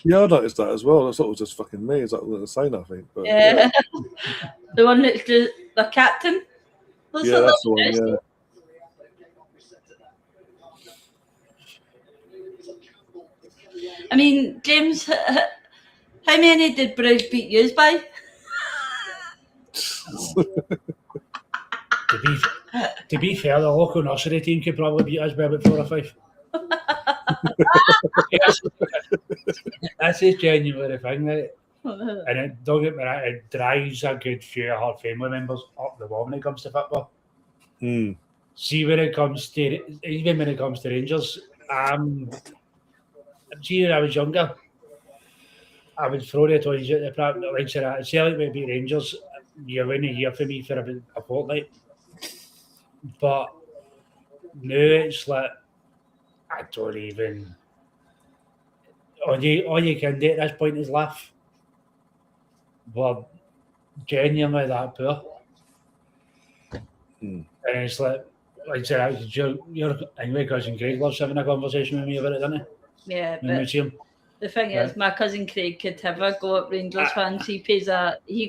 Yeah, I noticed that as well. I thought it was just fucking me. Is that what I was saying, I think? But, yeah. The one that's the captain. That's the one, yeah. I mean, James, how many did Brugge beat you by? To be fair, the local nursery team could probably beat us by about 4 or 5. That's just genuinely the thing, right? And don't get me wrong, it drives a good few of our family members up the wall when it comes to football. See, when it comes to Rangers, see, when I was younger, I would throw the toys at the practice. Like I said, I'd say like maybe Rangers, you win a year for me for about a fortnight. But now it's like, I don't even. All you can do at this point is laugh. We're genuinely that poor. And it's like I said, your anyway, cousin Craig loves having a conversation with me about it, doesn't he? Yeah, When we see him. the thing is, my cousin Craig could have a go at Rangers fans. He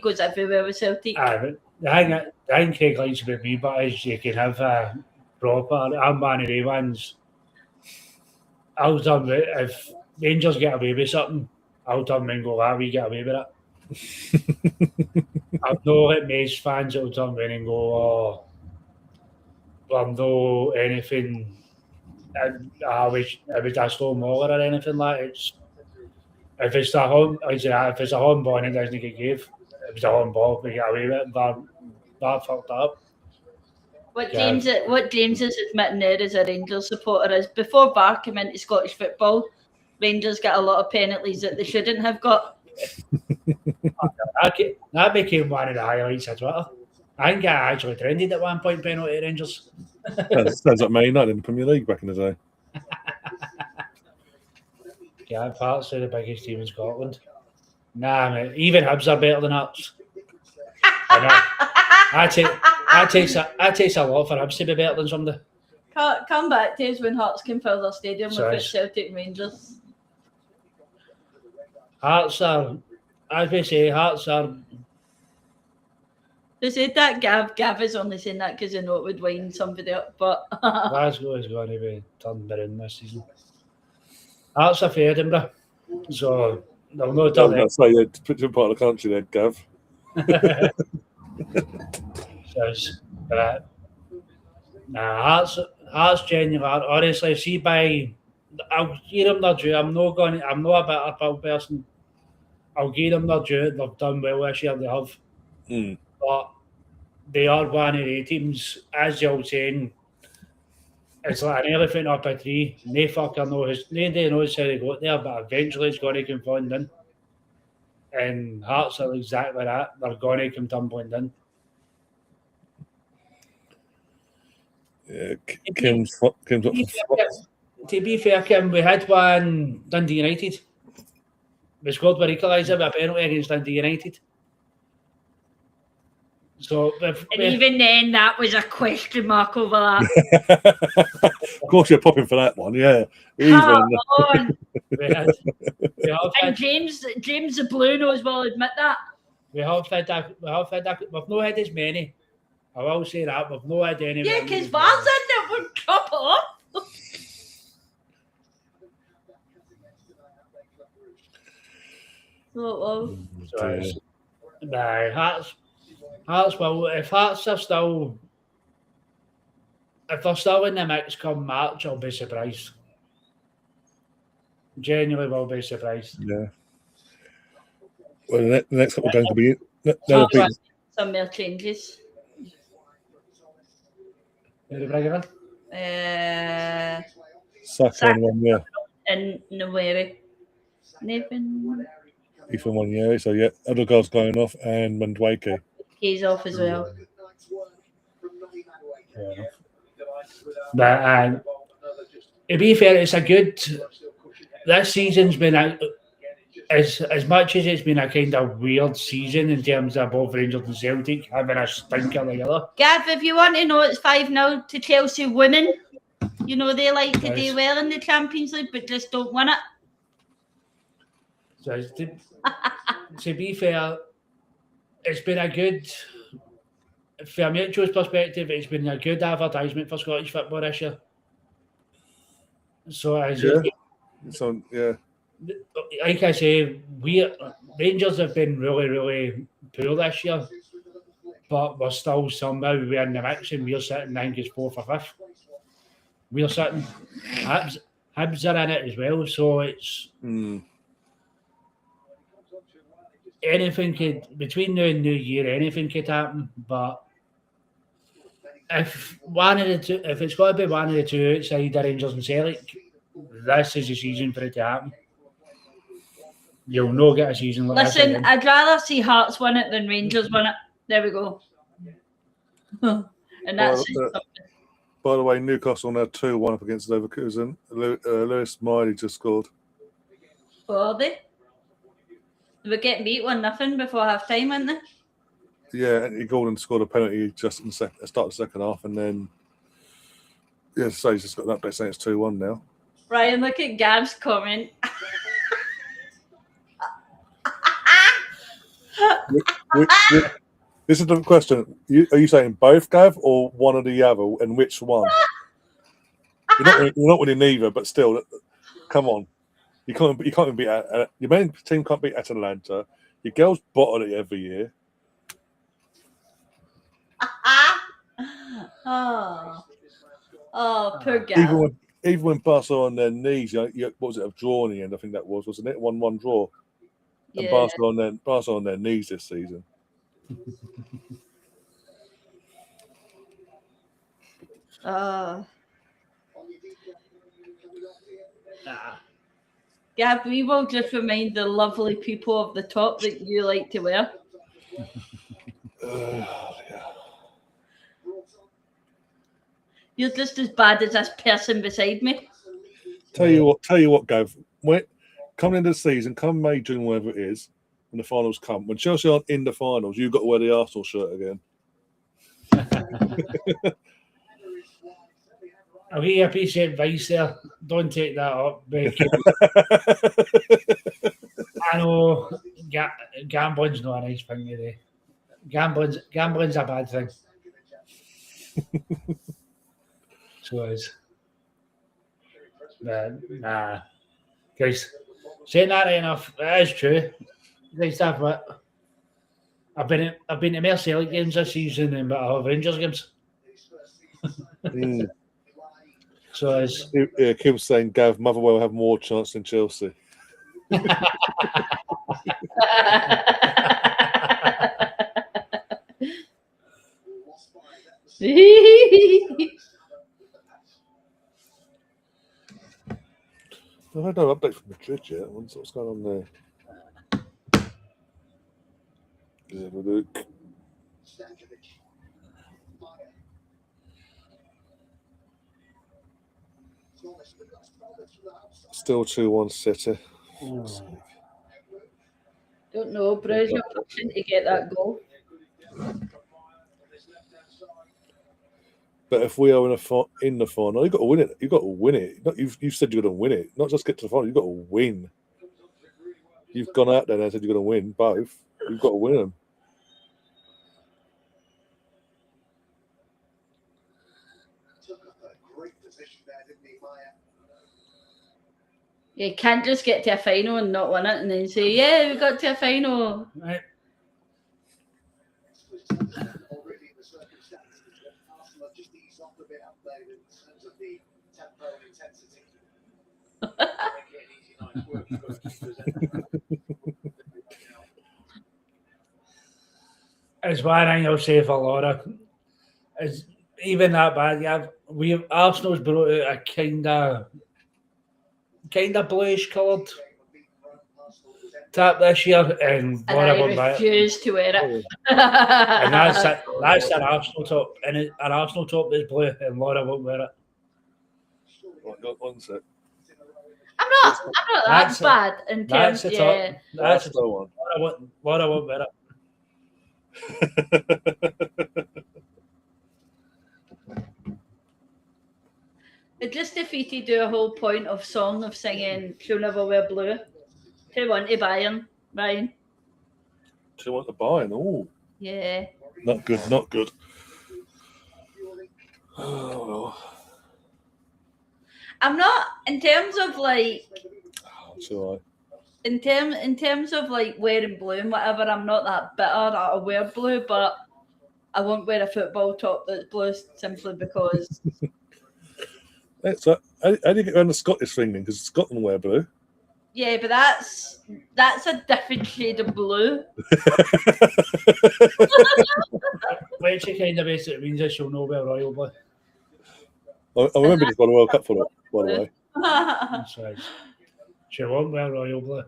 goes everywhere with Celtic. The thing Craig likes about me, but is you can have proper. I'm one of the ones. I'll tell you, if Rangers get away with something, I'll tell them and go, we get away with it. I've no like Mace fans that'll turn around and go, well, no anything. I wish I stole more or anything like that. If it's a home, if it's a home ball and it doesn't get gave, if it's a home ball, we get away with it. That fucked up. What James is admitting there as a Rangers supporter is before Bar came into Scottish football, Rangers got a lot of penalties that they shouldn't have got. That became one of the highlights of Twitter. I think I actually trended at one point penalty at Rangers. Sounds like Man United in the Premier League back in the day. Yeah, Hearts are the biggest team in Scotland. Nah, mate, even Hibs are better than Hearts. I takes a lot for Hibs to be better than somebody. Come back to us when Hearts can fill their stadium with Celtic and Rangers. Hearts are, as we say, Hearts are. They said that Gav is only saying that because they know it would wind somebody up, but Glasgow is going to be turned around this season. Hearts are for Edinburgh, so they'll no turn. I was going to say, yeah, put you in part of the country there, Gav. Hearts genuinely are. Honestly, see I'll give them their due. I'm not a better Bill person. I'll give them their due. They've done well this year. They have, but they are one of the teams, as you're saying. It's like an elephant up a tree. Nobody knows how they got there, but eventually it's going to come falling in. And Hearts are exactly that. They're going to come tumbling in. Yeah, Kim's up for to be fair, Kim, we had one Dundee United. We scored with equaliser with a penalty against Dundee United. So, even then, that was a question mark over that. Of course, you're popping for that one, yeah. Come on. And James the Blue Nose will admit that. We've not had as many. I will say that we've not had any. Yeah, because Vars in it would trouble. Hearts will. If Hearts are still, if they're still in the mix come March, I'll be surprised. Genuinely will be surprised. Yeah. Well, the next couple of games will be some more changes. Brugge Saka in 1 year. In November. Nathan. He's in 1 year, so yeah, Odegaard's going off and Mandwake. He's off as well. Yeah. But to be fair, it's a good. This season's been as much as it's been a kind of weird season in terms of both Rangers and Celtic having a stinker together. Gav, if you want to know, it's 5-0 to Chelsea women. You know they like to do well in the Champions League, but just don't win it. So to be fair, it's been a good. From Mitchell's perspective, it's been a good advertisement for Scottish football this year. So like I say, Rangers have been really, really poor this year, but we're still somehow we're in the mix and we're sitting, I think it's 4th or 5th. We're sitting, Hibs are in it as well, so it's anything could, between now and New Year, anything could happen, but if one of the two, if it's got to be one of the two outside the Rangers and Celtic, this is the season for it to happen. You'll not get a season like this. Listen, I'd rather see Hearts win it than Rangers win it. There we go. And that's by the way, Newcastle now 2-1 up against Leverkusen. Lewis Miley just scored. Are they? They were getting beat 1-0 before half time, weren't they? Yeah, Anthony Gordon scored a penalty just in the start of the second half, and then so he's just got an update saying it's 2-1 now. Ryan, look at Gav's comment. This is the question. Are you saying both, Gav, or one or the other, and which one? You're not winning neither, but still, come on. You can't even beat your main team can't beat Atalanta. Your girls bottle it every year. Poor Gav. Even when Barcelona on their knees, what was it, a draw in the end? I think that wasn't it? 1-1 draw. And Barcelona on their knees this season. Gav, we will just remind the lovely people of the top that you like to wear. You're just as bad as this person beside me. Tell you what, Gav. Coming into the season, come May, June, whatever it is, when the finals come, when Chelsea aren't in the finals, you've got to wear the Arsenal shirt again. I'll give you a piece of advice there. Don't take that up. I know gambling's not a nice thing today. Gambling's a bad thing. So it is. But, nah. Guys, saying that enough, that is true. Nice stuff, but I've been to more Celtic games this season than I have Rangers games. So it's Kim's saying Gav Motherwell have more chance than Chelsea. I've had no update from Madrid yet. What's going on there? Have a look. Still 2-1 City. Don't know, Brugge are pushing to get that goal. But if we are in the final, you've got to win it. You've got to win it. You've said you're going to win it. Not just get to the final. You've got to win. You've gone out there and said you're going to win both. You've got to win them. You can't just get to a final and not win it and then say, yeah, we got to a final. Right. It's one thing I'll say for Laura. It's even that bad. Yeah, Arsenal's brought out a kind of bluish coloured tap this year, and I refuse to wear it. And that's an Arsenal top, and an Arsenal top that's blue, and Laura won't wear it. One sec. I'm not that bad in terms. Yeah, that's the one. Laura won't wear it. It just defeated the whole point of song of singing "She'll Never Wear Blue." 2-1 to Bayern, Ryan. 2-1 to Bayern. Oh, yeah. Not good. Not good. Oh well. I'm not in terms of like. So In terms of like wearing blue and whatever, I'm not that bitter that I wear blue, but I won't wear a football top that's blue simply because. So how do you get around the Scottish thing then? Because Scotland wear blue. Yeah, but that's a different shade of blue. Which kind of basically means that she'll know well Royal Blue. I remember just won a World Cup for it, by the way. So she won't wear Royal Blue.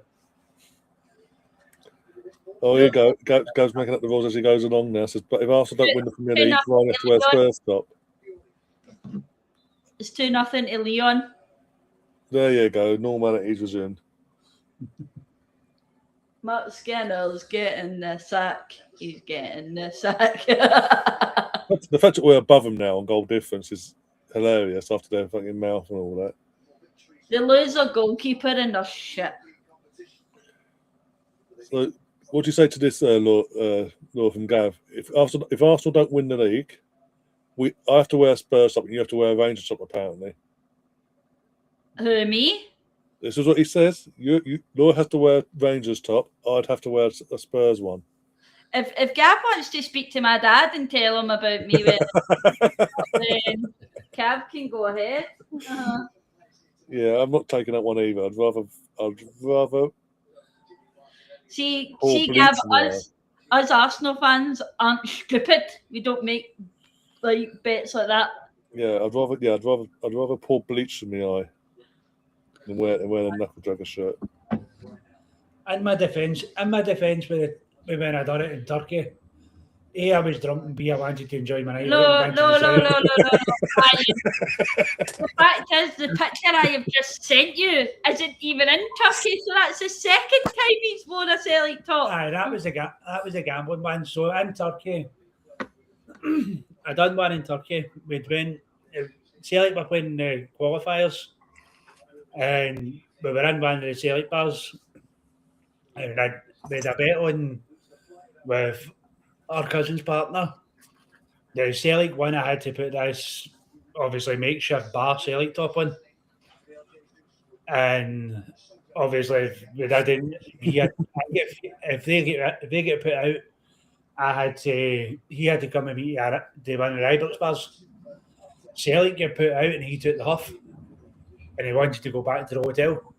Oh, here goes making up the rules as he goes along now. Says, but if Arsenal don't win the Premier League, Ryan has to wear Spurs top. It's 2-0 to Leon. There you go. Normality's resumed. Mark Skinner's getting the sack. He's getting the sack. The fact that we're above them now on goal difference is hilarious after their fucking mouth and all that. They lose a goalkeeper and they're shit. So, what do you say to this, law from Gav? If Arsenal don't win the league, I have to wear Spurs top and you have to wear a Rangers top, apparently. Who, me? This is what he says. Law has to wear Rangers top. I'd have to wear a Spurs one. If Gav wants to speak to my dad and tell him about me, then Gav can go ahead. Yeah, I'm not taking that one either. I'd rather. See, Gav, us Arsenal fans aren't stupid. We don't make like bets like that. Yeah, I'd rather pour bleach in my eye than wear a knuckle dragger shirt. In my defence, when I done it in Turkey, I was drunk and B, I wanted to enjoy my night. No. The fact is, the picture I have just sent you isn't even in Turkey, so that's the second time he's worn a Celtic top. Aye, that was a gambling one. So in Turkey, I done one in Turkey. We'd win. Celtic were playing the qualifiers, and we were in one of the Celtic bars, and we had a bet on with our cousin's partner. The Celtic one, I had to put this obviously makeshift bar Celtic top on, and obviously if they get put out, he had to come and meet to one of the Ibrox bars. Celtic get put out and he took the huff, and he wanted to go back to the hotel.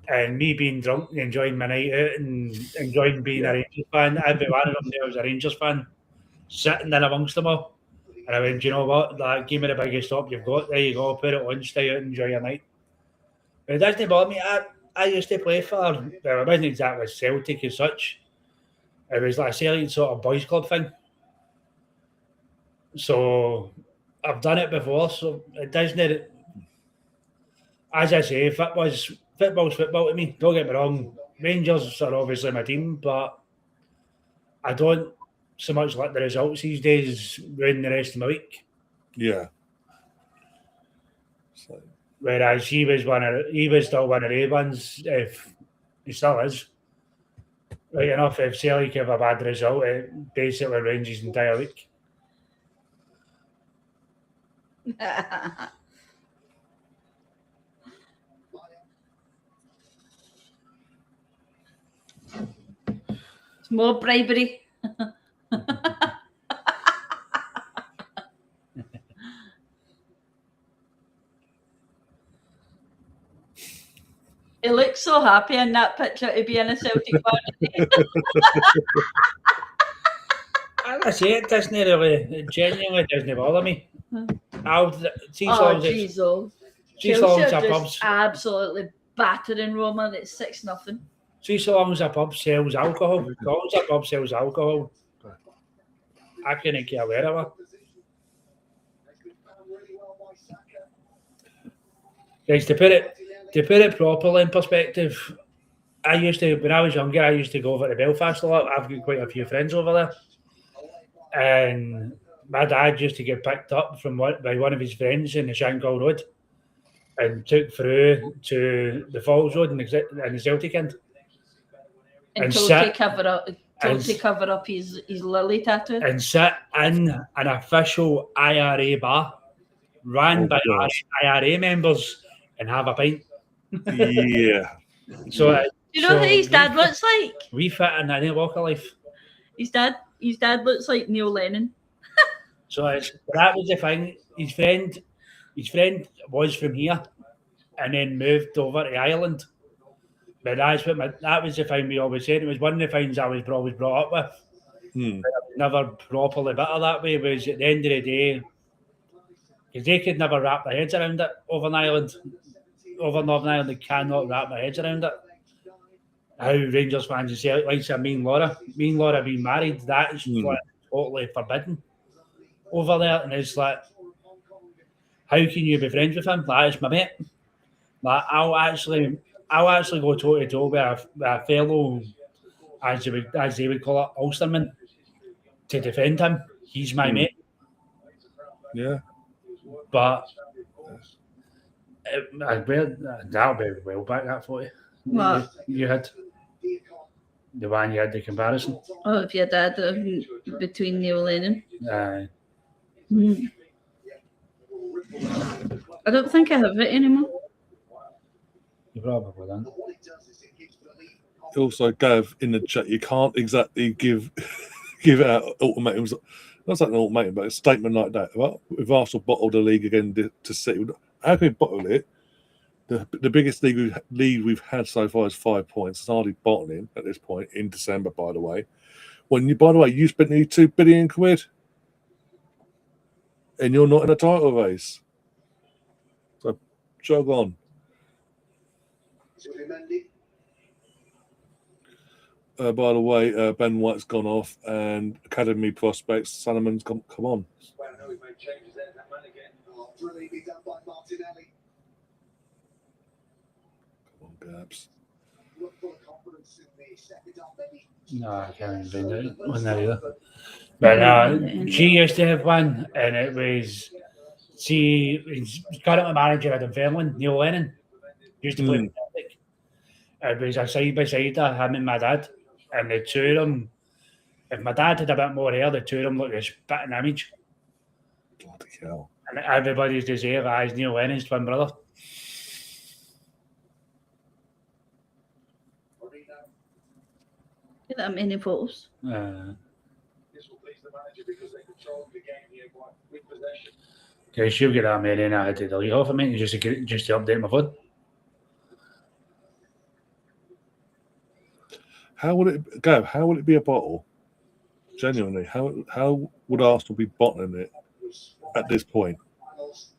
And me being drunk and enjoying my night out and enjoying being a Rangers fan, every one of them there was a Rangers fan, sitting in amongst them all. And I went, do you know what? Like, give me the biggest top you've got. There you go, put it on, stay out and enjoy your night. But it doesn't bother me. I used to play for, well, it wasn't exactly Celtic as such. It was like a Celtic sort of boys club thing. So I've done it before, so it doesn't. As I say, football's football to me. Don't get me wrong. Rangers are obviously my team, but I don't so much let the results these days ruin the rest of my week. Yeah. So. Whereas he was still one of the ones. If he still is, right enough. If Celtic have a bad result, it basically ruins his entire week. It's more bribery. He looks so happy in that picture to be in a Celtic bar. I say it doesn't really, genuinely doesn't bother me. Chelsea absolutely battering Roma. It's 6-0. See, so long as a pub sells alcohol, I couldn't care wherever. Guys, to put it properly in perspective, when I was younger, I used to go over to Belfast a lot. I've got quite a few friends over there. And my dad used to get picked up by one of his friends in the Shankill Road and took through to the Falls Road in the Celtic end. And to cover up his lily tattoo. And sit in an official IRA bar ran by IRA members and have a pint. Yeah. Do you know who his dad looks like? We fit in any walk of life. His dad looks like Neil Lennon. So that was the thing. His friend was from here and then moved over to Ireland. But that was the thing we always said. It was one of the things I was always brought up with. never properly bitter that way was at the end of the day, because they could never wrap their heads around it over Northern Ireland, they cannot wrap their heads around it. How Rangers fans and Celtic like me and Laura being married, that is like totally forbidden over there, and it's like, how can you be friends with him? Like, it's my mate. Like, I'll actually go toe to toe with a fellow, as they would call it, Ulsterman, to defend him. He's my mate. Yeah. But that'll be well back that for you. What? You had the one you had the comparison. Oh, if your dad between Neil Lennon. Aye. I don't think I have it anymore. You probably don't. Also, Gav, in the chat, you can't exactly give out ultimatums. Not like an ultimatum, but a statement like that. If Arsenal bottled the league again to City, how can we bottle it? The biggest lead we've had so far is 5 points. It's hardly bottling at this point in December, by the way. You spent nearly £2 billion, and you're not in a title race. So jog on. By the way, Ben White's gone off, and academy prospects, Salomon's come on. Well, I know we've made changes there. That man again. Brilliantly done by Martinelli. Come on, Gabs. Look full of confidence in the second half. Maybe. No, I can't even do it. Wasn't that either? But she used to have one, and it was his current manager at Dunfermline, Neil Lennon, used to play with Celtic. It was a side by side of him and my dad, and the two of them. If my dad had a bit more hair, the two of them looked a spitting image. Bloody hell! And everybody's to say that is Neil Lennon's twin brother. Get that many photos. This will please the manager because they control the game here with possession. Okay, she'll get that many, and I had to delete off of me just to update my phone. How would it be a bottle? Genuinely, how would Arsenal be bottling it at this point?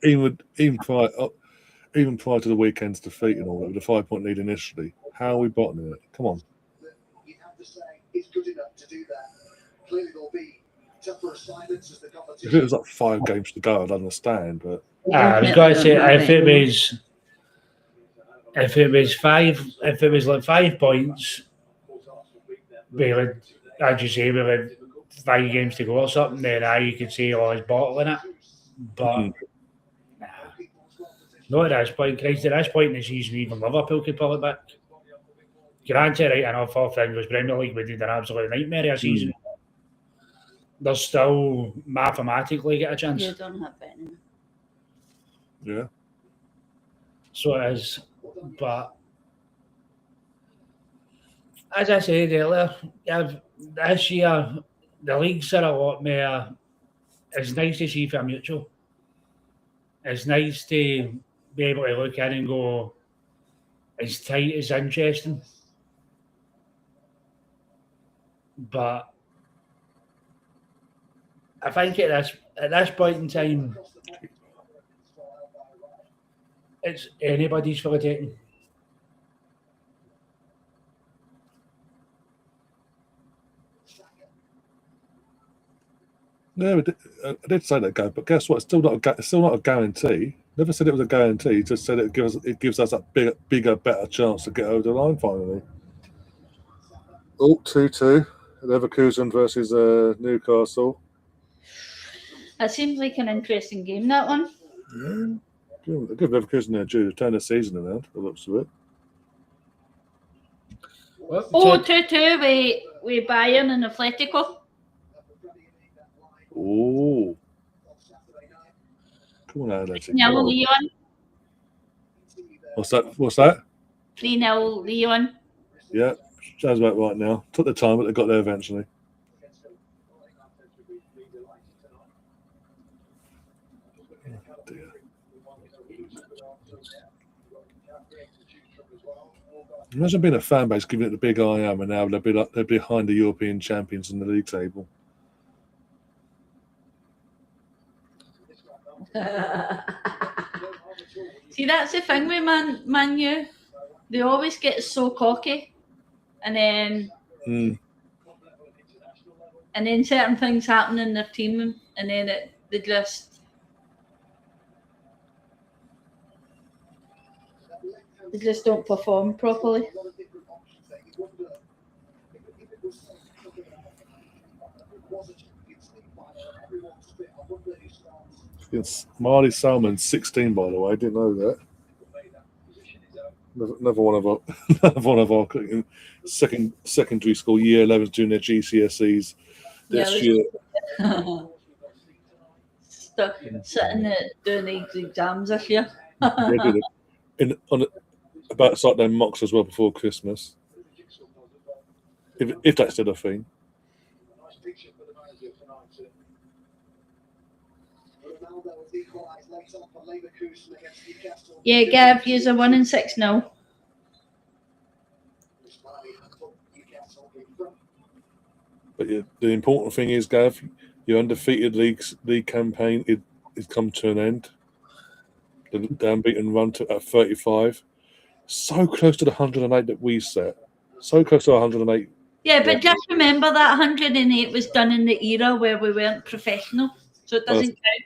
Even prior to the weekend's defeat and all that, with a 5 point lead initially, how are we bottling it? Come on. You'd have to say it's good enough to do that. Clearly, there'll be tougher assignments as the competition. If it was like 5 games to go, I'd understand. But I was going to say if it was like 5 points, we would, as you say, we had 5 games to go or something. Then you could say, "Oh, he's bottling it," but not at this point. Christ, at this point in the season, even Liverpool could pull it back. Granted, right enough, all things was Premier League. We did an absolute nightmare of a season. There's still mathematically get a chance. You don't have it anymore. yeah, So it is, but as I said earlier, this year the leagues are a lot more. It's nice to see for a mutual. It's nice to be able to look in and go, it's tight, it's interesting. But I think at this point in time, it's anybody's for the taking. no, I did say that, Gav, but guess what? It's still not a guarantee. Never said it was a guarantee. Just said it gives us that bigger, better chance to get over the line finally. 2-2. Leverkusen versus Newcastle. That seems like an interesting game, that one. Yeah. Give Leverkusen their due. Turn the season around, the looks of it. 2-2 with Bayern and Atletico. Oh. Come on, Alex. 3-0 Leon. What's that? 3-0 Leon. Yeah, sounds about right now. Took the time, but they got there eventually. Oh, dear. Imagine being a fan base giving it the big I am, and now they're behind the European champions in the league table. See, that's the thing with Man U. They always get so cocky, and then certain things happen in their team, and then they just don't perform properly. It's Marley Salmon, 16, by the way. I didn't know that. Another one of our secondary school year 11s doing their GCSEs this year. Sitting there doing these exams this year. About to start their mocks as well before Christmas. If that's still a thing. Yeah, Gav, you're 1-6 now. But yeah, the important thing is, Gav, your undefeated league campaign is come to an end. The unbeaten run at 35. So close to the 108 that we set. So close to 108. Yeah, but just remember that 108 was done in the era where we weren't professional, so it doesn't count.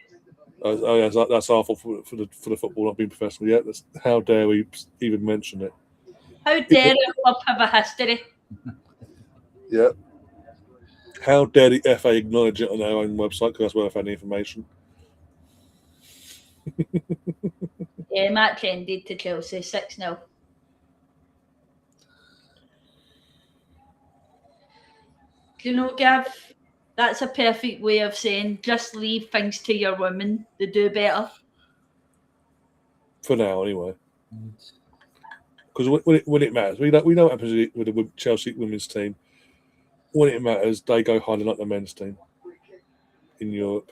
That's our fault for the football not being professional yet. How dare we even mention it? How dare a club have a history? Yeah. How dare the FA acknowledge it on their own website, because that's where I've had the information. Yeah, match ended to Chelsea 6-0. Do you know, Gav, that's a perfect way of saying just leave things to your women. They do better. For now, anyway. Because when it matters, we know what happens with the Chelsea women's team. When it matters, they go higher like the men's team in Europe.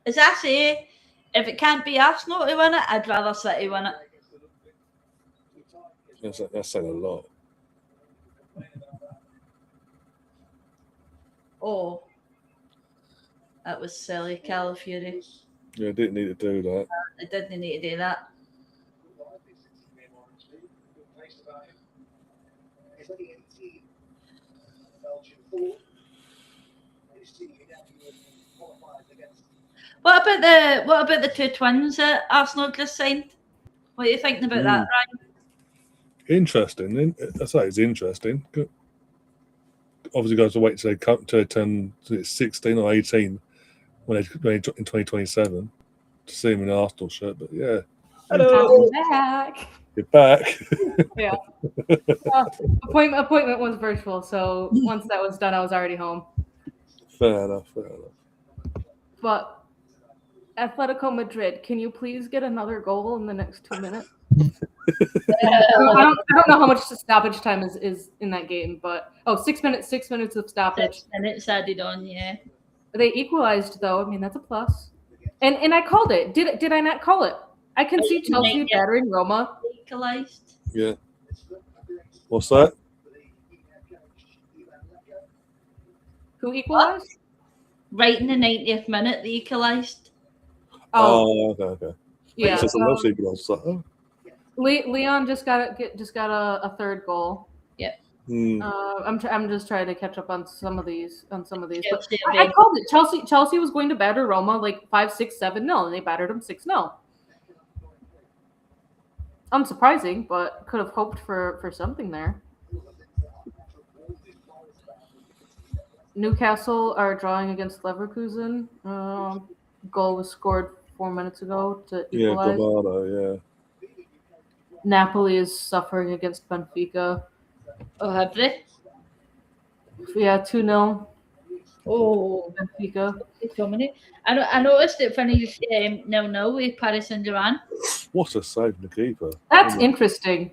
As I say, if it can't be Arsenal to win it, I'd rather City win it. That's saying a lot. Oh, that was silly, Calafury. Yeah, didn't need to do that. I didn't need to do that. What about the two twins that Arsenal just signed? What are you thinking about that, Ryan? Interesting. I say it's interesting. Obviously, guys will wait till they turn 16 or 18 when they in 2027 to see him in an Arsenal shirt. But yeah, hello, back. You're back. Yeah. Appointment was virtual, so once that was done, I was already home. Fair enough. But Atletico Madrid, can you please get another goal in the next 2 minutes? I don't know how much stoppage time is in that game, but 6 minutes of stoppage. 6 minutes added on, yeah. They equalized though. I mean, that's a plus. And I called it. Did I not call it? I can see Chelsea battering Roma. Equalized. Yeah. What's that? Who equalized? Right in the 90th minute, they equalized. Oh, okay. Yeah. Like, Leon just got a third goal. Yeah. I'm just trying to catch up on some of these. But Chelsea, I called it. Chelsea was going to batter Roma like 5-6-7-0, and they battered them 6-0. Unsurprising, but could have hoped for something there. Newcastle are drawing against Leverkusen. Goal was scored 4 minutes ago to equalize. Yeah, Gomado, yeah. Napoli is suffering against Benfica. Oh, have they? Yeah, 2-0. Oh, Benfica. I noticed it finished 0-0 with Paris Saint-Germain. What a save, the keeper. That's interesting.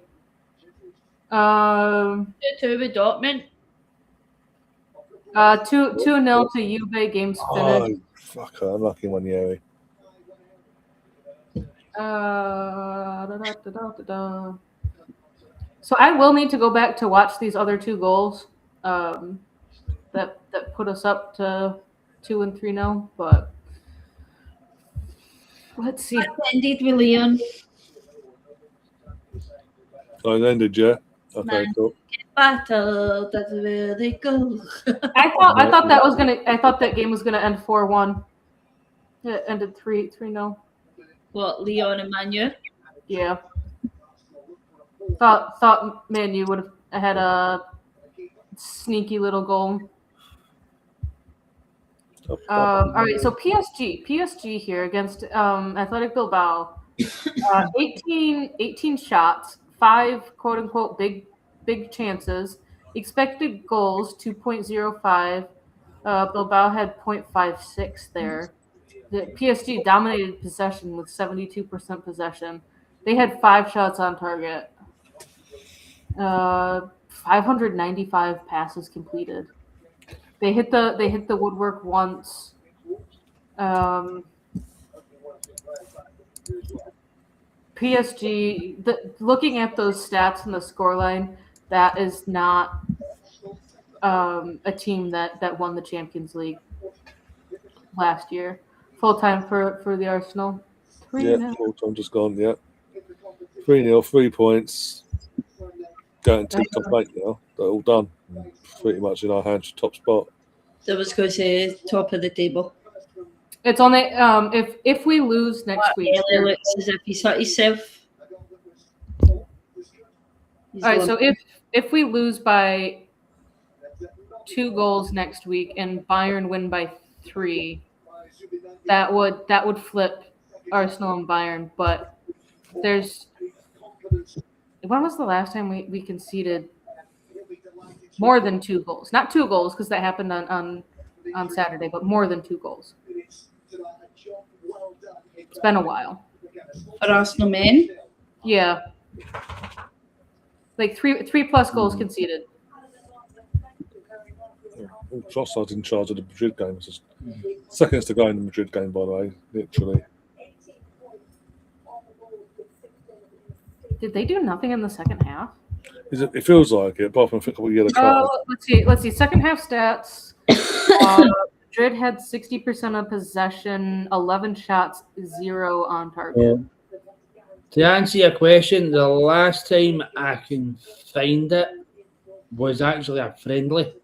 2-2 with Dortmund. 2-0 to Juve. Game's finished. Oh, fuck! Unlucky one, yeah. So I will need to go back to watch these other two goals that put us up to 2 and 3 now. But Let's see. Ended with Leon. Oh, it ended, yeah. Okay, Man. cool. Battle, that's where they go. I thought that game was gonna end 4-1. It ended 3-0. What, Leon and Manu? Yeah. Thought Man U would have had a sneaky little goal. All right, so PSG here against Athletic Bilbao. 18 shots, 5 quote unquote big chances. Expected goals 2.05. Bilbao had 0.56 there. The PSG dominated possession with 72% possession. They had 5 shots on target. 595 passes completed. They hit the woodwork once. PSG, looking at those stats and the scoreline, that is not a team that won the Champions League last year. Full time for the Arsenal. 3-0. Full time just gone, 3-0, 3 points. Going to top 8 now. They're all done. Pretty much in our hands, top spot. So I was going to say top of the table. It's only if we lose next week. Ellie looks as if he's hurt himself. All right, so if we lose by 2 goals next week and Bayern win by 3, that would flip Arsenal and Bayern. But when was the last time we conceded more than 2 goals? Not 2 goals because that happened on Saturday, but more than 2 goals. It's been a while. For Arsenal men? Yeah. Like 3 plus goals conceded. Trossard's in charge of the Madrid game. It's just seconds to go in the Madrid game, by the way, literally. Did they do nothing in the second half? It feels like it, apart from a couple of yellow cards. Let's see. Second half stats. Madrid had 60% of possession, 11 shots, 0 on target. To answer your question, the last time I can find it was actually a friendly.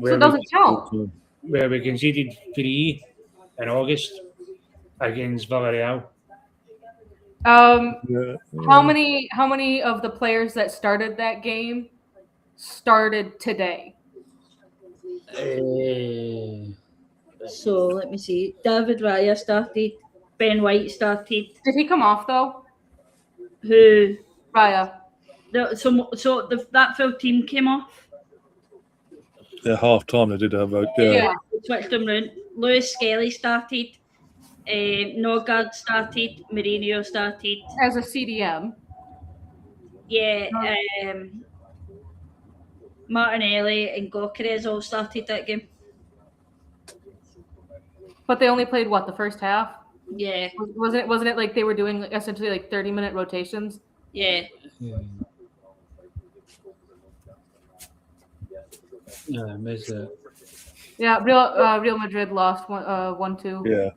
So it doesn't count. Where we conceded 3 in August against Villarreal. How many of the players that started that game started today? So let me see. David Raya started. Ben White started. Did he come off though? Who? Raya. That full team came off. Yeah, half time they did have a Yeah. Switched them round. Lewis Skelly started. Nogard started. Mourinho started. As a CDM. Yeah. Martinelli and Gyökeres all started that game. But they only played the first half? Yeah. Wasn't it like they were doing essentially like 30-minute rotations? Yeah. Yeah, I missed that. Yeah, Real Madrid lost 1-2. Yeah.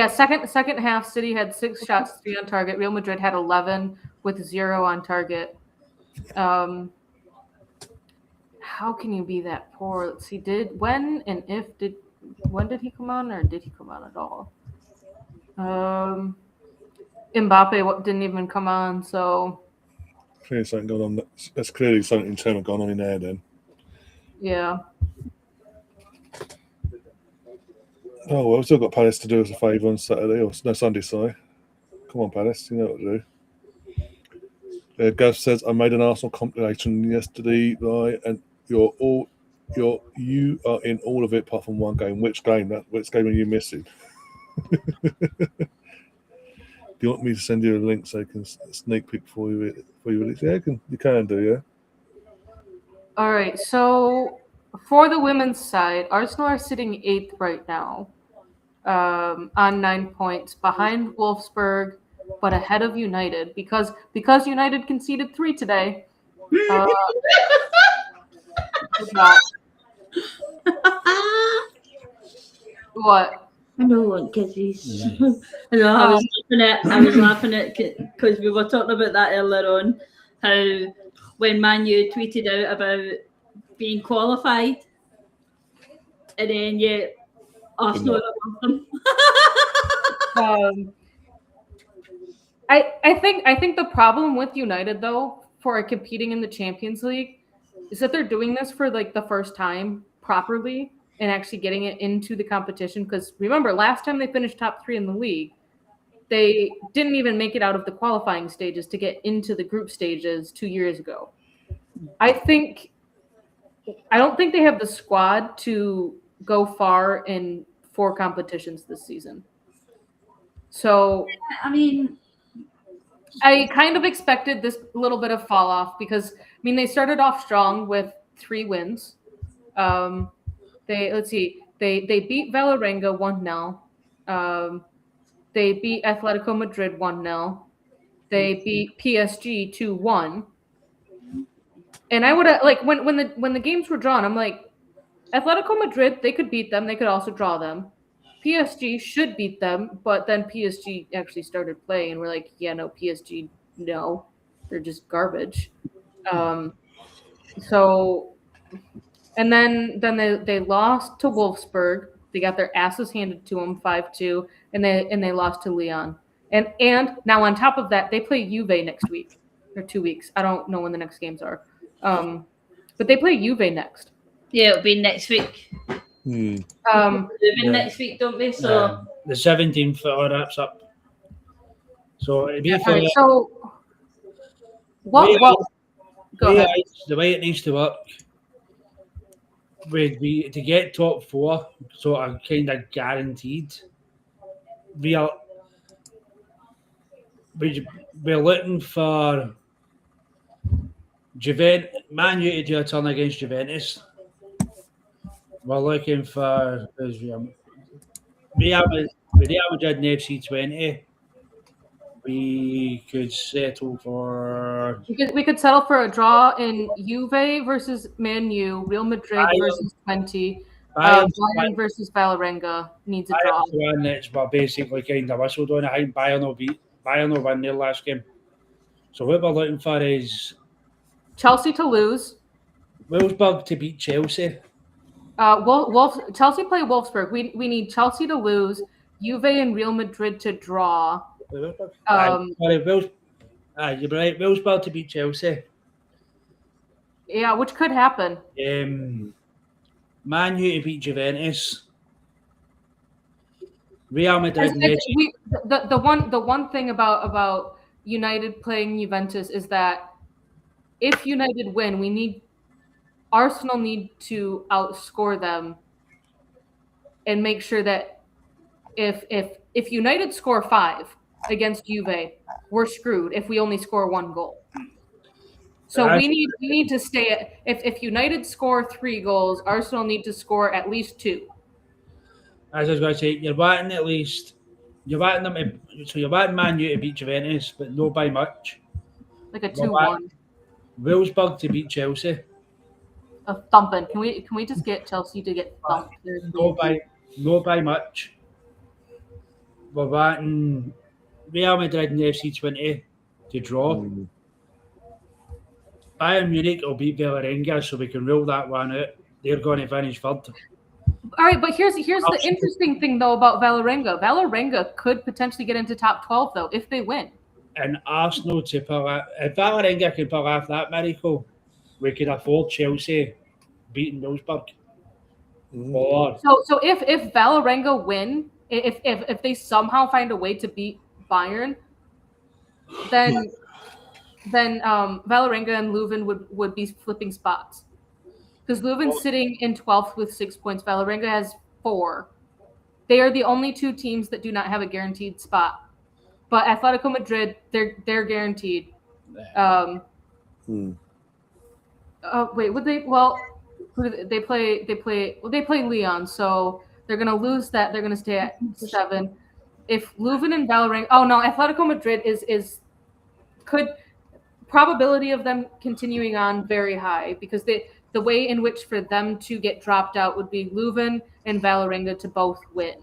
Second half, City had 6 shots, 3 on target. Real Madrid had 11 with 0 on target. How can you be that poor? Let's see. When did he come on, or did he come on at all? Mbappe didn't even come on, so Clearly something going on. That's clearly something internal going on in there then. yeah. Oh well, we've still got Palace to do us a favour on Saturday, or no, Sunday, sorry. Come on, Palace, you know what to do. Gav says, I made an Arsenal compilation yesterday, right, and you are in all of it apart from one game. Which game? Which game are you missing? Do you want me to send you a link so I can sneak peek for you? Yeah, you can do, yeah. All right, so for the women's side, Arsenal are sitting 8th right now, on 9 points, behind Wolfsburg, but ahead of United because United conceded 3 today. What? I know, kiddies. I know. I was laughing at because we were talking about that earlier on. How when Man U tweeted out about being qualified, and then Arsenal above them. I think the problem with United though for competing in the Champions League is that they're doing this for like the first time properly and actually getting it into the competition. Because remember, last time they finished top 3 in the league, they didn't even make it out of the qualifying stages to get into the group stages 2 years ago. I don't think they have the squad to go far in 4 competitions this season. So I mean, I kind of expected this little bit of fall off because they started off strong with 3 wins. They beat Valerenga 1-0. They beat Atletico Madrid 1-0. They beat PSG 2-1. And I would have when the games were drawn, I'm like, Atletico Madrid, they could beat them. They could also draw them. PSG should beat them, but then PSG actually started playing, and we're like, yeah, no, PSG, no, they're just garbage. So, and then they lost to Wolfsburg. They got their asses handed to them 5-2, and they lost to Lyon. And now on top of that, they play Juve next week or 2 weeks. I don't know when the next games are, but they play Juve next. Yeah, it'll be next week. It'll be next week, don't we? So the 17th it all wraps up. So it'd be for so go ahead. The way it needs to work would be to get top 4 sort of kind of guaranteed. We're looking for Man U to do a turn against Juventus. We're looking for Real Madrid and FC 20. We could settle for. We could settle for a draw in Juve versus Man U, Real Madrid versus 20, Bayern versus Valerenga needs a draw. One that's basically kind of whistled on. I think Bayern will win their last game. So what we're looking for is Chelsea to lose. Wolfsburg to beat Chelsea. Chelsea play Wolfsburg. We need Chelsea to lose, Juve and Real Madrid to draw. You're right. Wolfsburg to beat Chelsea. Yeah, which could happen. Man U to beat Juventus. Real Madrid. The one thing about United playing Juventus is that if United win, Arsenal need to outscore them and make sure that if United score 5 against Juve, we're screwed if we only score 1 goal. So we need to stay at if United score 3 goals, Arsenal need to score at least 2. As I was going to say, you're batting Man U to beat Juventus, but not by much. Like a 2-1. Wolfsburg to beat Chelsea. A thumping. Can we just get Chelsea to get thumped? Not by much. We're batting Real Madrid and FC 20 to draw. Bayern Munich will beat Valerenga, so we can rule that one out. They're going to finish 3rd. All right, but here's the interesting thing though about Valerenga. Valerenga could potentially get into top 12 though if they win. And Arsenal to pull out. If Valerenga can pull off that miracle, we could afford Chelsea beating Wolfsburg. So if Valerenga win, if they somehow find a way to beat Bayern, then Valerenga and Leuven would be flipping spots. Because Leuven's sitting in 12th with 6 points. Valerenga has 4. They are the only 2 teams that do not have a guaranteed spot. But Atletico Madrid, they're guaranteed. Wait, would they? Well, they play Lyon, so they're gonna lose that. They're gonna stay at 7. If Leuven and Valerenga, Atletico Madrid could probability of them continuing on very high because the way in which for them to get dropped out would be Leuven and Valerenga to both win.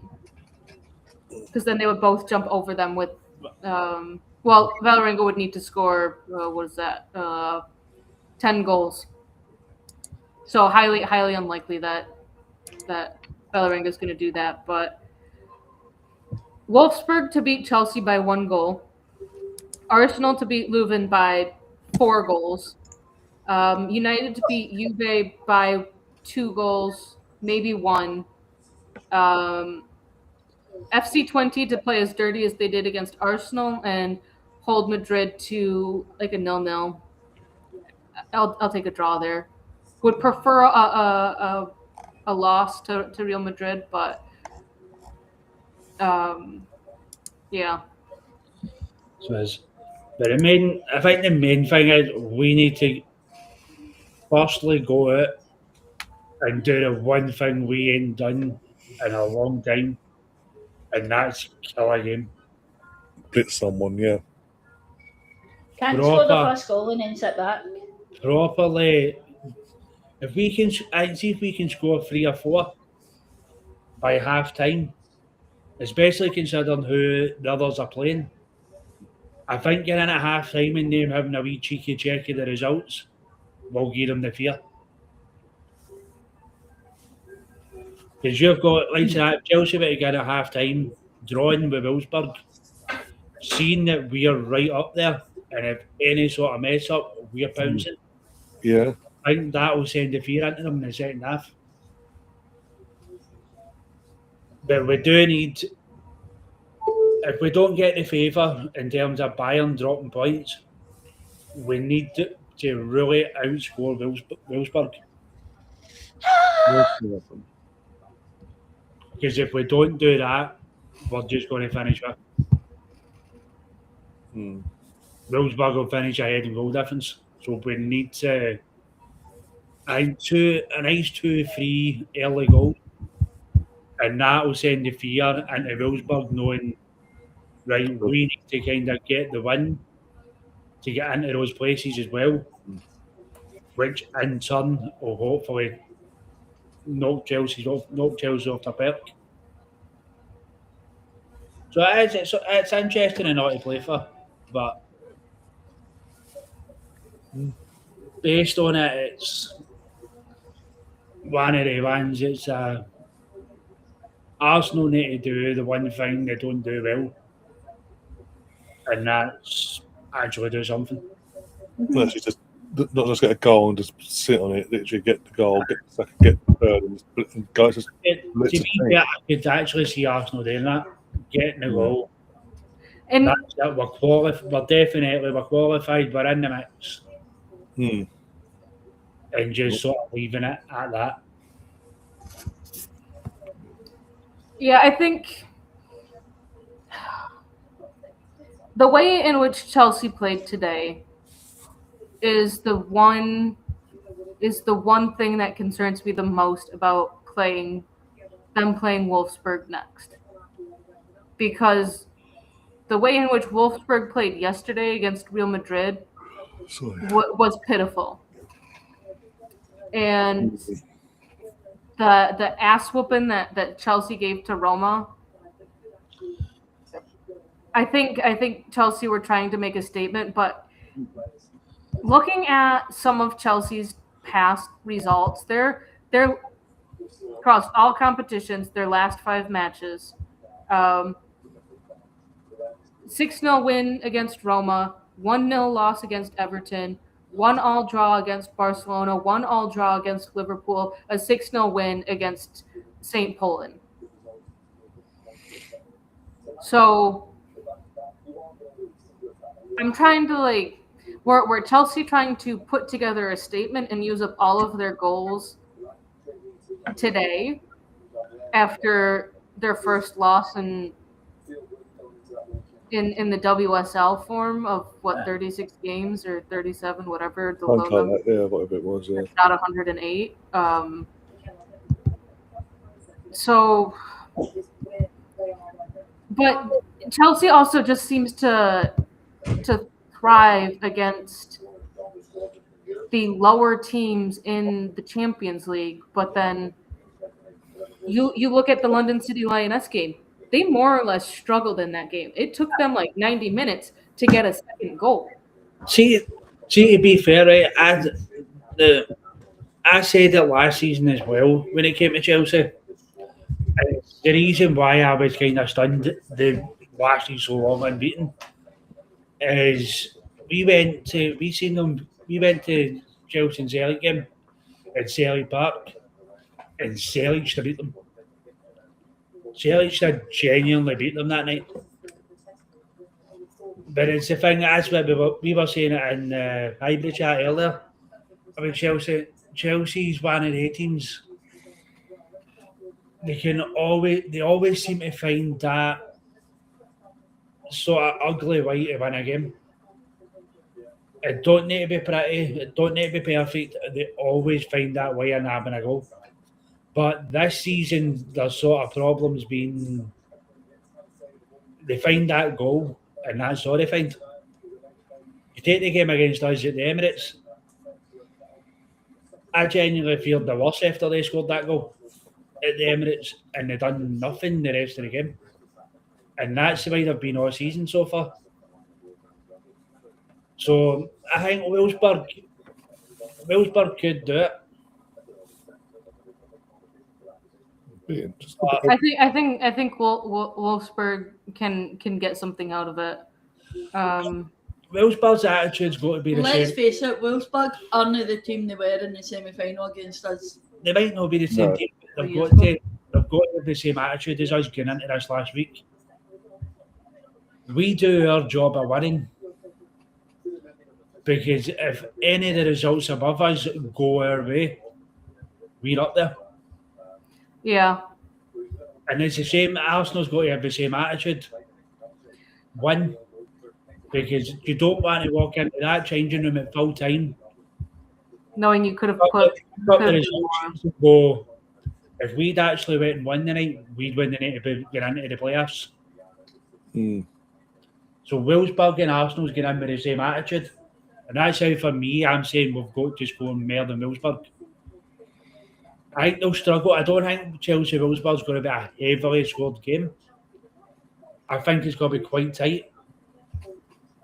because then they would both jump over them with. Well, Valerenga would need to score. What is that? 10 goals. So highly unlikely that Valerenga is going to do that. But Wolfsburg to beat Chelsea by 1 goal. Arsenal to beat Leuven by 4 goals. United to beat Juve by 2 goals, maybe 1. FC20 to play as dirty as they did against Arsenal and hold Madrid to like a 0-0. I'll take a draw there. Would prefer a loss to Real Madrid, but yeah. But I think the main thing is we need to firstly go out and do the one thing we ain't done in a long time, and that's kill a game. Blitz someone, yeah. Can't score the first goal and then sit back. Properly, if we can, I'd see if we can score 3 or 4 by half time, especially considering who the others are playing. I think getting in at half time and them having a wee cheeky check of the results will give them the fear. Because you've got, like that, Chelsea to get at half time, drawing with Wolfsburg, seeing that we are right up there, and if any sort of mess up, we're pouncing. Yeah. I think that will send the fear into them in the second half. But we do need, if we don't get the favour in terms of Bayern dropping points, we need to really outscore Wolfsburg. Because if we don't do that, we're just going to finish with. Wolfsburg will finish ahead in goal difference. So we need to, I think, a nice 2-3 early goal. And that will send the fear into Wolfsburg, knowing, right, we need to kind of get the win to get into those places as well, which in turn will hopefully knock Chelsea off the perk. So it's interesting enough to play for, but based on it, it's one of the ones. It's Arsenal need to do the one thing they don't do well, and that's actually do something. Actually, just not just get a goal and just sit on it. Literally get the goal, get the third, and guys just. To me, I could actually see Arsenal doing that, getting the goal. And that's it. We're qualified. We're in the mix. And just sort of leaving it at that. Yeah, I think the way in which Chelsea played today is the one thing that concerns me the most about playing Wolfsburg next. Because the way in which Wolfsburg played yesterday against Real Madrid was pitiful. And the ass whooping that Chelsea gave to Roma, I think Chelsea were trying to make a statement, but looking at some of Chelsea's past results, they're across all competitions, their last 5 matches, 6-0 win against Roma, 1-0 loss against Everton, 1-1 draw against Barcelona, 1-1 draw against Liverpool, a 6-0 win against St. Poland. So I'm trying to were Chelsea trying to put together a statement and use up all of their goals today after their first loss in the WSL form of 36 games or 37, whatever the logo. Whatever it was, yeah. Not 108. So, but Chelsea also just seems to thrive against the lower teams in the Champions League. But then you look at the London City Lioness game. they more or less struggled in that game. It took them like 90 minutes to get a second goal. See, to be fair, right, I said it last season as well when it came to Chelsea. And the reason why I was kind of stunned they lasted so long unbeaten is we went to Chelsea and Celtic game at Celtic Park, and Celtic should beat them. Celtic should genuinely beat them that night. But it's the thing, that's what we were saying it in hybrid chat earlier about Chelsea. Chelsea's one of the teams. They always seem to find that sort of ugly way to win a game. It don't need to be pretty. It don't need to be perfect. They always find that way in having a goal. But this season, their sort of problems being they find that goal, and that's all they find. You take the game against us at the Emirates. I genuinely feared the worst after they scored that goal at the Emirates, and they done nothing the rest of the game. And that's the way they've been all season so far. So I think Wolfsburg could do it. I think Wolfsburg can get something out of it. Wolfsburg's attitude's got to be the same. Let's face it, Wolfsburg aren't the team they were in the semi-final against us. They might not be the same team. They've got to have the same attitude as us going into this last week. We do our job of winning. Because if any of the results above us go our way, we're up there. Yeah. And it's the same, Arsenal's got to have the same attitude. Win. Because you don't want to walk into that changing room at full time knowing you could have put the results to go. If we'd actually went and won the night, we'd win the night to get into the playoffs. So Wolfsburg and Arsenal's getting in with the same attitude. And that's how, for me, I'm saying we've got to score more than Wolfsburg. I think they'll struggle. I don't think Chelsea-Wolfsburg's going to be a heavily scored game. I think it's going to be quite tight.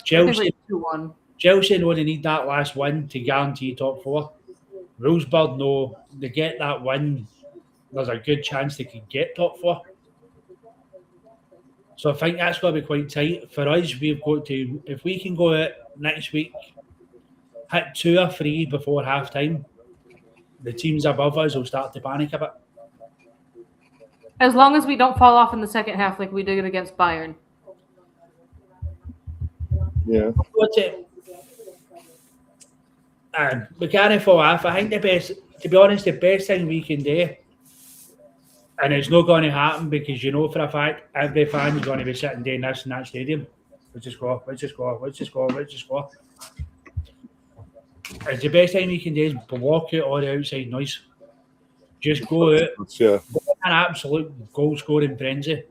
Chelsea know they need that last win to guarantee top four. Wolfsburg know they get that win, there's a good chance they can get top four. So I think that's going to be quite tight. For us, we've got to, if we can go out next week, hit 2 or 3 before half-time, the teams above us will start to panic a bit. As long as we don't fall off in the second half like we did against Bayern. Yeah. We can't fall off. I think the best thing we can do, and it's not going to happen because you know for a fact every fan's going to be sitting doing this in that stadium. Let's just go. It's the best thing we can do is block out all the outside noise. Just go out. Yeah. An absolute goal scoring frenzy.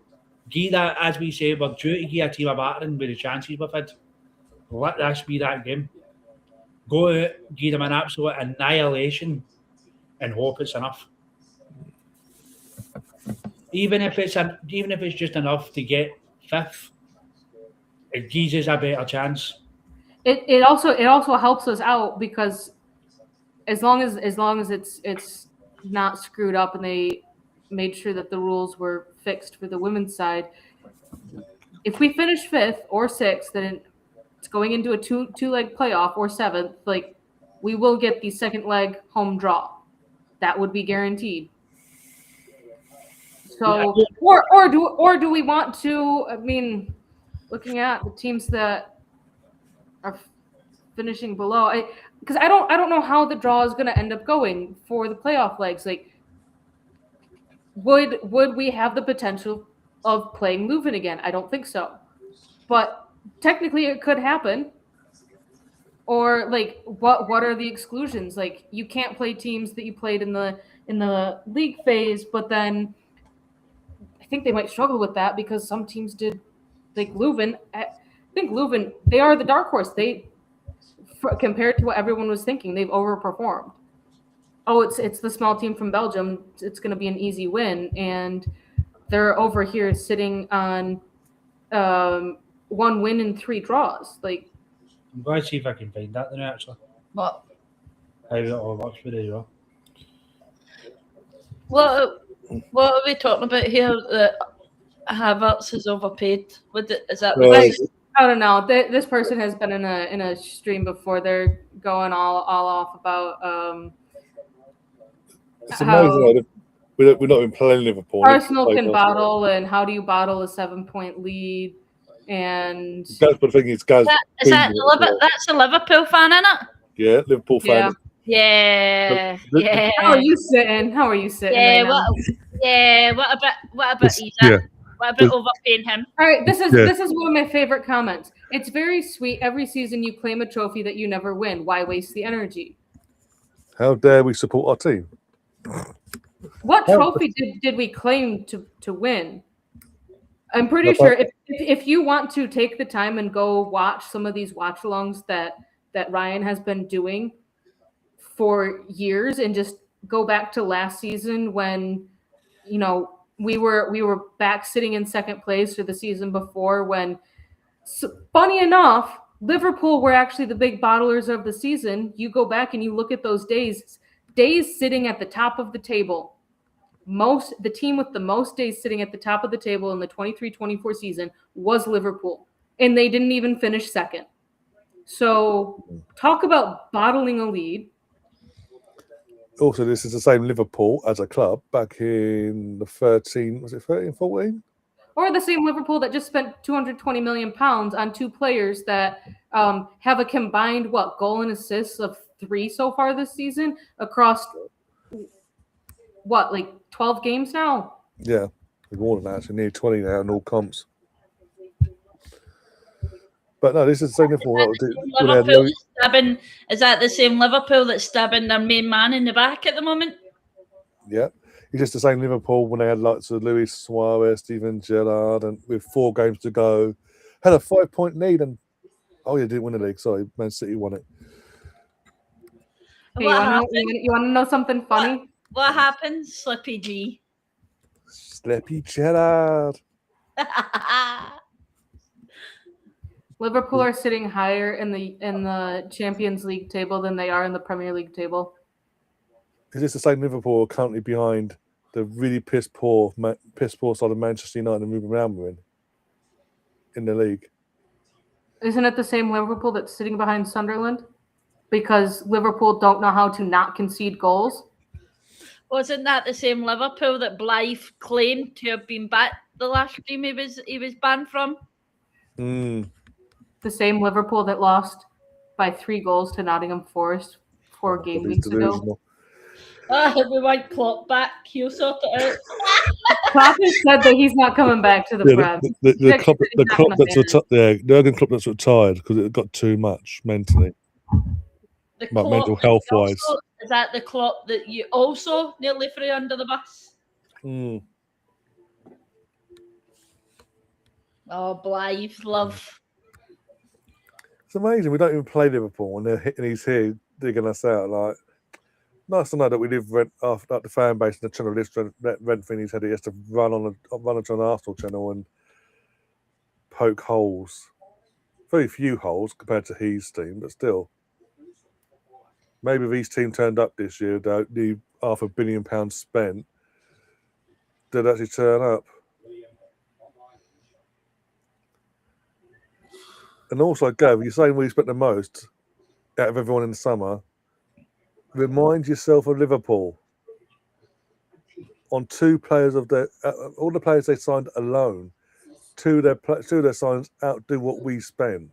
Give that, as we say, we're due to give a team a battering with the chances we've had. Let this be that game. Go out, give them an absolute annihilation, and hope it's enough. Even if it's just enough to get 5th, it gives us a better chance. It also helps us out because as long as it's not screwed up and they made sure that the rules were fixed for the women's side. If we finish 5th or 6th, then it's going into a two-leg playoff or 7th. Like we will get the second leg home draw. That would be guaranteed. So, or do we want to? I mean, looking at the teams that are finishing below, because I don't know how the draw is going to end up going for the playoff legs. Like, would we have the potential of playing Leuven again? I don't think so, but technically it could happen. Or like, what are the exclusions? Like, you can't play teams that you played in the league phase, but then I think they might struggle with that because some teams did, like Leuven. I think Leuven, they are the dark horse. Compared to what everyone was thinking, they've overperformed. Oh, it's the small team from Belgium. It's going to be an easy win. And they're over here sitting on 1 win and 3 draws. Like, I'm going to see if I can find that now, actually. What? How it all works with it, well. What are we talking about here that Havertz is overpaid? Is that Well, what like, I don't know. This person has been in a stream before. They're going all off about it's how amazing. We're not even playing Liverpool. Arsenal can bottle, and how do you bottle a 7-point lead? And But the thing is, guys, that's a Liverpool fan, isn't it? yeah, Liverpool fan. Yeah. How are you sitting? Yeah. Right now? What about Isa? What about overpaying him? All right, this is one of my favorite comments. It's very sweet. Every season you claim a trophy that you never win. Why waste the energy? How dare we support our team? What trophy did we claim to win? I'm pretty sure if you want to take the time and go watch some of these watch-alongs that Ryan has been doing for years, and just go back to last season when, you know, we were back sitting in second place, or the season before when, funny enough, Liverpool were actually the big bottlers of the season. You go back and you look at those days sitting at the top of the table. The team with the most days sitting at the top of the table in the 23-24 season was Liverpool, and they didn't even finish second. So talk about bottling a lead. Also, this is the same Liverpool as a club back in the 13-14? Or the same Liverpool that just spent £220 million on 2 players that have a combined, goal and assists of 3 so far this season across, 12 games now? Yeah, more than that, actually, near 20 now in all comps. But no, this is the same Liverpool. Is that the same Liverpool that's stabbing their main man in the back at the moment? Yeah. It's just the same Liverpool when they had lots of Luis Suarez, Steven Gerrard, and with 4 games to go, had a 5-point lead, and didn't win the league. Sorry, Man City won it. Hey, you want to know something funny? What happened, Slippy G? Slippy Gerrard. Liverpool are sitting higher in the Champions League table than they are in the Premier League table. Is this the same Liverpool currently behind the really piss poor side of Manchester United and moving around in the league? Isn't it the same Liverpool that's sitting behind Sunderland? Because Liverpool don't know how to not concede goals? Wasn't that the same Liverpool that Blythe claimed to have been back the last game he was banned from? The same Liverpool that lost by 3 goals to Nottingham Forest 4 game weeks ago. We want Klopp back. He'll sort it out. Klopp has said that he's not coming back to the Prem. The Jurgen Klopp that's retired because it got too much mentally. Mental health wise. Is that the Klopp that you also nearly threw under the bus? Oh, Blythe, love. It's amazing. We don't even play Liverpool, and he's here digging us out. Nice to know that we live after the fan base and the channel lives rent thing. He has to run on an Arsenal channel and poke holes. Very few holes compared to his team, but still. Maybe if his team turned up this year, the £500 million spent, they'd actually turn up. And also, Gav, you're saying we spent the most out of everyone in the summer. Remind yourself of Liverpool on 2 players of their all the players they signed alone. 2 of their signs outdo what we spent.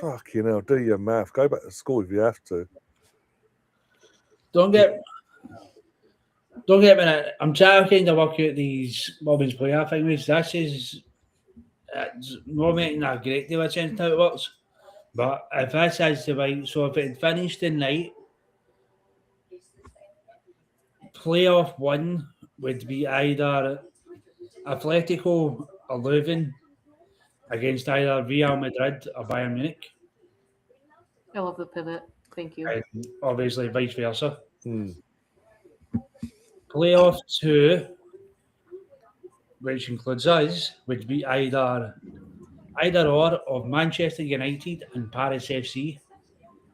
Fucking hell, do your math. Go back to school if you have to. Don't get me. I'm trying to kind of work out these women's player things. This is not making a great deal of sense how it works. But if this is the right, so if it had finished tonight, playoff 1 would be either Atletico or Leuven against either Real Madrid or Bayern Munich. I love the pivot. Thank you. And obviously vice versa. Playoff 2 which includes us, would be either or of Manchester United and Paris FC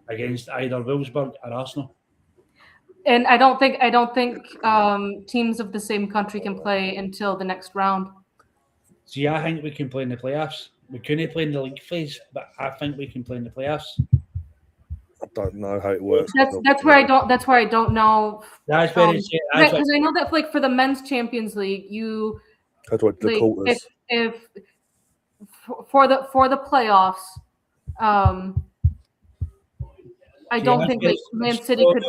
against either Wolfsburg or Arsenal. And I don't think teams of the same country can play until the next round. See, I think we can play in the playoffs. We couldn't play in the league phase, but I think we can play in the playoffs. I don't know how it works. That's where I don't know. That's where it's because I know that like for the men's Champions League, you that's what the quarters. If for the playoffs, I don't think like Man City could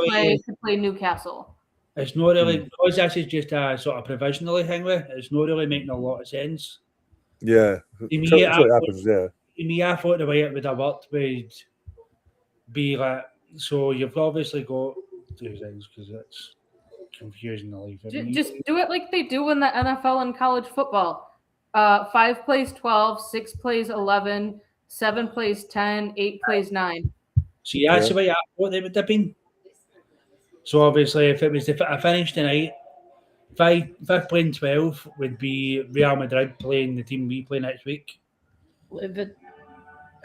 play Newcastle. It's not really because this is just a sort of provisionally thing. It's not really making a lot of sense. Yeah, To me, what happens. Yeah. To me, I thought the way it would have worked would be like, so you've obviously got two things because it's confusing. Just do it like they do in the NFL and college football. 5 plays 12, 6 plays 11, 7 plays 10, 8 plays 9. See, that's the way I thought they would have been. So obviously, if it was a finish tonight, 5th playing 12 would be Real Madrid playing the team we play next week. Livid.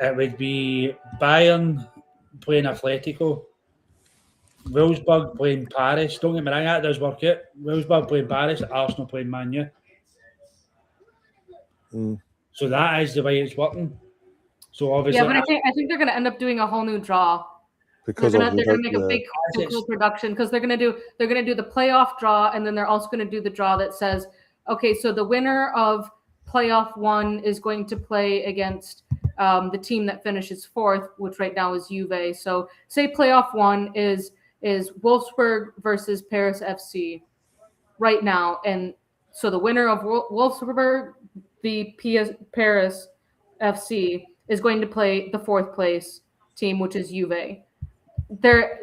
It would be Bayern playing Atletico, Wolfsburg playing Paris. Don't get me wrong, that does work out. Wolfsburg playing Paris, Arsenal playing Man U. So that is the way it's working. So obviously, yeah, but I think they're going to end up doing a whole new draw. Because they're going to make a big production because they're going to do the playoff draw, and then they're also going to do the draw that says, okay, so the winner of playoff 1 is going to play against the team that finishes 4th, which right now is Juve. So say playoff 1 is Wolfsburg versus Paris FC right now, and so the winner of Wolfsburg v Paris FC is going to play the 4th place team, which is Juve. I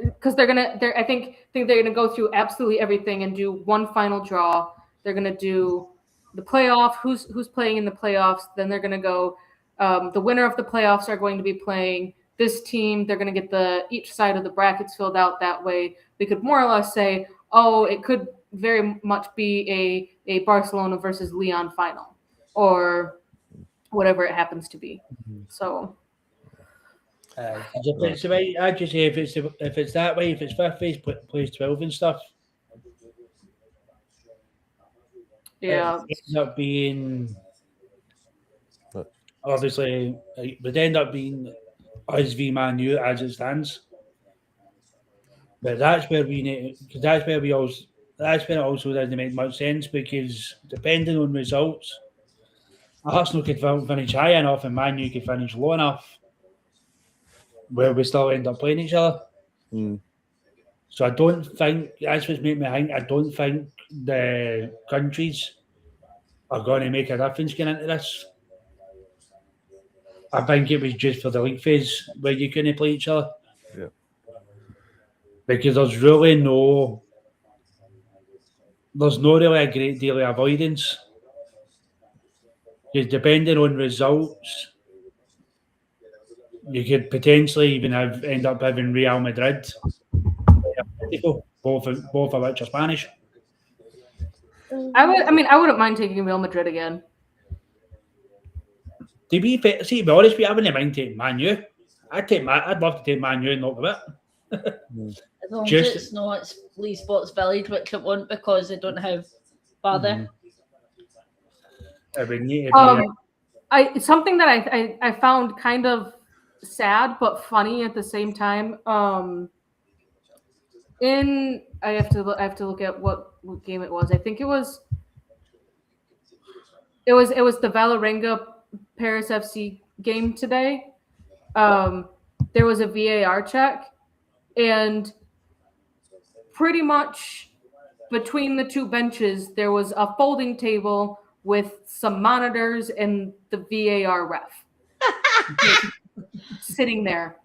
think they're gonna go through absolutely everything and do one final draw. They're gonna do the playoff, who's playing in the playoffs. Then they're gonna go. The winner of the playoffs are going to be playing this team. They're gonna get each side of the brackets filled out. That way, we could more or less say, oh, it could very much be a Barcelona versus Lyon final, or whatever it happens to be. So. If it's the way, I'd just say if it's that way, if it's 5th phase plays 12 and stuff, yeah, it ends up being obviously it would end up being us v Man U as it stands. But that's where we need, because that's where it also doesn't make much sense, because depending on results, Arsenal could finish high enough and Man U could finish low enough where we still end up playing each other. So I don't think, that's what's made me think, I don't think the countries are going to make a difference getting into this. I think it was just for the league phase where you couldn't play each other. Yeah. Because there's no really a great deal of avoidance. Because depending on results, you could potentially even end up having Real Madrid, both of which are Spanish. I wouldn't mind taking Real Madrid again. To be fair, to be honest, I wouldn't mind taking Man U. I'd love to take Man U and knock it. As long as it's not Lee Sports Village, which it won't, because they don't have Brugge. Something that I found kind of sad but funny at the same time. I have to look at what game it was. I think it was the Valerenga Paris FC game today. There was a VAR check, and pretty much between the two benches there was a folding table with some monitors and the VAR ref sitting there.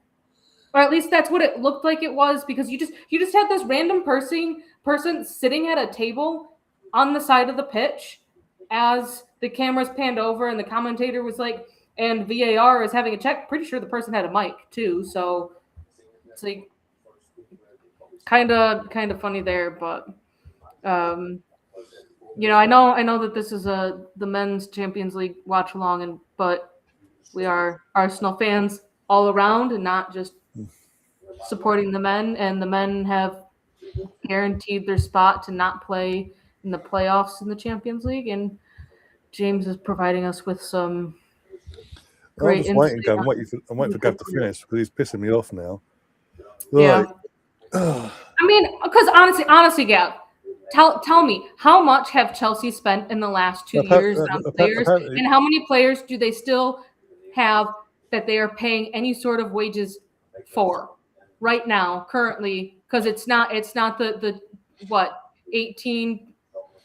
Or at least that's what it looked like it was, because you just had this random person sitting at a table on the side of the pitch as the cameras panned over and the commentator was like, and VAR is having a check. Pretty sure the person had a mic too, so it's like kind of funny there, but I know that this is the men's Champions League watch along, but we are Arsenal fans all around and not just supporting the men. And the men have guaranteed their spot to not play in the playoffs in the Champions League, and James is providing us with some great I'm just waiting, insight. Gav. I'm waiting for Gav to finish because he's pissing me off now. Yeah. Right. I mean, because honestly, Gav, tell me, how much have Chelsea spent in the last 2 years on players, and how many players do they still have that they are paying any sort of wages for right now, currently? Because it's not the 18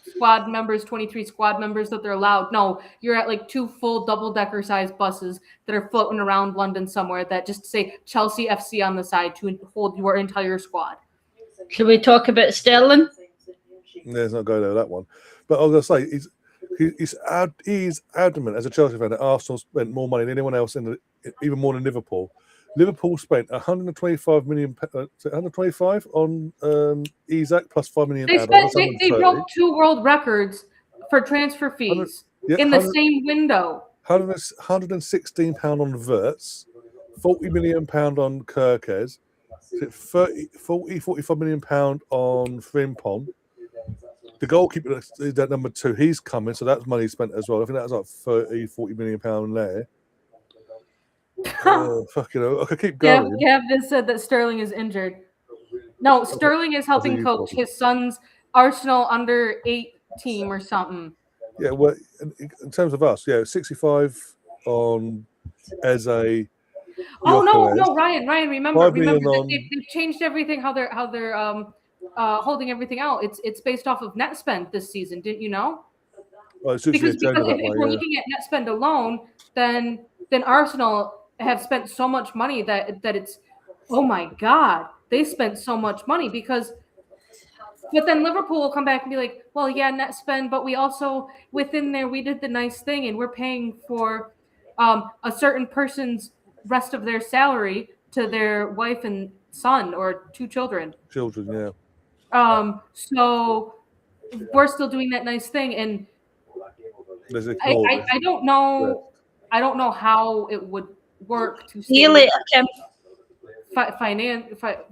squad members, 23 squad members that they're allowed. No, you're at like 2 full double-decker sized buses that are floating around London somewhere that just say Chelsea FC on the side to hold your entire squad. Should we talk about Sterling? Let's not go there, that one. But I was going to say, he's adamant as a Chelsea fan that Arsenal spent more money than anyone else, even more than Liverpool. Liverpool spent 125 million, 125 on Isak plus 5 million. They broke 2 world records for transfer fees in the same window. £116 on Wirtz, £40 million on Kirkes, 45 million pound on Frimpong. The goalkeeper is that number 2. He's coming, so that's money spent as well. I think that was like 40 million pound there. I could keep going. Gavin said that Sterling is injured. No, Sterling is helping coach his son's Arsenal under-8 team or something. Yeah, well, in terms of us, 65 on Eze. Oh no, Ryan, remember that they've changed everything. How they're holding everything out. It's based off of net spend this season. Didn't you know? Well, because if we're looking at net spend alone, then Arsenal have spent so much money that it's, oh my God, they spent so much money but then Liverpool will come back and be like, well, yeah, net spend, but we also, within there, we did the nice thing and we're paying for a certain person's rest of their salary to their wife and son or 2 children. Children, yeah. So we're still doing that nice thing, and I don't know. I don't know how it would work to stay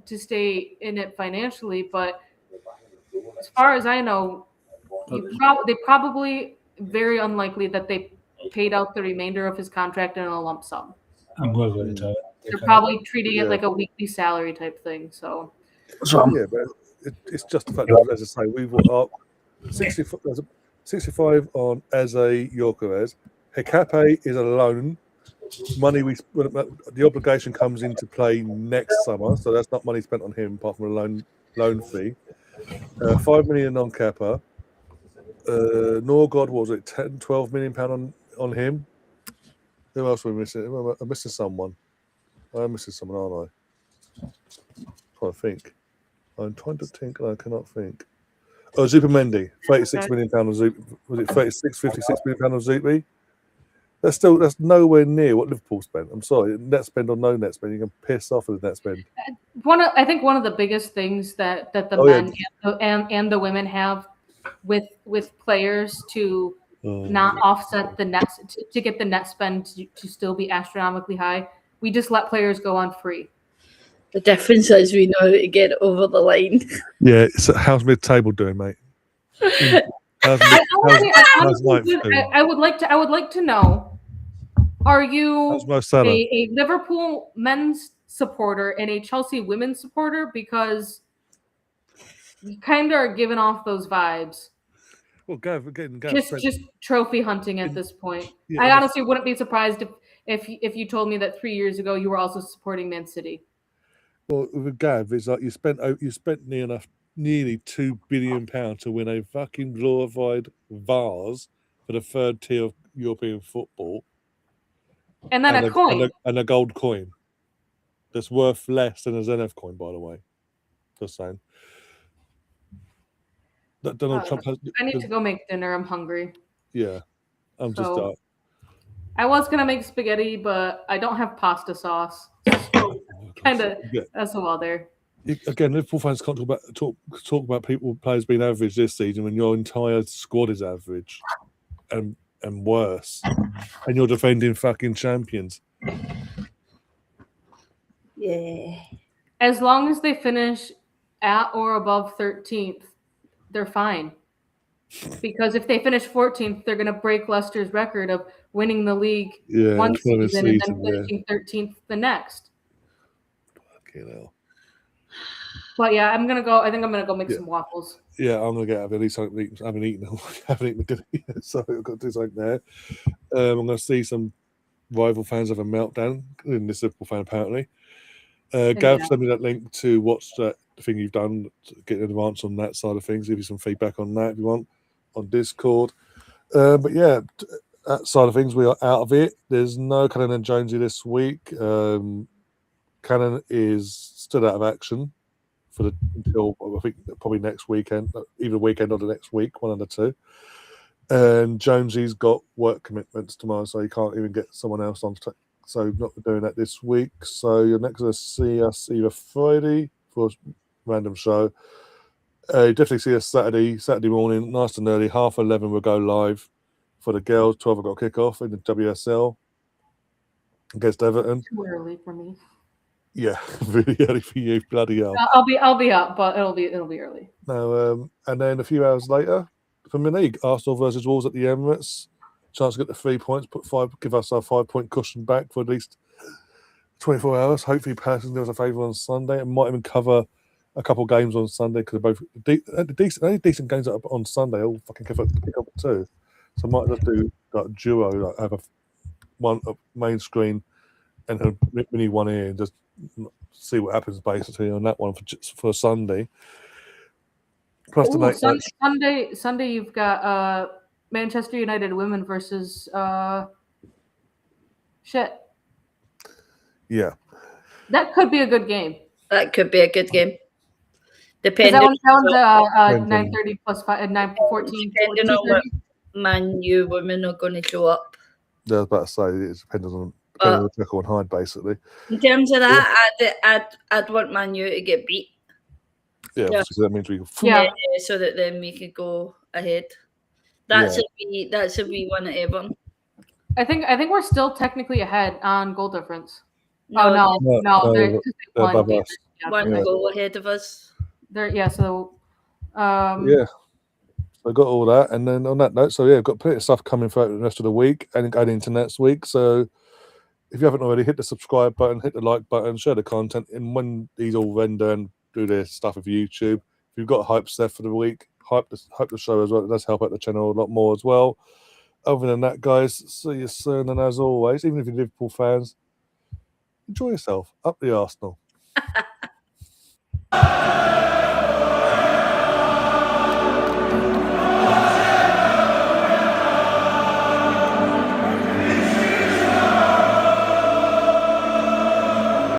to stay in it financially, but as far as I know, they probably very unlikely that they paid out the remainder of his contract in a lump sum. I'm going to tell it. They're probably treating it like a weekly salary type thing. So yeah, but it's just the fact that, as I say, we've got 65 on Eze Yorkeres. Hekape is a loan. Money the obligation comes into play next summer, so that's not money spent on him apart from a loan fee. 5 million on Kappa. Norgod, was it 12 million pound on him? Who else are we missing? I'm missing someone. I'm missing someone, aren't I? I'm trying to think, and I cannot think. Oh, Zupimendi, 36 million pound on Zupi. Was it 56 million pound on Zupi? That's nowhere near what Liverpool spent. I'm sorry, net spend or no net spend, you can piss off with net spend. I think one of the biggest things that the men and the women have with players to not offset the net to get the net spend to still be astronomically high. We just let players go on free. The difference is we know how to get over the line. Yeah, so how's mid-table doing, mate? I would like to know, are you a Liverpool men's supporter and a Chelsea women's supporter? Because you kind of are giving off those vibes. Well, just trophy hunting at this point. Yeah, I honestly wouldn't be surprised if you told me that 3 years ago you were also supporting Man City. Well, with Gav, it's like you spent nearly £2 billion to win a fucking glorified vase for the 3rd tier of European football, and then a coin and a gold coin that's worth less than a Zenith coin, by the way. Just saying. That Donald Trump has. I need to go make dinner. I'm hungry. Yeah, I was gonna make spaghetti, but I don't have pasta sauce. Kind of SOL there. again, Liverpool fans can't talk about players being average this season when your entire squad is average and worse, and you're defending fucking champions. Yeah. As long as they finish at or above 13th, they're fine. Because if they finish 14th, they're going to break Leicester's record of winning the league one season and then finishing 13th the next. Fucking hell. But yeah, I think I'm gonna go make some waffles. Yeah, I'm gonna get at least something. I haven't eaten dinner yet, so I've got to do something there. I'm gonna see some rival fans have a meltdown in this Liverpool fan apparently. Gav, send me that link to watch that thing you've done, get an advance on that side of things. Give you some feedback on that if you want on Discord. But yeah, that side of things, we are out of it. There's no Cannon and Jonesy this week. Cannon is still out of action until I think probably next weekend, either weekend or the next week, one of the two. And Jonesy's got work commitments tomorrow, so he can't even get someone else on. So not doing that this week. So you're next to see us either Friday for a random show. Definitely see us Saturday morning, nice and early, 11:30 we'll go live for the girls. 12 o'clock kickoff in the WSL against Everton. Too early for me. Yeah, really early for you, bloody hell. I'll be up, but it'll be early. No, and then a few hours later, from the league, Arsenal versus Wolves at the Emirates. Chance to get the 3 points, give us our 5-point cushion back for at least 24 hours. Hopefully, Palace can do us a favour on Sunday and might even cover a couple of games on Sunday because they're both decent games on Sunday. All fucking kick up too. So I might just do like duo, like have one main screen and a mini one here and just see what happens basically on that one for Sunday. Plus Sunday you've got Manchester United women versus shit. Yeah. That could be a good game. Depending that one's 9:30 plus 5, 9:14. Depending on what Man U women are going to show up. Yeah, I was about to say it depends on Jekyll and Hyde basically. In terms of that, I'd want Man U to get beat. Yeah. So that means we can. So that then we could go ahead. That's a wee one at Everton. I think we're still technically ahead on goal difference. No. They're one goal ahead of us. So I got all that, and then on that note, I've got plenty of stuff coming throughout the rest of the week and going into next week. So if you haven't already, hit the subscribe button, hit the like button, share the content, and when these all render and do their stuff with YouTube, if you've got hype stuff for the week, hype the show as well. It does help out the channel a lot more as well. Other than that, guys, see you soon, and as always, even if you're Liverpool fans, enjoy yourself. Up the Arsenal.